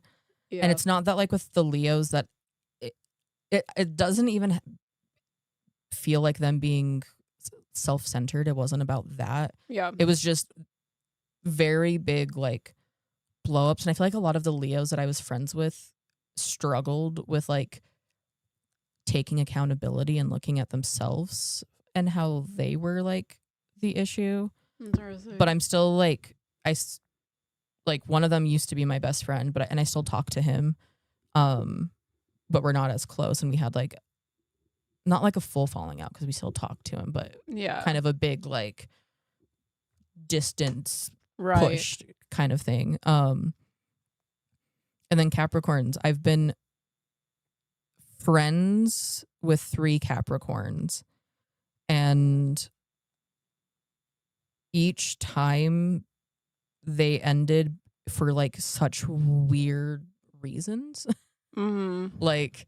yeah. And it's not that like with the Leos that it doesn't even feel like them being self-centered. It wasn't about that. Yeah. It was just very big like blow-ups. And I feel like a lot of the Leos that I was friends with struggled with like taking accountability and looking at themselves and how they were like the issue. But I'm still like like one of them used to be my best friend, and I still talk to him, but we're not as close, and we had like not like a full falling out because we still talk to him, but yeah. kind of a big like distance Right. push kind of thing. And then Capricorns, I've been friends with 3 Capricorns, and each time they ended for like such weird reasons. Mm-hmm. Like,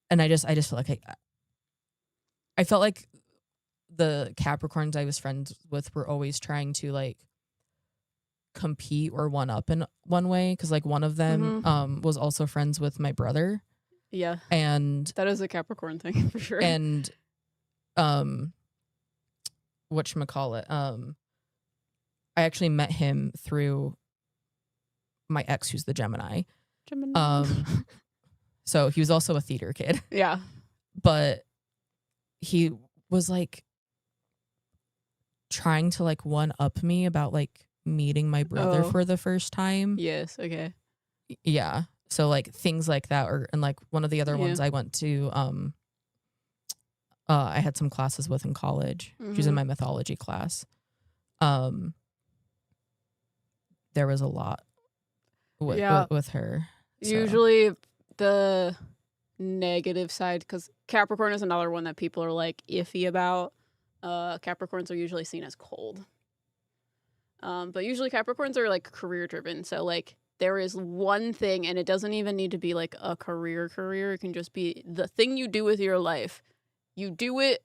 and I just feel like I felt like the Capricorns I was friends with were always trying to like compete or one up in one way, because like one of them was also friends with my brother. Yeah, and that is a Capricorn thing for sure. and whatchamacallit, I actually met him through my ex, who's the Gemini. So he was also a theater kid. Yeah. But he was like trying to like one up me about like meeting my brother for the first time. Yes, okay. Yeah. So like things like that, and like one of the other ones I went to, I had some classes with in college. She's in my mythology class. There was a lot with her. So. Usually the negative side, because Capricorn is another one that people are like iffy about. Capricorns are usually seen as cold. But usually Capricorns are like career driven. So like there is one thing, and it doesn't even need to be like a career. It can just be the thing you do with your life. You do it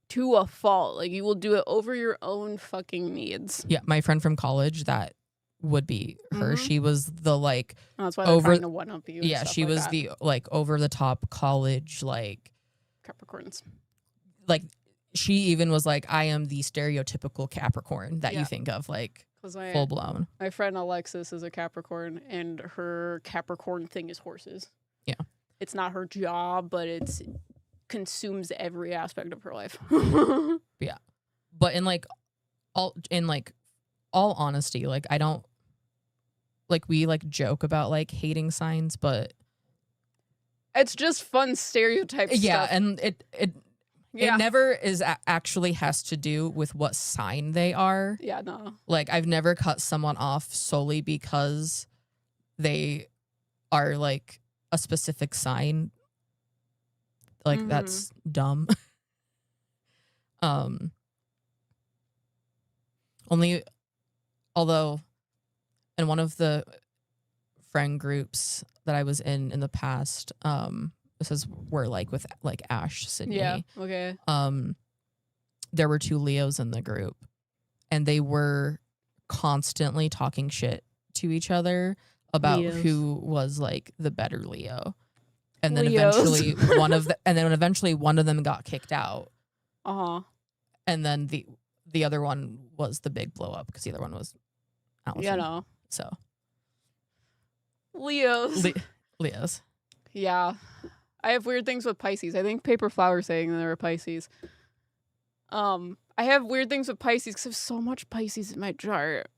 to a fault. Like you will do it over your own fucking needs. Yeah, my friend from college, that would be her. She was the like that's why they're trying to one up you. Yeah, she was the like over the top college like Capricorns. Like she even was like, I am the stereotypical Capricorn that you think of, like full blown. My friend Alexis is a Capricorn, and her Capricorn thing is horses. Yeah, it's not her job, but it's consumes every aspect of her life. Yeah, but in all honesty, like I don't like, we like joke about like hating signs, but it's just fun stereotype yeah, stuff. And it never is actually has to do with what sign they are. Yeah, no. Like I've never cut someone off solely because they are like a specific sign. Like that's dumb. Although in one of the friend groups that I was in the past, this is where like with like Ash, Sydney. Yeah, okay. There were 2 Leos in the group, and they were constantly talking shit to each other about who was like the better Leo. And then eventually one of them got kicked out. And then the other one was the big blow up because the other one was Allison. Yeah, no. So Leos. Leos. Yeah. I have weird things with Pisces. I think Paper Flower saying they're a Pisces. I have weird things with Pisces because I have so much Pisces in my chart.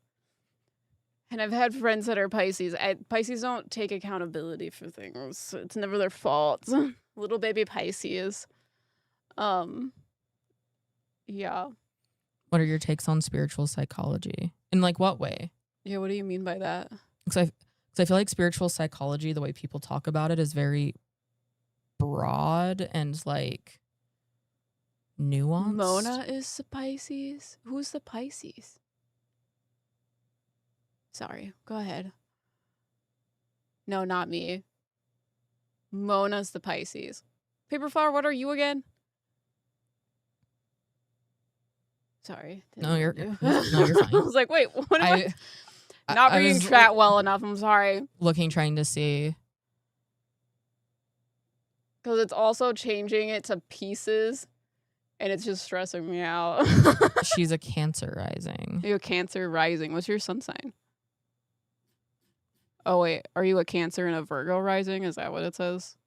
And I've had friends that are Pisces. Pisces don't take accountability for things. It's never their fault. Little baby Pisces. Yeah. What are your takes on spiritual psychology? In like what way? Yeah, what do you mean by that? Because I feel like spiritual psychology, the way people talk about it, is very broad and like nuanced. Mona is the Pisces. Who's the Pisces? Sorry, go ahead. No, not me. Mona's the Pisces. Paper Flower, what are you again? Sorry. No, you're fine. I was like, wait, what am I not reading chat well enough. I'm sorry. Trying to see. Because it's also changing it to pieces, and it's just stressing me out. She's a Cancer rising. You're a Cancer rising. What's your sun sign? Oh, wait. Are you a Cancer and a Virgo rising? Is that what it says?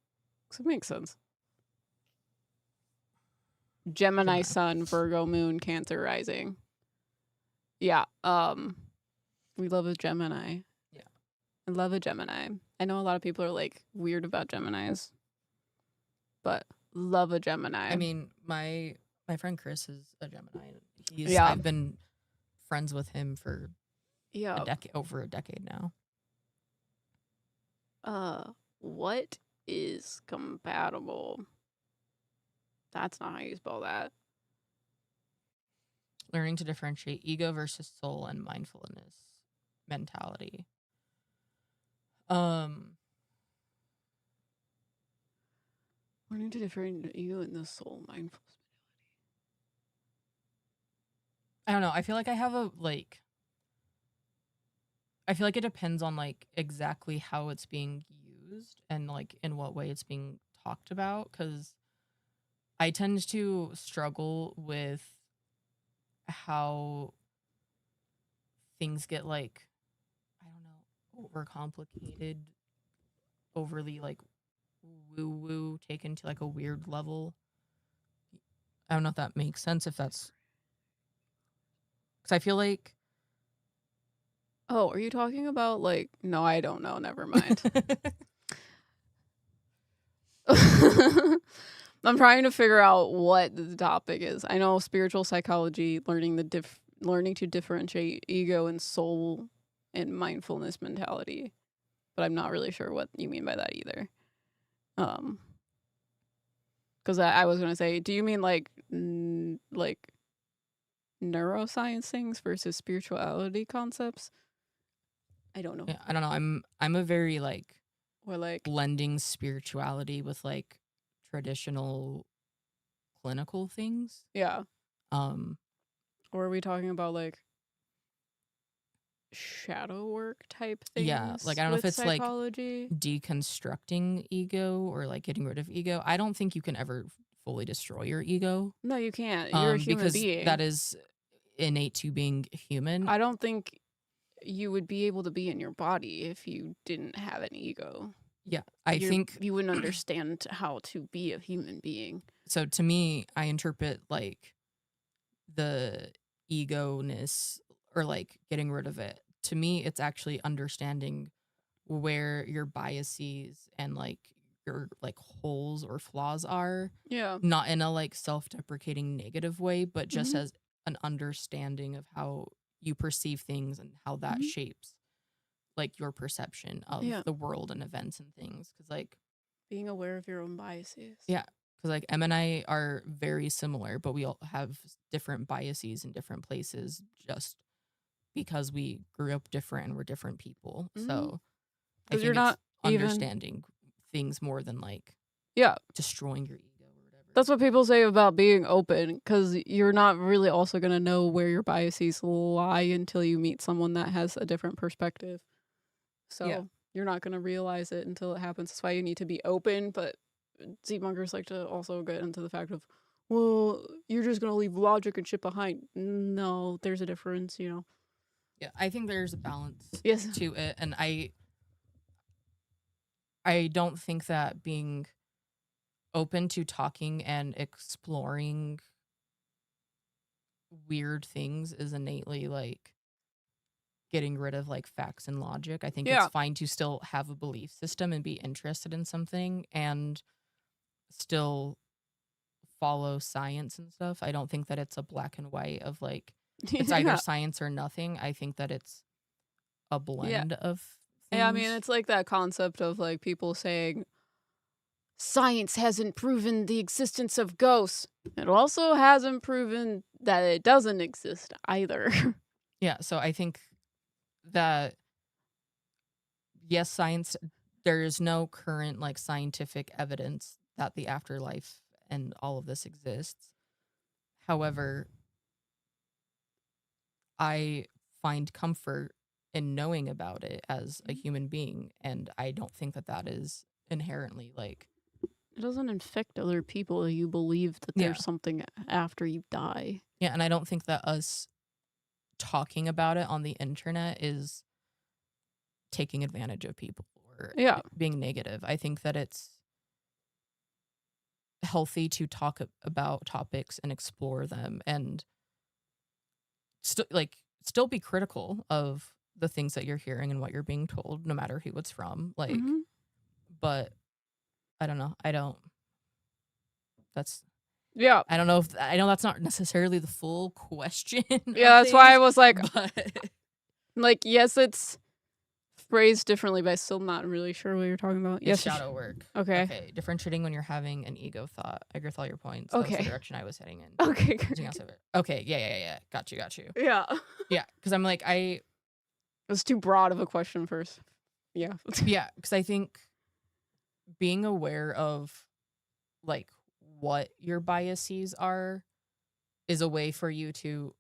Because it makes sense. Gemini sun, Virgo moon, Cancer rising. Yeah. We love a Gemini. Yeah. I love a Gemini. I know a lot of people are like weird about Geminis, but love a Gemini. I mean, my friend Chris is a Gemini. I've been friends with him for over a decade now. What is compatible? That's not how you spell that. Learning to differentiate ego versus soul and mindfulness mentality. Learning to differentiate ego and the soul mindfulness mentality. I don't know. I feel like I have a like I feel like it depends on like exactly how it's being used and like in what way it's being talked about, cuz I tend to struggle with how things get like, I don't know, overcomplicated, overly like woo woo, taken to like a weird level. I don't know if that makes sense, if that's cuz I feel like Oh, are you talking about like? No, I don't know. Never mind. I'm trying to figure out what the topic is. I know spiritual psychology, learning to differentiate ego and soul, and mindfulness mentality, but I'm not really sure what you mean by that either. Um, because I was gonna say, do you mean like like neuroscience things versus spirituality concepts? I don't know. yeah, I don't know. I'm a very like Or like, blending spirituality with like traditional clinical things. yeah. Um Or are we talking about like shadow work type yeah, like I things don't know if with it's like psychology? deconstructing ego or like getting rid of ego. I don't think you can ever fully destroy your ego, No, you can't. You're a human because that being. is innate to being human. I don't think you would be able to be in your body if you didn't have an ego. Yeah, I think You wouldn't understand how to be a human being. so. To me, I interpret like the ego-ness or like getting rid of it. To me, it's actually understanding where your biases and like your like holes or flaws are, Yeah. not in a like self-deprecating negative way, but just Mhm. as an understanding of how you perceive things and how that Mhm. shapes like your perception of Yeah. the world and events and things. Cause like, Being aware of your own biases. yeah, cause like Em and I are very similar, but we all have different biases in different places just because we grew up different and we're different people. Mhm. So I Cuz you're think it's not even. understanding things more than like Yeah. destroying your ego or whatever. That's what people say about being open, cuz you're not really also going to know where your biases lie until you meet someone that has a different perspective. Yeah. So, you're not going to realize it until it happens. That's why you need to be open, but debunkers like to also get into the fact of, well, you're just going to leave logic and shit behind. No, there's a difference, you know. Yeah, I think there's a balance Yes. to it, and I don't think that being open to talking and exploring weird things is innately like getting rid of like facts and logic. I think it's Yeah. fine to still have a belief system and be interested in something and still follow science and stuff. I don't think that it's a black and white of like it's either Yeah. science or nothing. I think that it's a Yeah. blend of Yeah, I mean, things. it's like that concept of like people saying science hasn't proven the existence of ghosts. It also hasn't proven that it doesn't exist either. Yeah, so I think that yes, science there is no current like scientific evidence that the afterlife and all of this exists. However, I find comfort in knowing about it as a human being, and I don't think that that is inherently like It doesn't infect other people. You believe that yeah. there's something after you die. Yeah, and I don't think that us talking about it on the internet is taking advantage of people or Yeah. being negative. I think that it's healthy to talk about topics and explore them and still be critical of the things that you're hearing and what you're being told no matter who it's from, like, Hmm. but I don't know, that's Yeah. I don't know if I know that's not necessarily the full question of Yeah, that's why I things, was but like, yes, it's phrased differently, but I'm still not really sure what you're talking about. it's Yes. shadow work. Okay. Okay, differentiating when you're having an ego thought. I agree with all your points. That was the Okay. direction I was heading in. Okay, Anything else great. of it? Okay, yeah. Got you. Yeah. Yeah, because I'm like It's too broad of a question first. Yeah. yeah, because I think being aware of like what your biases are is a way for you to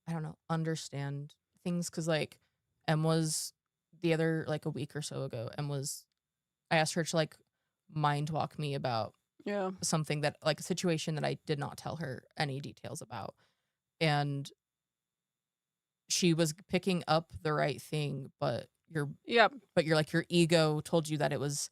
I don't know understand things because like Em was the other like a week or so ago. I asked her to like mind walk me about Yeah. something that like a situation that I did not tell her any details about. And she was picking up the right thing, but Yeah. your like your ego told you that it was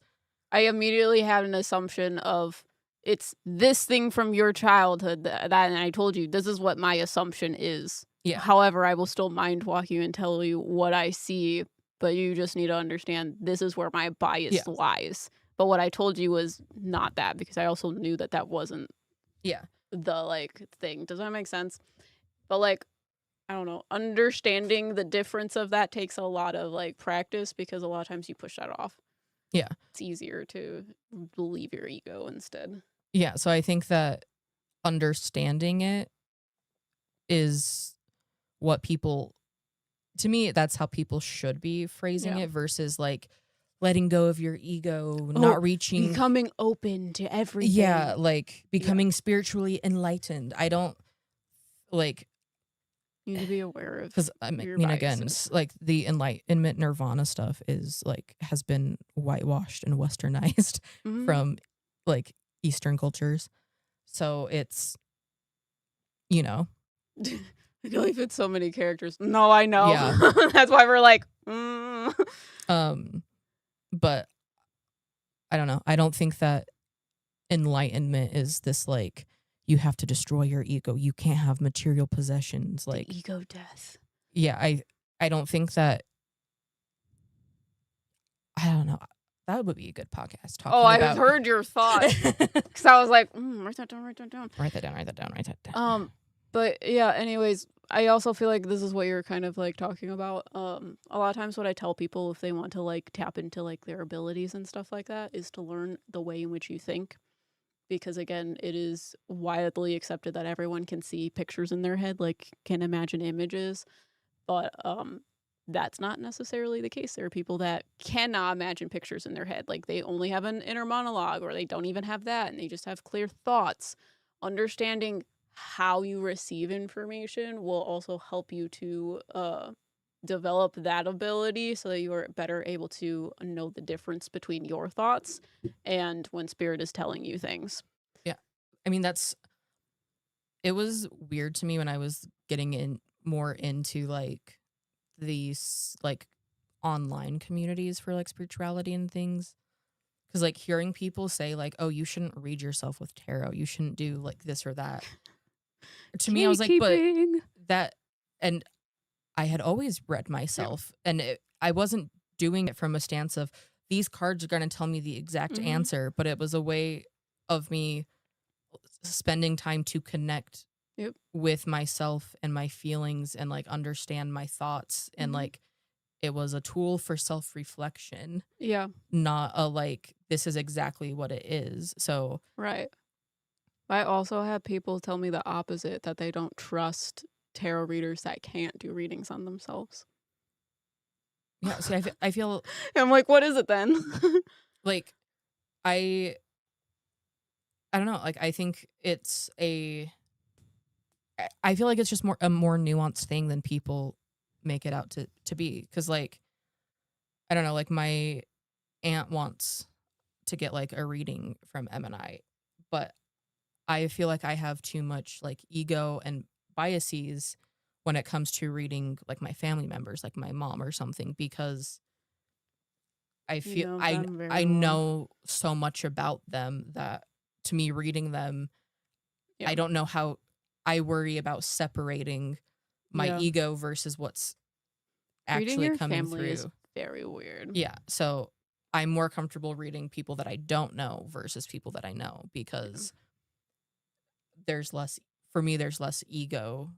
I immediately had an assumption of it's this thing from your childhood that and I told you this is what my assumption is. yeah. However, I will still mind walk you and tell you what I see, but you just need to understand this is where my bias Yeah. lies. But what I told you was not that because I also knew that that wasn't Yeah. the like thing. Does that make sense? But like I don't know, understanding the difference of that takes a lot of like practice because a lot of times you push that off. Yeah. It's easier to believe your ego instead. Yeah, so I think that understanding it is what people to me that's how people should be phrasing Yeah. it versus like letting go of your ego, Oh, not reaching becoming open to everything. yeah, like becoming spiritually enlightened. I don't like You need to be aware of because I your mean again, biases. like the enlightenment nirvana stuff is like has been whitewashed and westernized Mhm. from like Eastern cultures. So it's you know, I can only fit so many characters. No, I know. Yeah. That's why we're like, but I don't know. I don't think that enlightenment is this like you have to destroy your ego. You can't have material possessions. Like the ego death. yeah, I don't think that I don't know. That would be a good podcast talking Oh, about I've heard your thoughts. Because I was like, write that down, write that down. Write that down, write that down, write that down. But yeah, anyways, I also feel like this is what you're kind of like talking about. A lot of times what I tell people if they want to like tap into like their abilities and stuff like that is to learn the way in which you think. Because again, it is widely accepted that everyone can see pictures in their head, like can imagine images. But that's not necessarily the case. There are people that cannot imagine pictures in their head. Like they only have an inner monologue or they don't even have that and they just have clear thoughts. Understanding how you receive information will also help you to develop that ability so that you are better able to know the difference between your thoughts and when spirit is telling you things. Yeah. I mean it was weird to me when I was getting in more into like these like online communities for like spirituality and things. Cause like hearing people say like, oh, you shouldn't read yourself with tarot. You shouldn't do like this or that. To me, I was like, but that, and I had always read myself and I wasn't doing it from a stance of these cards are going to tell me the exact answer, but it was a way of me spending time to connect with myself and my feelings and like understand my thoughts and like it was a tool for self-reflection. Yeah. Not a like this is exactly what it is. So right. I also have people tell me the opposite, that they don't trust tarot readers that can't do readings on themselves. yeah, see I feel I'm like, what is it then? like I don't know, like I think I feel like it's just a more nuanced thing than people make it out to be. Cause like, I don't know, like my aunt wants to get like a reading from M and I, but I feel like I have too much like ego and biases when it comes to reading like my family members, like my mom or something, because I feel I know so much about them that to me reading them, I don't know how I worry about separating my ego versus what's actually your coming family through. Is very weird. Yeah, so I'm more comfortable reading people that I don't know versus people that I know because there's less ego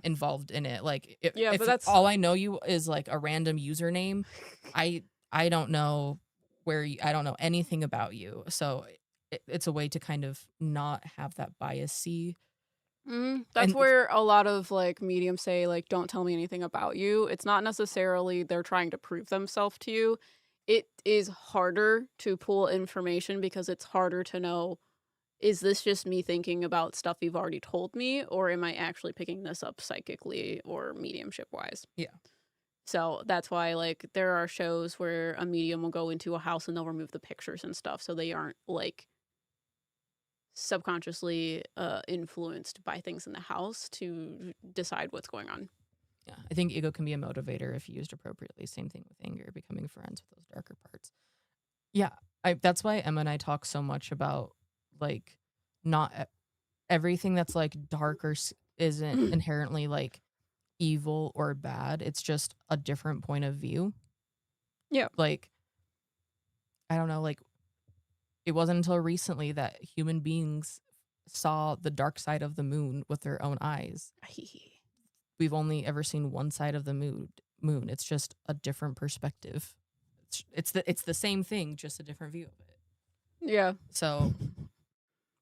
involved in it. Like if but that's all I know you is like a random username, I don't know I don't know anything about you. So it's a way to kind of not have that bias-y. That's where a lot of like mediums say like don't tell me anything about you. It's not necessarily they're trying to prove themselves to you. It is harder to pull information because it's harder to know, is this just me thinking about stuff you've already told me or am I actually picking this up psychically or mediumship wise? Yeah. So that's why, like, there are shows where a medium will go into a house and they'll remove the pictures and stuff so they aren't, like, subconsciously influenced by things in the house to decide what's going on. Yeah, I think ego can be a motivator if used appropriately. Same thing with anger, becoming friends with those darker parts. Yeah, that's why Emma and I talk so much about, like, not everything that's like dark or isn't inherently like evil or bad. It's just a different point of view. Yeah. Like, I don't know, like, it wasn't until recently that human beings saw the dark side of the moon with their own eyes. We've only ever seen one side of the moon. It's just a different perspective. It's the same thing, just a different view of it. Yeah. So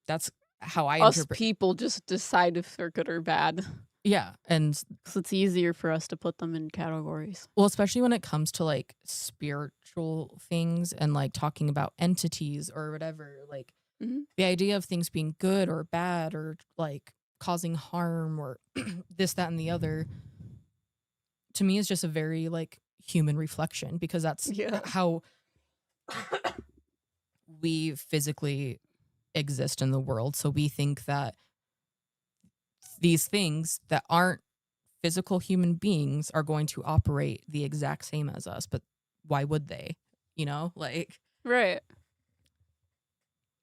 that's how I Us interpret. people just decide if they're good or bad. Yeah, and because it's easier for us to put them in categories. well, especially when it comes to like spiritual things and like talking about entities or whatever, like the idea of things being good or bad or like causing harm or this, that, and the other, to me is just a very like human reflection, because that's how we physically exist in the world. So we think that these things that aren't physical human beings are going to operate the exact same as us, but why would they? You know, like, Right.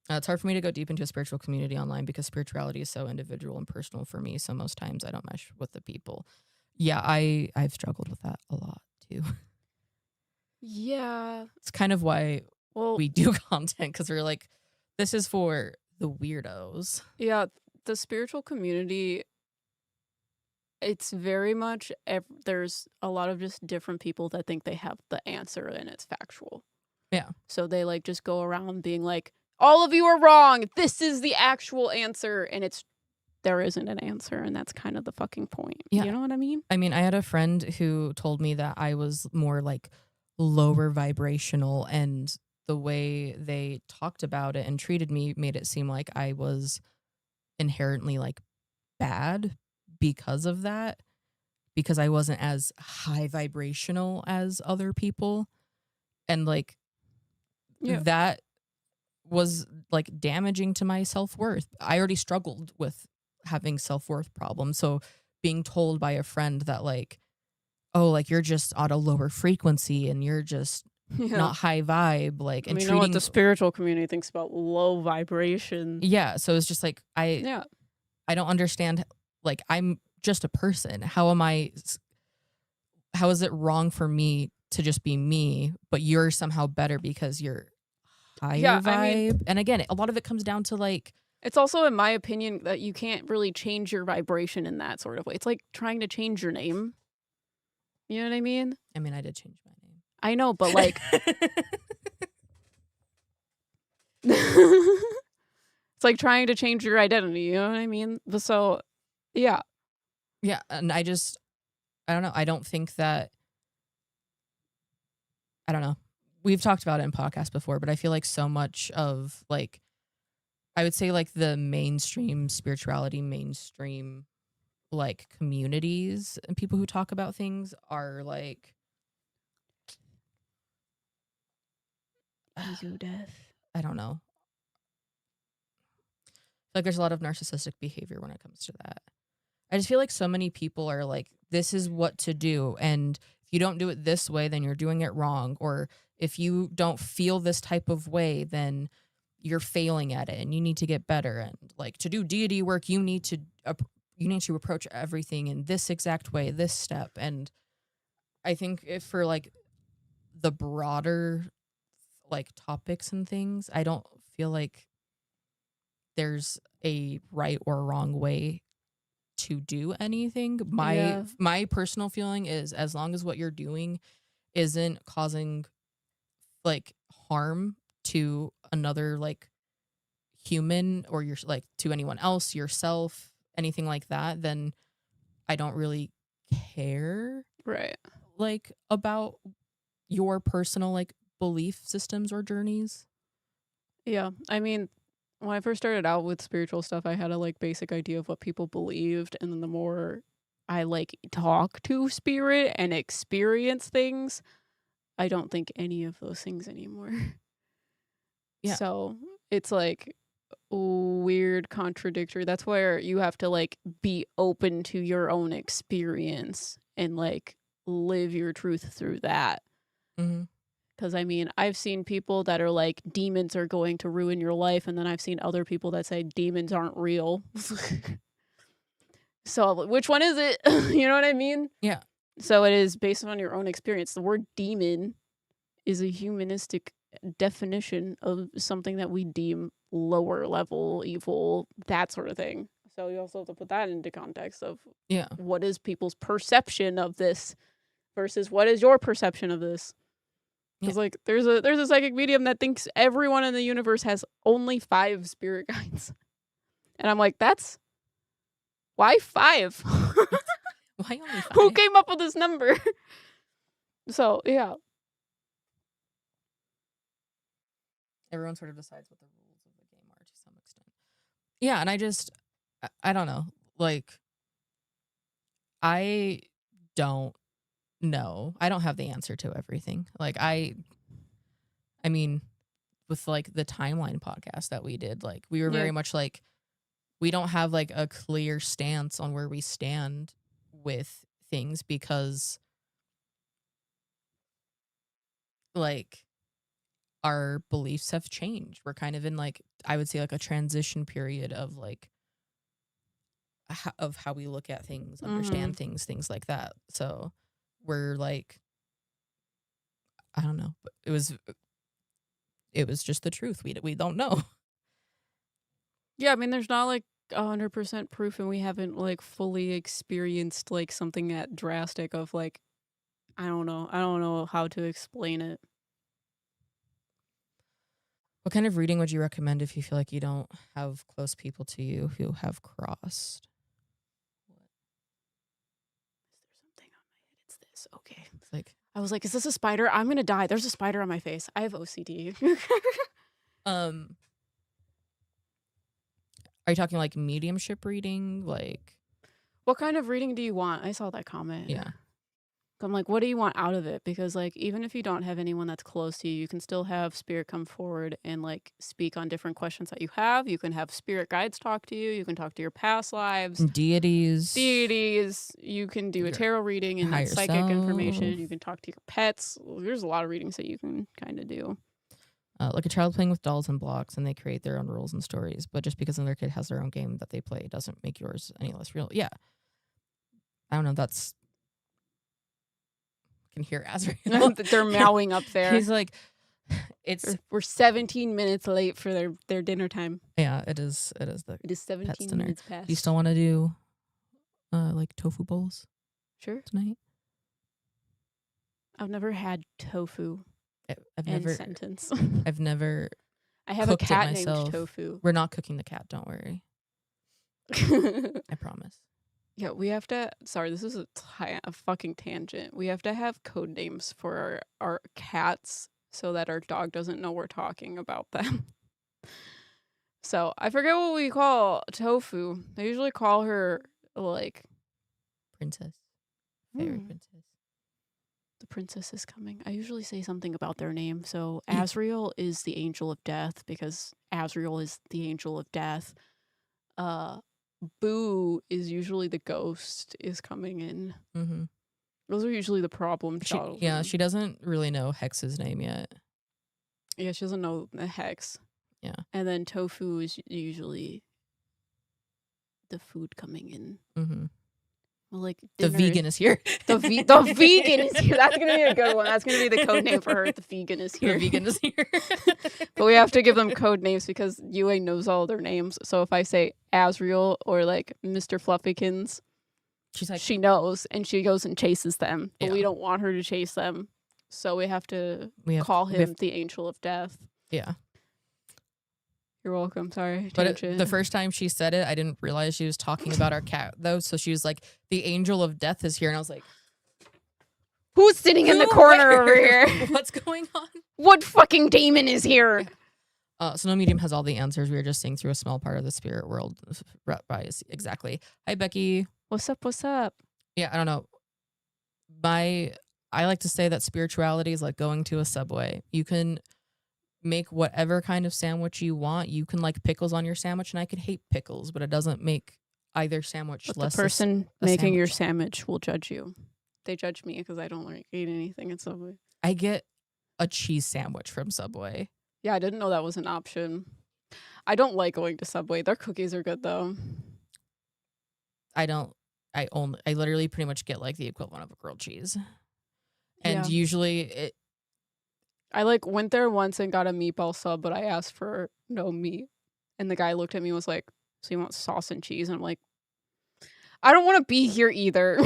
it's hard for me to go deep into a spiritual community online because spirituality is so individual and personal for me. So most times I don't mesh with the people. Yeah, I've struggled with that a lot too. Yeah. It's kind of why Well, we do content, because we're like, this is for the weirdos. yeah, the spiritual community, it's very much there's a lot of just different people that think they have the answer and it's factual. Yeah. So they like just go around being like, all of you are wrong. This is the actual answer, and there isn't an answer, and that's kind of the fucking point. Yeah. You know what I mean? I mean, I had a friend who told me that I was more like lower vibrational, and the way they talked about it and treated me made it seem like I was inherently like bad because of that, because I wasn't as high vibrational as other people. And like that was like damaging to my self-worth. I already struggled with having self-worth problems. So being told by a friend that like, oh, like you're just on a lower frequency and you're just not high vibe, like, and we treating know what the spiritual community thinks about low vibration. Yeah, so it's just like I don't understand. Like, I'm just a person. How is it wrong for me to just be me, but you're somehow better because you're higher vibe? I mean, and again, a lot of it comes down to like, it's also, in my opinion, that you can't really change your vibration in that sort of way. It's like trying to change your name. You know what I mean? I mean, I did change my name. I know, but like it's like trying to change your identity, you know what I mean? So, yeah. Yeah, and I don't know. I don't think that, I don't know. We've talked about it in podcasts before, but I feel like so much of like, I would say like the mainstream spirituality, mainstream like communities and people who talk about things are like ego death. I don't know. Like there's a lot of narcissistic behavior when it comes to that. I just feel like so many people are like, this is what to do, and if you don't do it this way, then you're doing it wrong. Or if you don't feel this type of way, then you're failing at it and you need to get better. And like, to do deity work, you need to approach everything in this exact way, this step. And I think if for like the broader like topics and things, I don't feel like there's a right or wrong way to do anything. My personal feeling is, as long as what you're doing isn't causing like harm to another like human, or you're like to anyone else, yourself, anything like that, then I don't really care, right, like, about your personal like belief systems or journeys. Yeah, I mean, when I first started out with spiritual stuff, I had a like basic idea of what people believed, and then the more I like talk to spirit and experience things. I don't think any of those things anymore. Yeah. So it's like weird contradictory. That's where you have to like be open to your own experience and like live your truth through that. Mm-hmm. Because I mean, I've seen people that are like, demons are going to ruin your life. And then I've seen other people that say demons aren't real. So which one is it? You know what I mean? Yeah. So it is based on your own experience. The word demon is a humanistic definition of something that we deem lower level, evil, that sort of thing. So you also have to put that into context of Yeah. what is people's perception of this versus what is your perception of this. Because like there's a psychic medium that thinks everyone in the universe has only 5 spirit guides. And I'm like, why 5? Why only 5? Who came up with this number? So yeah. Everyone sort of decides what the rules of the game are to some extent. Yeah, and I don't know. Like, I don't know. I don't have the answer to everything. Like, I mean, with like the timeline podcast that we did, like we were very much like, we don't have like a clear stance on where we stand with things because like our beliefs have changed. We're kind of in like, I would say like a transition period of like of how we look at things, understand things like that. So we're like, I don't know, but it was just the truth. We don't know. Yeah, I mean, there's not like 100% proof, and we haven't like fully experienced like something that drastic of like, I don't know how to explain it. What kind of reading would you recommend if you feel like you don't have close people to you who have crossed? Is there something on my head? It's this. Okay. It's like, I was like, is this a spider? I'm gonna die. There's a spider on my face. I have OCD. are you talking like mediumship reading? Like, what kind of reading do you want? I saw that comment. yeah. I'm like, what do you want out of it? Because like, even if you don't have anyone that's close to you, you can still have spirit come forward and like speak on different questions that you have. You can have spirit guides talk to you. You can talk to your past lives. Deities. You can do a tarot reading and that's psychic information. You can talk to your pets. There's a lot of readings that you can kind of do. Like a child playing with dolls and blocks, and they create their own rules and stories. But just because another kid has their own game that they play doesn't make yours any less real. Yeah. I don't know. That's... I can hear Azrael. They're meowing up there. He's like, we're 17 minutes late for their dinner time. Yeah, it is. It is 17 minutes past. Do you still want to do like tofu bowls? Sure. Tonight? I've never had tofu. I've never. Sentence. I've never. I have a cat named Tofu. We're not cooking the cat. Don't worry. I promise. Yeah, we have to. Sorry, this is a fucking tangent. We have to have code names for our cats so that our dog doesn't know we're talking about them. So I forget what we call Tofu. I usually call her like princess. Fairy princess. The princess is coming. I usually say something about their name. So Azrael is the angel of death because Azrael is the angel of death. Boo is usually the ghost is coming in. Mm-hmm. Those are usually the problem child. Yeah, she doesn't really know Hex's name yet. Yeah, she doesn't know the Hex. Yeah. And then Tofu is usually the food coming in. Mm-hmm. Well, like the vegan is here. The vegan is here. That's gonna be a good one. That's gonna be the code name for her. The vegan is here. The vegan is here. But we have to give them code names because Yue knows all their names. So if I say Azrael or like Mr. Fluffykins, she's like, she knows and she goes and chases them. But we don't want her to chase them. So we have to call him the Angel of Death. Yeah. You're welcome. Sorry. But the first time she said it, I didn't realize she was talking about our cat, though. So she was like, the Angel of Death is here. And I was like, who's sitting in the corner over here? What's going on? What fucking demon is here? So no medium has all the answers. We were just seeing through a small part of the spirit world. Exactly. Hi, Becky. What's up? What's up? Yeah, I don't know. I like to say that spirituality is like going to a Subway. You can make whatever kind of sandwich you want. You can like pickles on your sandwich, and I could hate pickles, but it doesn't make either sandwich But the less person a making your sandwich. sandwich will judge you. They judge me because I don't like eat anything at Subway. I get a cheese sandwich from Subway. Yeah, I didn't know that was an option. I don't like going to Subway. Their cookies are good though. I don't. I literally pretty much get like the equivalent of a grilled cheese, and Yeah. usually I like went there once and got a meatball sub, but I asked for no meat. And the guy looked at me and was like, "So you want sauce and cheese?" And I'm like, "I don't want to be here either."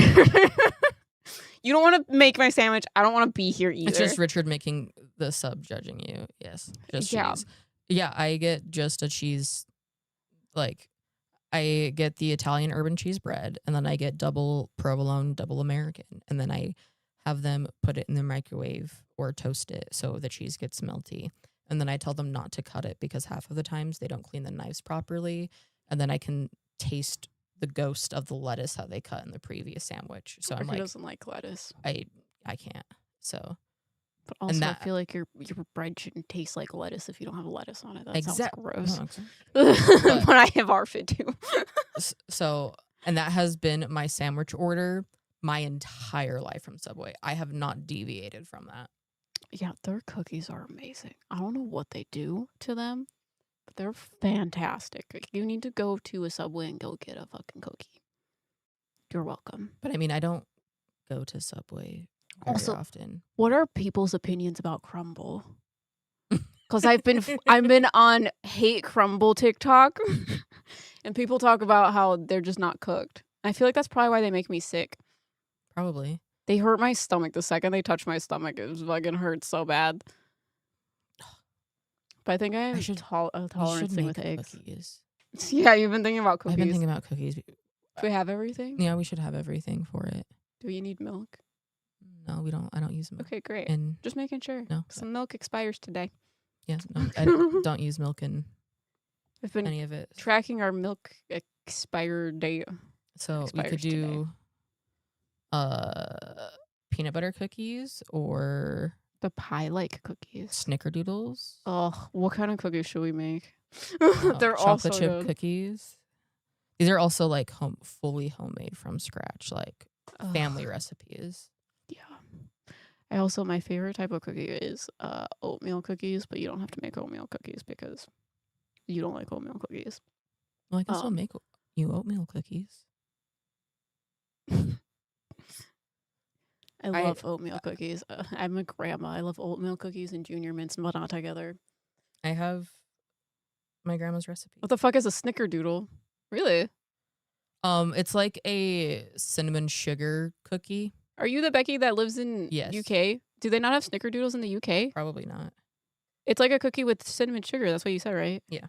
You don't want to make my sandwich. I don't want to be here either. it's just Richard making the sub judging you. Yes, just Yeah. cheese. Yeah, I get just a cheese. Like I get the Italian urban cheese bread, and then I get double provolone, double American, and then I have them put it in the microwave or toast it so the cheese gets melty. And then I tell them not to cut it because half of the times they don't clean the knives properly, and then I can taste the ghost of the lettuce that they cut in the previous sandwich. So Or I'm who like, doesn't like lettuce? I can't. So But and also, I that feel like your bread shouldn't taste like lettuce if you don't have lettuce on it. That sounds exact gross. no, exact- But I have ARFID too. so and that has been my sandwich order my entire life from Subway. I have not deviated from that. Yeah, their cookies are amazing. I don't know what they do to them, but they're fantastic. Like, you need to go to a Subway and go get a fucking cookie. You're welcome. But I mean, I don't go to Subway very Also, often. what are people's opinions about crumble? Because I've been on hate crumble TikTok, and people talk about how they're just not cooked. I feel like that's probably why they make me sick. Probably. They hurt my stomach the second they touch my stomach. It fucking hurts so bad. But I think I have a We tolerance should thing make with eggs. cookies. Yeah, you've been thinking about cookies. I've been thinking about cookies. Do we have everything? Yeah, we should have everything for it. Do you need milk? No, we don't. I don't use milk. Okay, great. And Just making sure. no, Some milk expires today. yes, no, I don't use milk in I've been any of it. tracking our milk expire date. So we could expires today. do peanut butter cookies or The pie-like cookies. snickerdoodles. Oh, what kind of cookies should we make? They're all chocolate so chip good. cookies. These are also like fully homemade from scratch, like family Ugh, recipes. yeah. My favorite type of cookie is oatmeal cookies, but you don't have to make oatmeal cookies because you don't like oatmeal cookies. Well, I can still make you oatmeal cookies. I love oatmeal cookies. I'm a grandma. I love oatmeal cookies and Junior Mints, but not together. I have my grandma's recipe. What the fuck is a snickerdoodle? Really? It's like a cinnamon sugar cookie. Are you the Becky that lives in Yes. UK? Do they not have snickerdoodles in the UK? Probably not. It's like a cookie with cinnamon sugar. That's what you said, right? Yeah.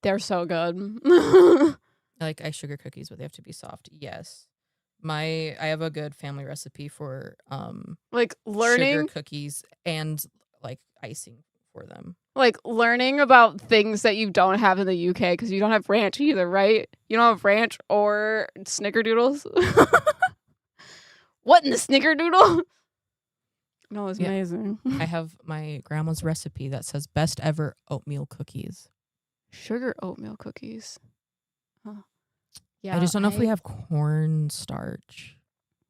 They're so good. I sugar cookies, but they have to be soft. Yes. I have a good family recipe for like sugar learning cookies and like icing for them. like learning about things that you don't have in the UK because you don't have ranch either, right? You don't have ranch or snickerdoodles. What in the snickerdoodle? No, it's amazing. I have my grandma's recipe that says best ever oatmeal cookies. Sugar oatmeal cookies. Huh. Yeah, I just don't know if we have cornstarch.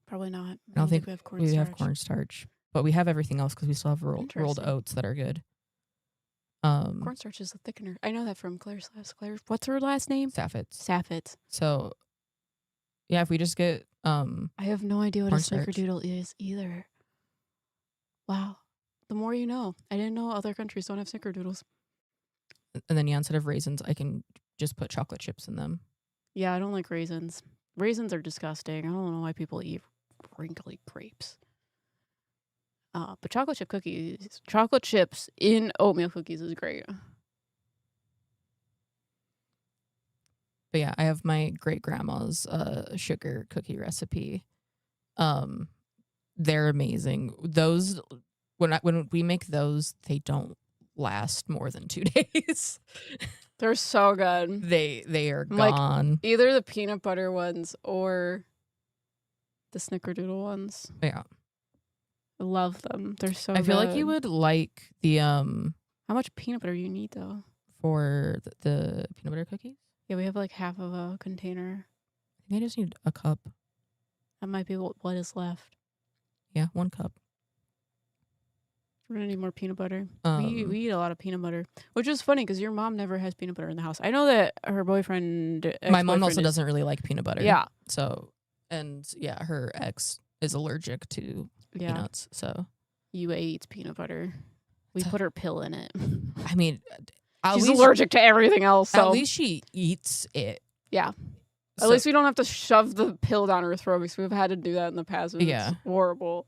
Probably not. I don't think we have cornstarch. we have cornstarch, but we have everything else because we still have rolled Interesting. oats that are good. Cornstarch is a thickener. I know that from Claire's class. Claire, what's her last name? Saffets. Saffets. So, yeah, if we just get I have no idea what cornstarch. a snickerdoodle is either. Wow. The more you know. I didn't know other countries don't have snickerdoodles. And then, yeah, instead of raisins, I can just put chocolate chips in them. Yeah, I don't like raisins. Raisins are disgusting. I don't know why people eat wrinkly grapes. But chocolate chips in oatmeal cookies is great. But yeah, I have my great grandma's sugar cookie recipe. They're amazing. Those when we make those, they don't last more than 2 days. They're so good. They are Like, gone. either the peanut butter ones or The snickerdoodle ones. Yeah. I love them. They're so I feel like you good. would like the How much peanut butter do you need, though? for the peanut butter cookies. Yeah, we have like half of a container. I think I just need a cup. That might be what is left. Yeah, 1 cup. We're gonna need more peanut butter. We eat a lot of peanut butter, which is funny because your mom never has peanut butter in the house. I know that her boyfriend, My mom also doesn't really like peanut butter. Yeah. So, and yeah, her ex is allergic to peanuts. So Yue eats peanut butter. We put her pill in it. I mean, she's allergic to everything else. So at least she eats it. Yeah. So, At least we don't have to shove the pill down her throat because we've had to do that in the past. Yeah. It's horrible.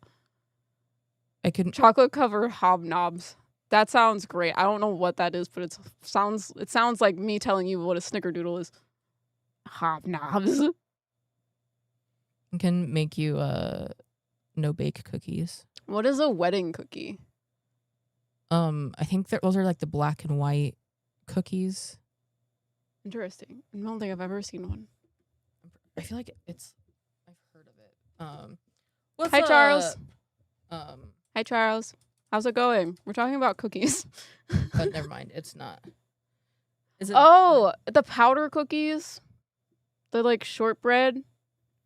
I couldn't. Chocolate covered hobnobs. That sounds great. I don't know what that is, but it sounds like me telling you what a snickerdoodle is. Hobnobs. I can make you no bake cookies. What is a wedding cookie? I think those are like the black and white cookies. Interesting. I don't think I've ever seen one. I feel like I've heard of it. Hi, Charles. Hi, Charles. How's it going? We're talking about cookies. But never mind. It's not. Is it? Oh, the powder cookies. The like shortbread.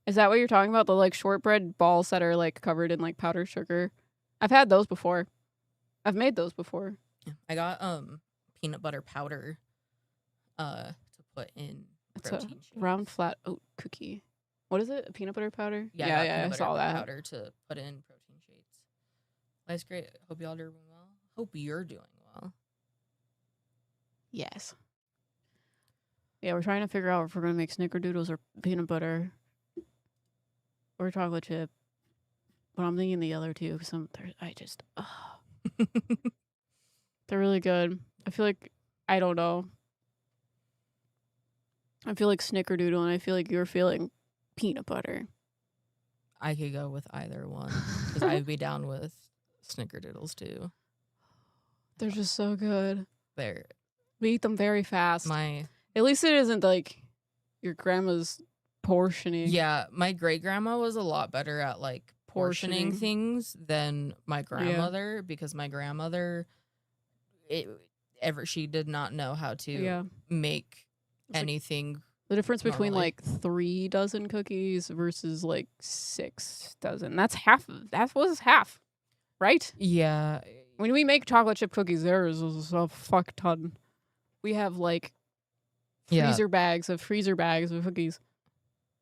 Is that what you're talking about? The like shortbread balls that are like covered in like powdered sugar. I've had those before. I've made those before. I got peanut butter powder to put in It's protein a shakes. round flat oat cookie. What is it? A peanut butter powder? Yeah, I saw that. Powder to put in protein shakes. That's great. Hope y'all are doing well. Hope you're doing well. Yes. Yeah, we're trying to figure out if we're gonna make snickerdoodles or peanut butter or chocolate chip. But I'm thinking the other two because they're really good. I feel like I don't know. I feel like snickerdoodle, and I feel like you're feeling peanut butter. I could go with either one because I'd be down with snickerdoodles too. They're just so good. We eat them very fast. At least it isn't like your grandma's portioning. Yeah, my great grandma was a lot better at like portioning things than my grandmother because my grandmother, she did not know how to make anything. The difference between normally. like 3 dozen cookies versus like 6 dozen. That was half, right? Yeah. When we make chocolate chip cookies, there is a fuck ton. We have like freezer bags of cookies.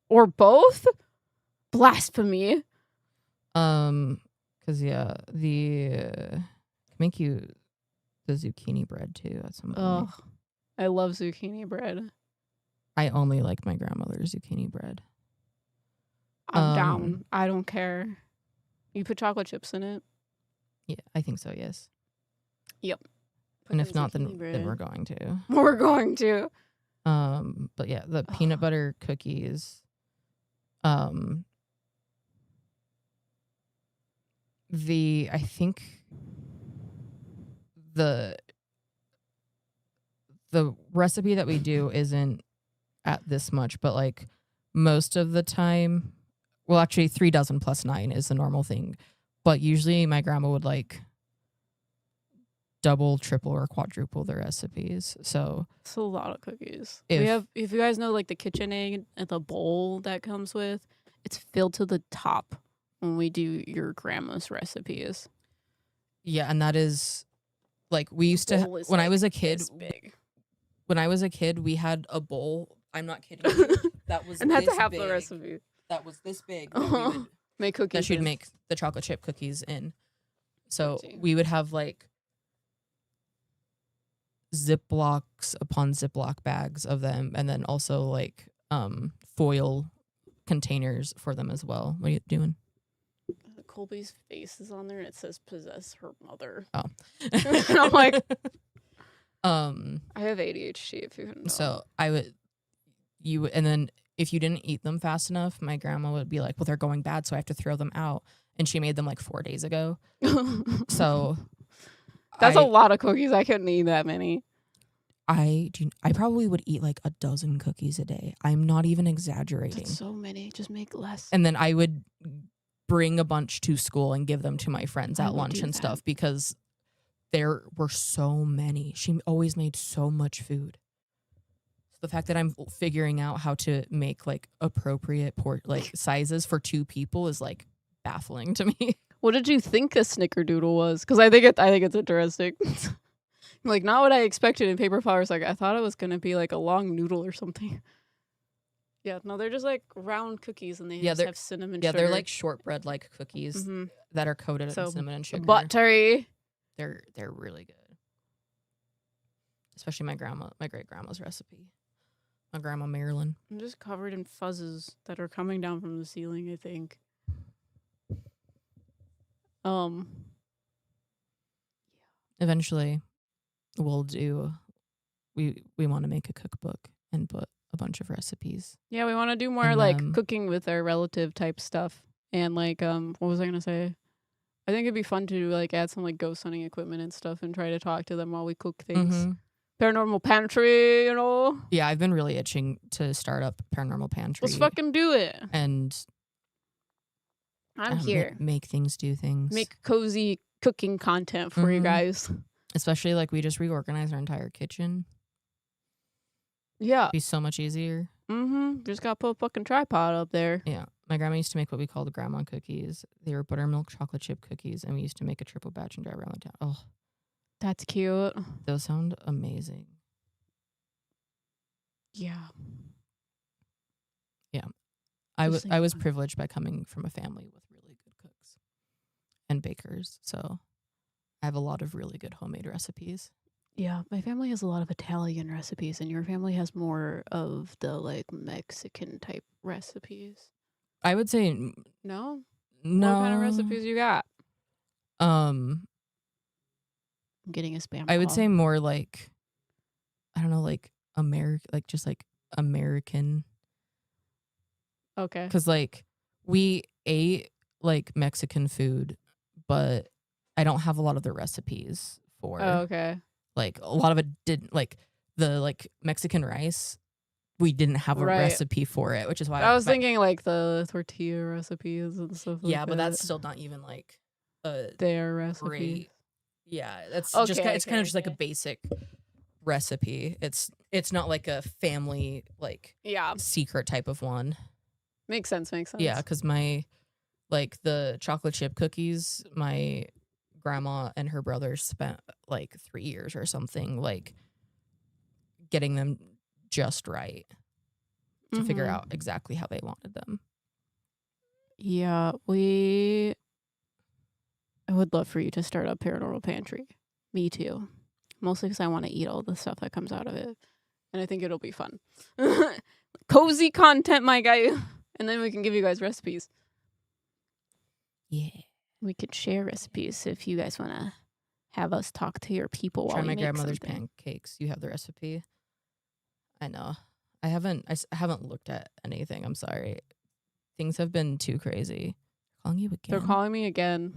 Or both? Blasphemy. Cause make you the zucchini bread too at some point. Ugh. I love zucchini bread. I only like my grandmother's zucchini bread. I'm down. I don't care. You put chocolate chips in it? Yeah, I think so, yes. Yep. And if not, then we're going to. We're going to. But yeah, the peanut butter cookies. I think the recipe that we do isn't at this much, but like most of the time, well, actually 3 dozen plus 9 is the normal thing. But usually my grandma would like double, triple, or quadruple the recipes. So it's a lot of cookies. If you guys know like the KitchenAid and the bowl that comes with, it's filled to the top when we do your grandma's recipes. Yeah, and that is like we used to when I was a kid. Big. When I was a kid, we had a bowl. I'm not kidding you. That was and that's half big. the recipe. That was this big. That we would make cookies. That she'd make the chocolate chip cookies in. So we would have like Ziplocs upon Ziploc bags of them, and then also like foil containers for them as well. What are you doing? Colby's face is on there, and it says "possess her mother." Oh, and I'm like, I have ADHD. If you know. So and then if you didn't eat them fast enough, my grandma would be like, "Well, they're going bad, so I have to throw them out." And she made them like 4 days ago. So that's a lot of cookies. I couldn't eat that many. I probably would eat like a dozen cookies a day. I'm not even exaggerating. That's so many. Just make less. And then I would bring a bunch to school and give them to my friends I at would lunch do and that. stuff because there were so many. She always made so much food. So the fact that I'm figuring out how to make like appropriate sizes for 2 people is like baffling to me. What did you think a snickerdoodle was? Because I think it's interesting. Like, not what I expected in paper flowers. Like, I thought it was gonna be like a long noodle or something. Yeah, no, they're just like round cookies, and they just have cinnamon. Yeah, sugar. they're like shortbread like cookies that are coated in cinnamon and sugar. Buttery. They're really good. Especially my great grandma's recipe. My grandma Marilyn. I'm just covered in fuzzes that are coming down from the ceiling, I think. Eventually we'll do we want to make a cookbook and put a bunch of recipes. Yeah, we want to do more like cooking with our relative type stuff. And like what was I going to say? I think it'd be fun to like add some like ghost hunting equipment and stuff and try to talk to them while we cook things. Paranormal pantry, you know? Yeah, I've been really itching to start up Paranormal Pantry. Let's fucking do it. And I'm here. Make things do things. Make cozy cooking content for you guys. Especially like we just reorganized our entire kitchen. Yeah. It'd be so much easier. Just gotta put a fucking tripod up there. Yeah. My grandma used to make what we called grandma cookies. They were buttermilk chocolate chip cookies, and we used to make a triple batch and drive around the town. Oh. That's cute. Those sound amazing. Yeah. Yeah. I was privileged by coming from a family with really good cooks and bakers. So I have a lot of really good homemade recipes. Yeah, my family has a lot of Italian recipes, and your family has more of the like Mexican type recipes. I would say no. What kind of recipes you got? I'm getting a spam. I would say more like, I don't know, like American. Okay. Because like we ate like Mexican food, but I don't have a lot of the recipes for. Oh, okay. Like a lot of it didn't, like the like Mexican rice, we didn't have a recipe for it, which is why I was thinking like the tortilla recipes and stuff like that. Yeah, but that's still not even like their recipe. Great. Yeah, that's just it's kind of just like a basic recipe. It's not like a family like secret type of one. Makes sense. Yeah, because my like the chocolate chip cookies, my grandma and her brother spent like 3 years or something like getting them just right to figure out exactly how they wanted them. Yeah, I would love for you to start a Paranormal Pantry. Me too. Mostly because I want to eat all the stuff that comes out of it. And I think it'll be fun. Cozy content, my guy. And then we can give you guys recipes. Yeah. We could share recipes if you guys want to have us talk to your people while we my make grandmother's something. pancakes. You have the recipe? I know. I haven't looked at anything. I'm sorry. Things have been too crazy. Calling you again? They're calling me again.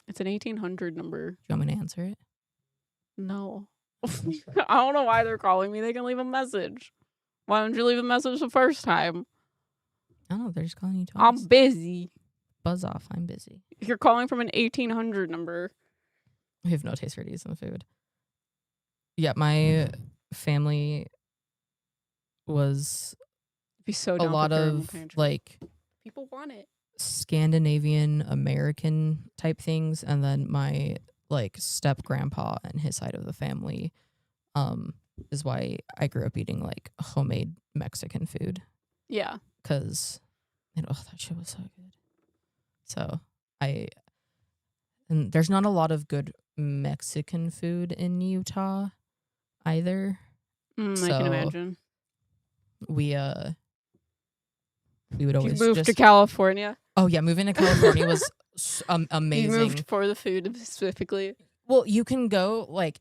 It's an 1800 number. Do you want me to answer it? No. I don't know why they're calling me. They can leave a message. Why don't you leave a message the first time? I don't know. They're just calling you twice. I'm busy. Buzz off. I'm busy. You're calling from an 1800 number. We have no taste for decent food. Yeah, my family was be so a lot of like people want it. Scandinavian American type things, and then my like step grandpa and his side of the family is why I grew up eating like homemade Mexican food. Yeah, because that shit was so good. So and there's not a lot of good Mexican food in Utah either. I can imagine. We would always move to California. Oh yeah, moving to California was amazing. You moved for the food specifically. Well, you can go like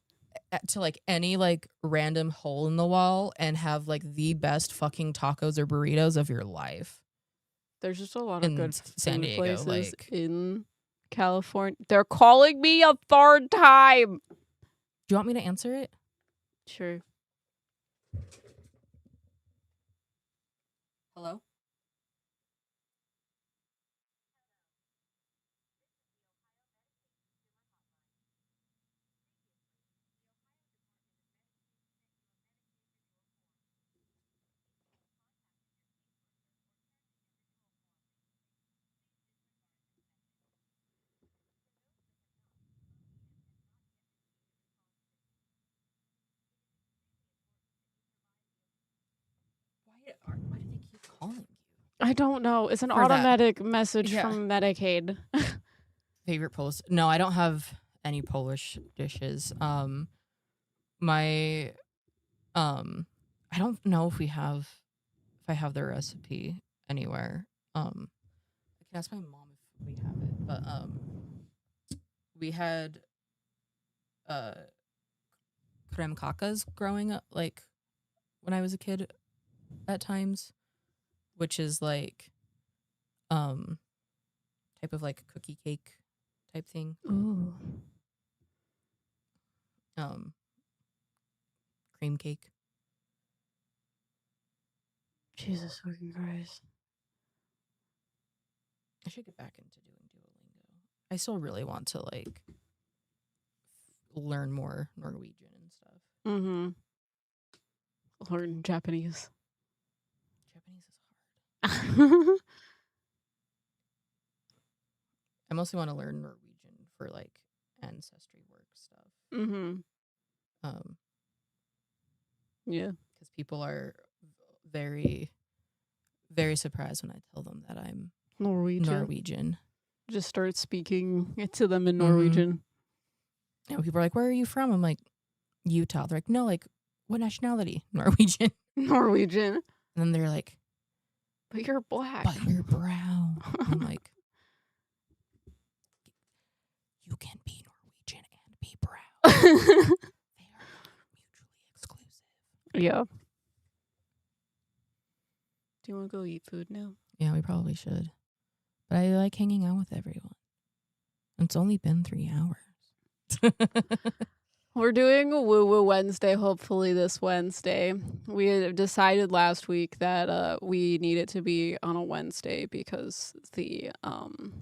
to like any like random hole in the wall and have like the best fucking tacos or burritos of your life. There's just a lot of good San Diego places like in California. They're calling me a third time. Do you want me to answer it? Sure. Hello? Why do they keep calling you? I don't know. It's an For that. automatic message Yeah. from Medicaid. Favorite Polish? No, I don't have any Polish dishes. My I don't know if I have the recipe anywhere. I can ask my mom if we have it, but we had uh creme kakas growing up, like when I was a kid at times, which is like type of like cookie cake type thing. Ooh. Cream cake. Jesus fucking Christ. I should get back into doing Duolingo. I still really want to like learn more Norwegian and stuff. Mm-hmm. Learn Japanese. Japanese is hard. I mostly want to learn Norwegian for like ancestry work stuff. Mm-hmm. Yeah. Because people are very, very surprised when I tell them that I'm Norwegian. Just start speaking it to them in Norwegian. And people are like, "Where are you from?" I'm like, "Utah." They're like, "No, like, what nationality?" Norwegian. Norwegian. And then they're like, "But you're black. But you're brown." I'm like, "You can be Norwegian and be brown. They are not mutually exclusive." Yeah. Do you want to go eat food now? Yeah, we probably should. But I like hanging out with everyone. It's only been 3 hours. We're doing a Woo Woo Wednesday, hopefully this Wednesday. We had decided last week that we need it to be on a Wednesday because the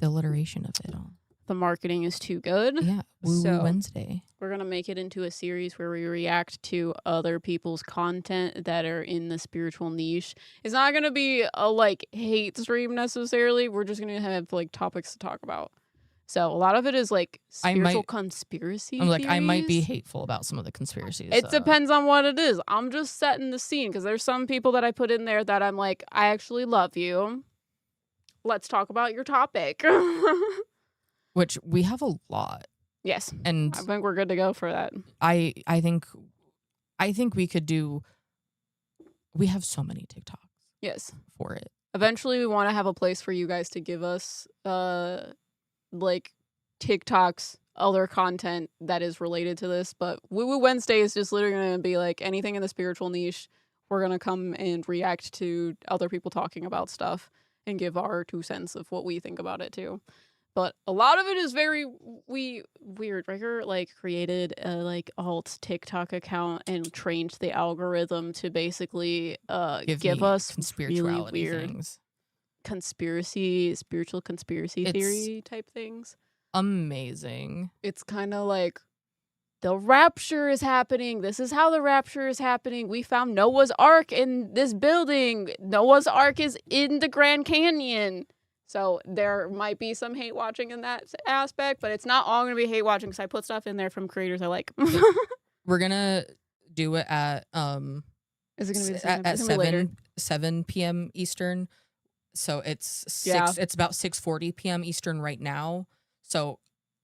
alliteration of it all. The marketing is too good. Yeah, Woo Woo Wednesday. We're going to make it into a series where we react to other people's content that are in the spiritual niche. It's not going to be a like hate stream necessarily. We're just going to have like topics to talk about. So a lot of it is like spiritual conspiracy I'm like, theories. I might be hateful about some of the conspiracies. It depends on what it is. I'm just setting the scene because there's some people that I put in there that I'm like, I actually love you. Let's talk about your topic. Which we have a lot. Yes. And I think we're good to go for that. I think we could do. We have so many TikToks. Yes. For it. Eventually we want to have a place for you guys to give us like TikToks, other content that is related to this, but Woo Woo Wednesday is just literally going to be like anything in the spiritual niche. We're going to come and react to other people talking about stuff and give our 2 cents of what we think about it too. But a lot of it is very weird. Riker like created a like alt TikTok account and trained the algorithm to basically give us really weird things. Spiritual conspiracy theory type things. Amazing. It's kind of like the rapture is happening. This is how the rapture is happening. We found Noah's Ark in this building. Noah's Ark is in the Grand Canyon. So there might be some hate watching in that aspect, but it's not all going to be hate watching because I put stuff in there from creators I like. We're going to do it at is it going to be at 7 p.m. Eastern. So it's it's about 6:40 p.m. Eastern right now. So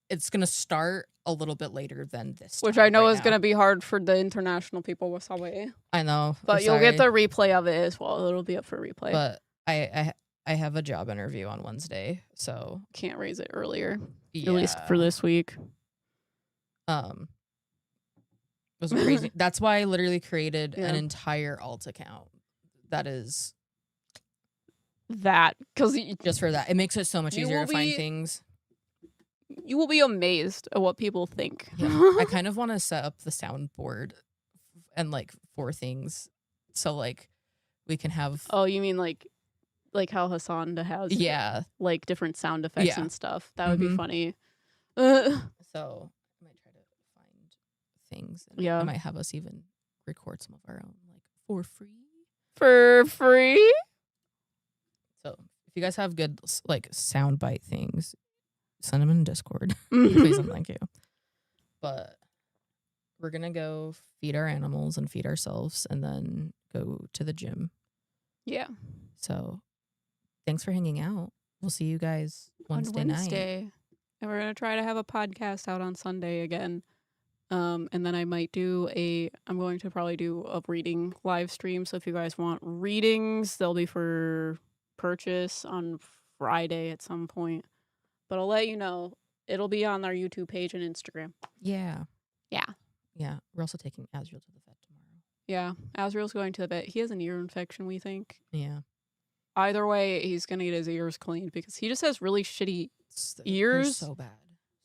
it's going to start a little bit later than this. Which I know is going to be hard for the international people with Subway. I know. But you'll get the replay of it as well. It'll be up for replay. But I have a job interview on Wednesday, so can't raise it earlier. Yeah. At least for this week. It was crazy. That's why I literally created an entire alt account. That is that because just for that, it makes it so much easier to find things. You will be amazed at what people think. Yeah. I kind of want to set up the soundboard and like 4 things. So like we can have Oh, you mean like how Hassan has yeah. like different sound effects Yeah. and stuff. That would be Mhm. funny. So I might try to find things and Yeah. I might have us even record some of our own like for free. For free? So if you guys have good like soundbite things, send them in Discord. Please and thank you. But we're gonna go feed our animals and feed ourselves and then go to the gym. Yeah. So thanks for hanging out. We'll see you guys Wednesday night. And we're gonna try to have a podcast out on Sunday again. And then I'm going to probably do a reading live stream. So if you guys want readings, they'll be for purchase on Friday at some point. But I'll let you know. It'll be on our YouTube page and Instagram. Yeah. Yeah. Yeah. We're also taking Azriel to the vet tomorrow. Yeah. Azriel's going to the vet. He has an ear infection, we think. Yeah. Either way, he's gonna get his ears cleaned because he just has really shitty They're ears. so bad.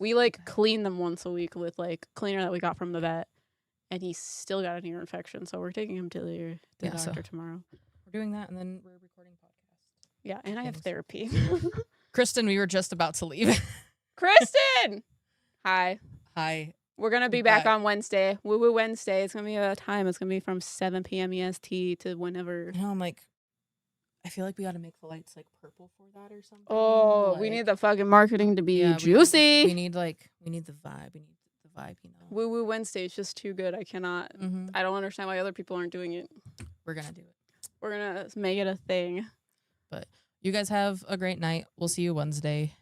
We like clean them once a week with like cleaner that we got from the vet, and he's still got an ear infection. So we're taking him to the doctor tomorrow. We're doing that, and then we're recording podcast. Yeah, and I have therapy. Kristen, we were just about to leave. Kristen, hi. Hi. We're gonna be back on Wednesday. Woo Woo Wednesday. It's gonna be a time. It's gonna be from 7 p.m. EST to whenever. You know, I'm like, I feel like we got to make the lights like purple for that or something. Oh, like, we need the fucking marketing to be juicy. juicy. We need the vibe. We need the vibe, you know. Woo Woo Wednesday is just too good. I cannot. I don't understand why other people aren't doing it. We're gonna do it. We're gonna make it a thing. But you guys have a great night. We'll see you Wednesday.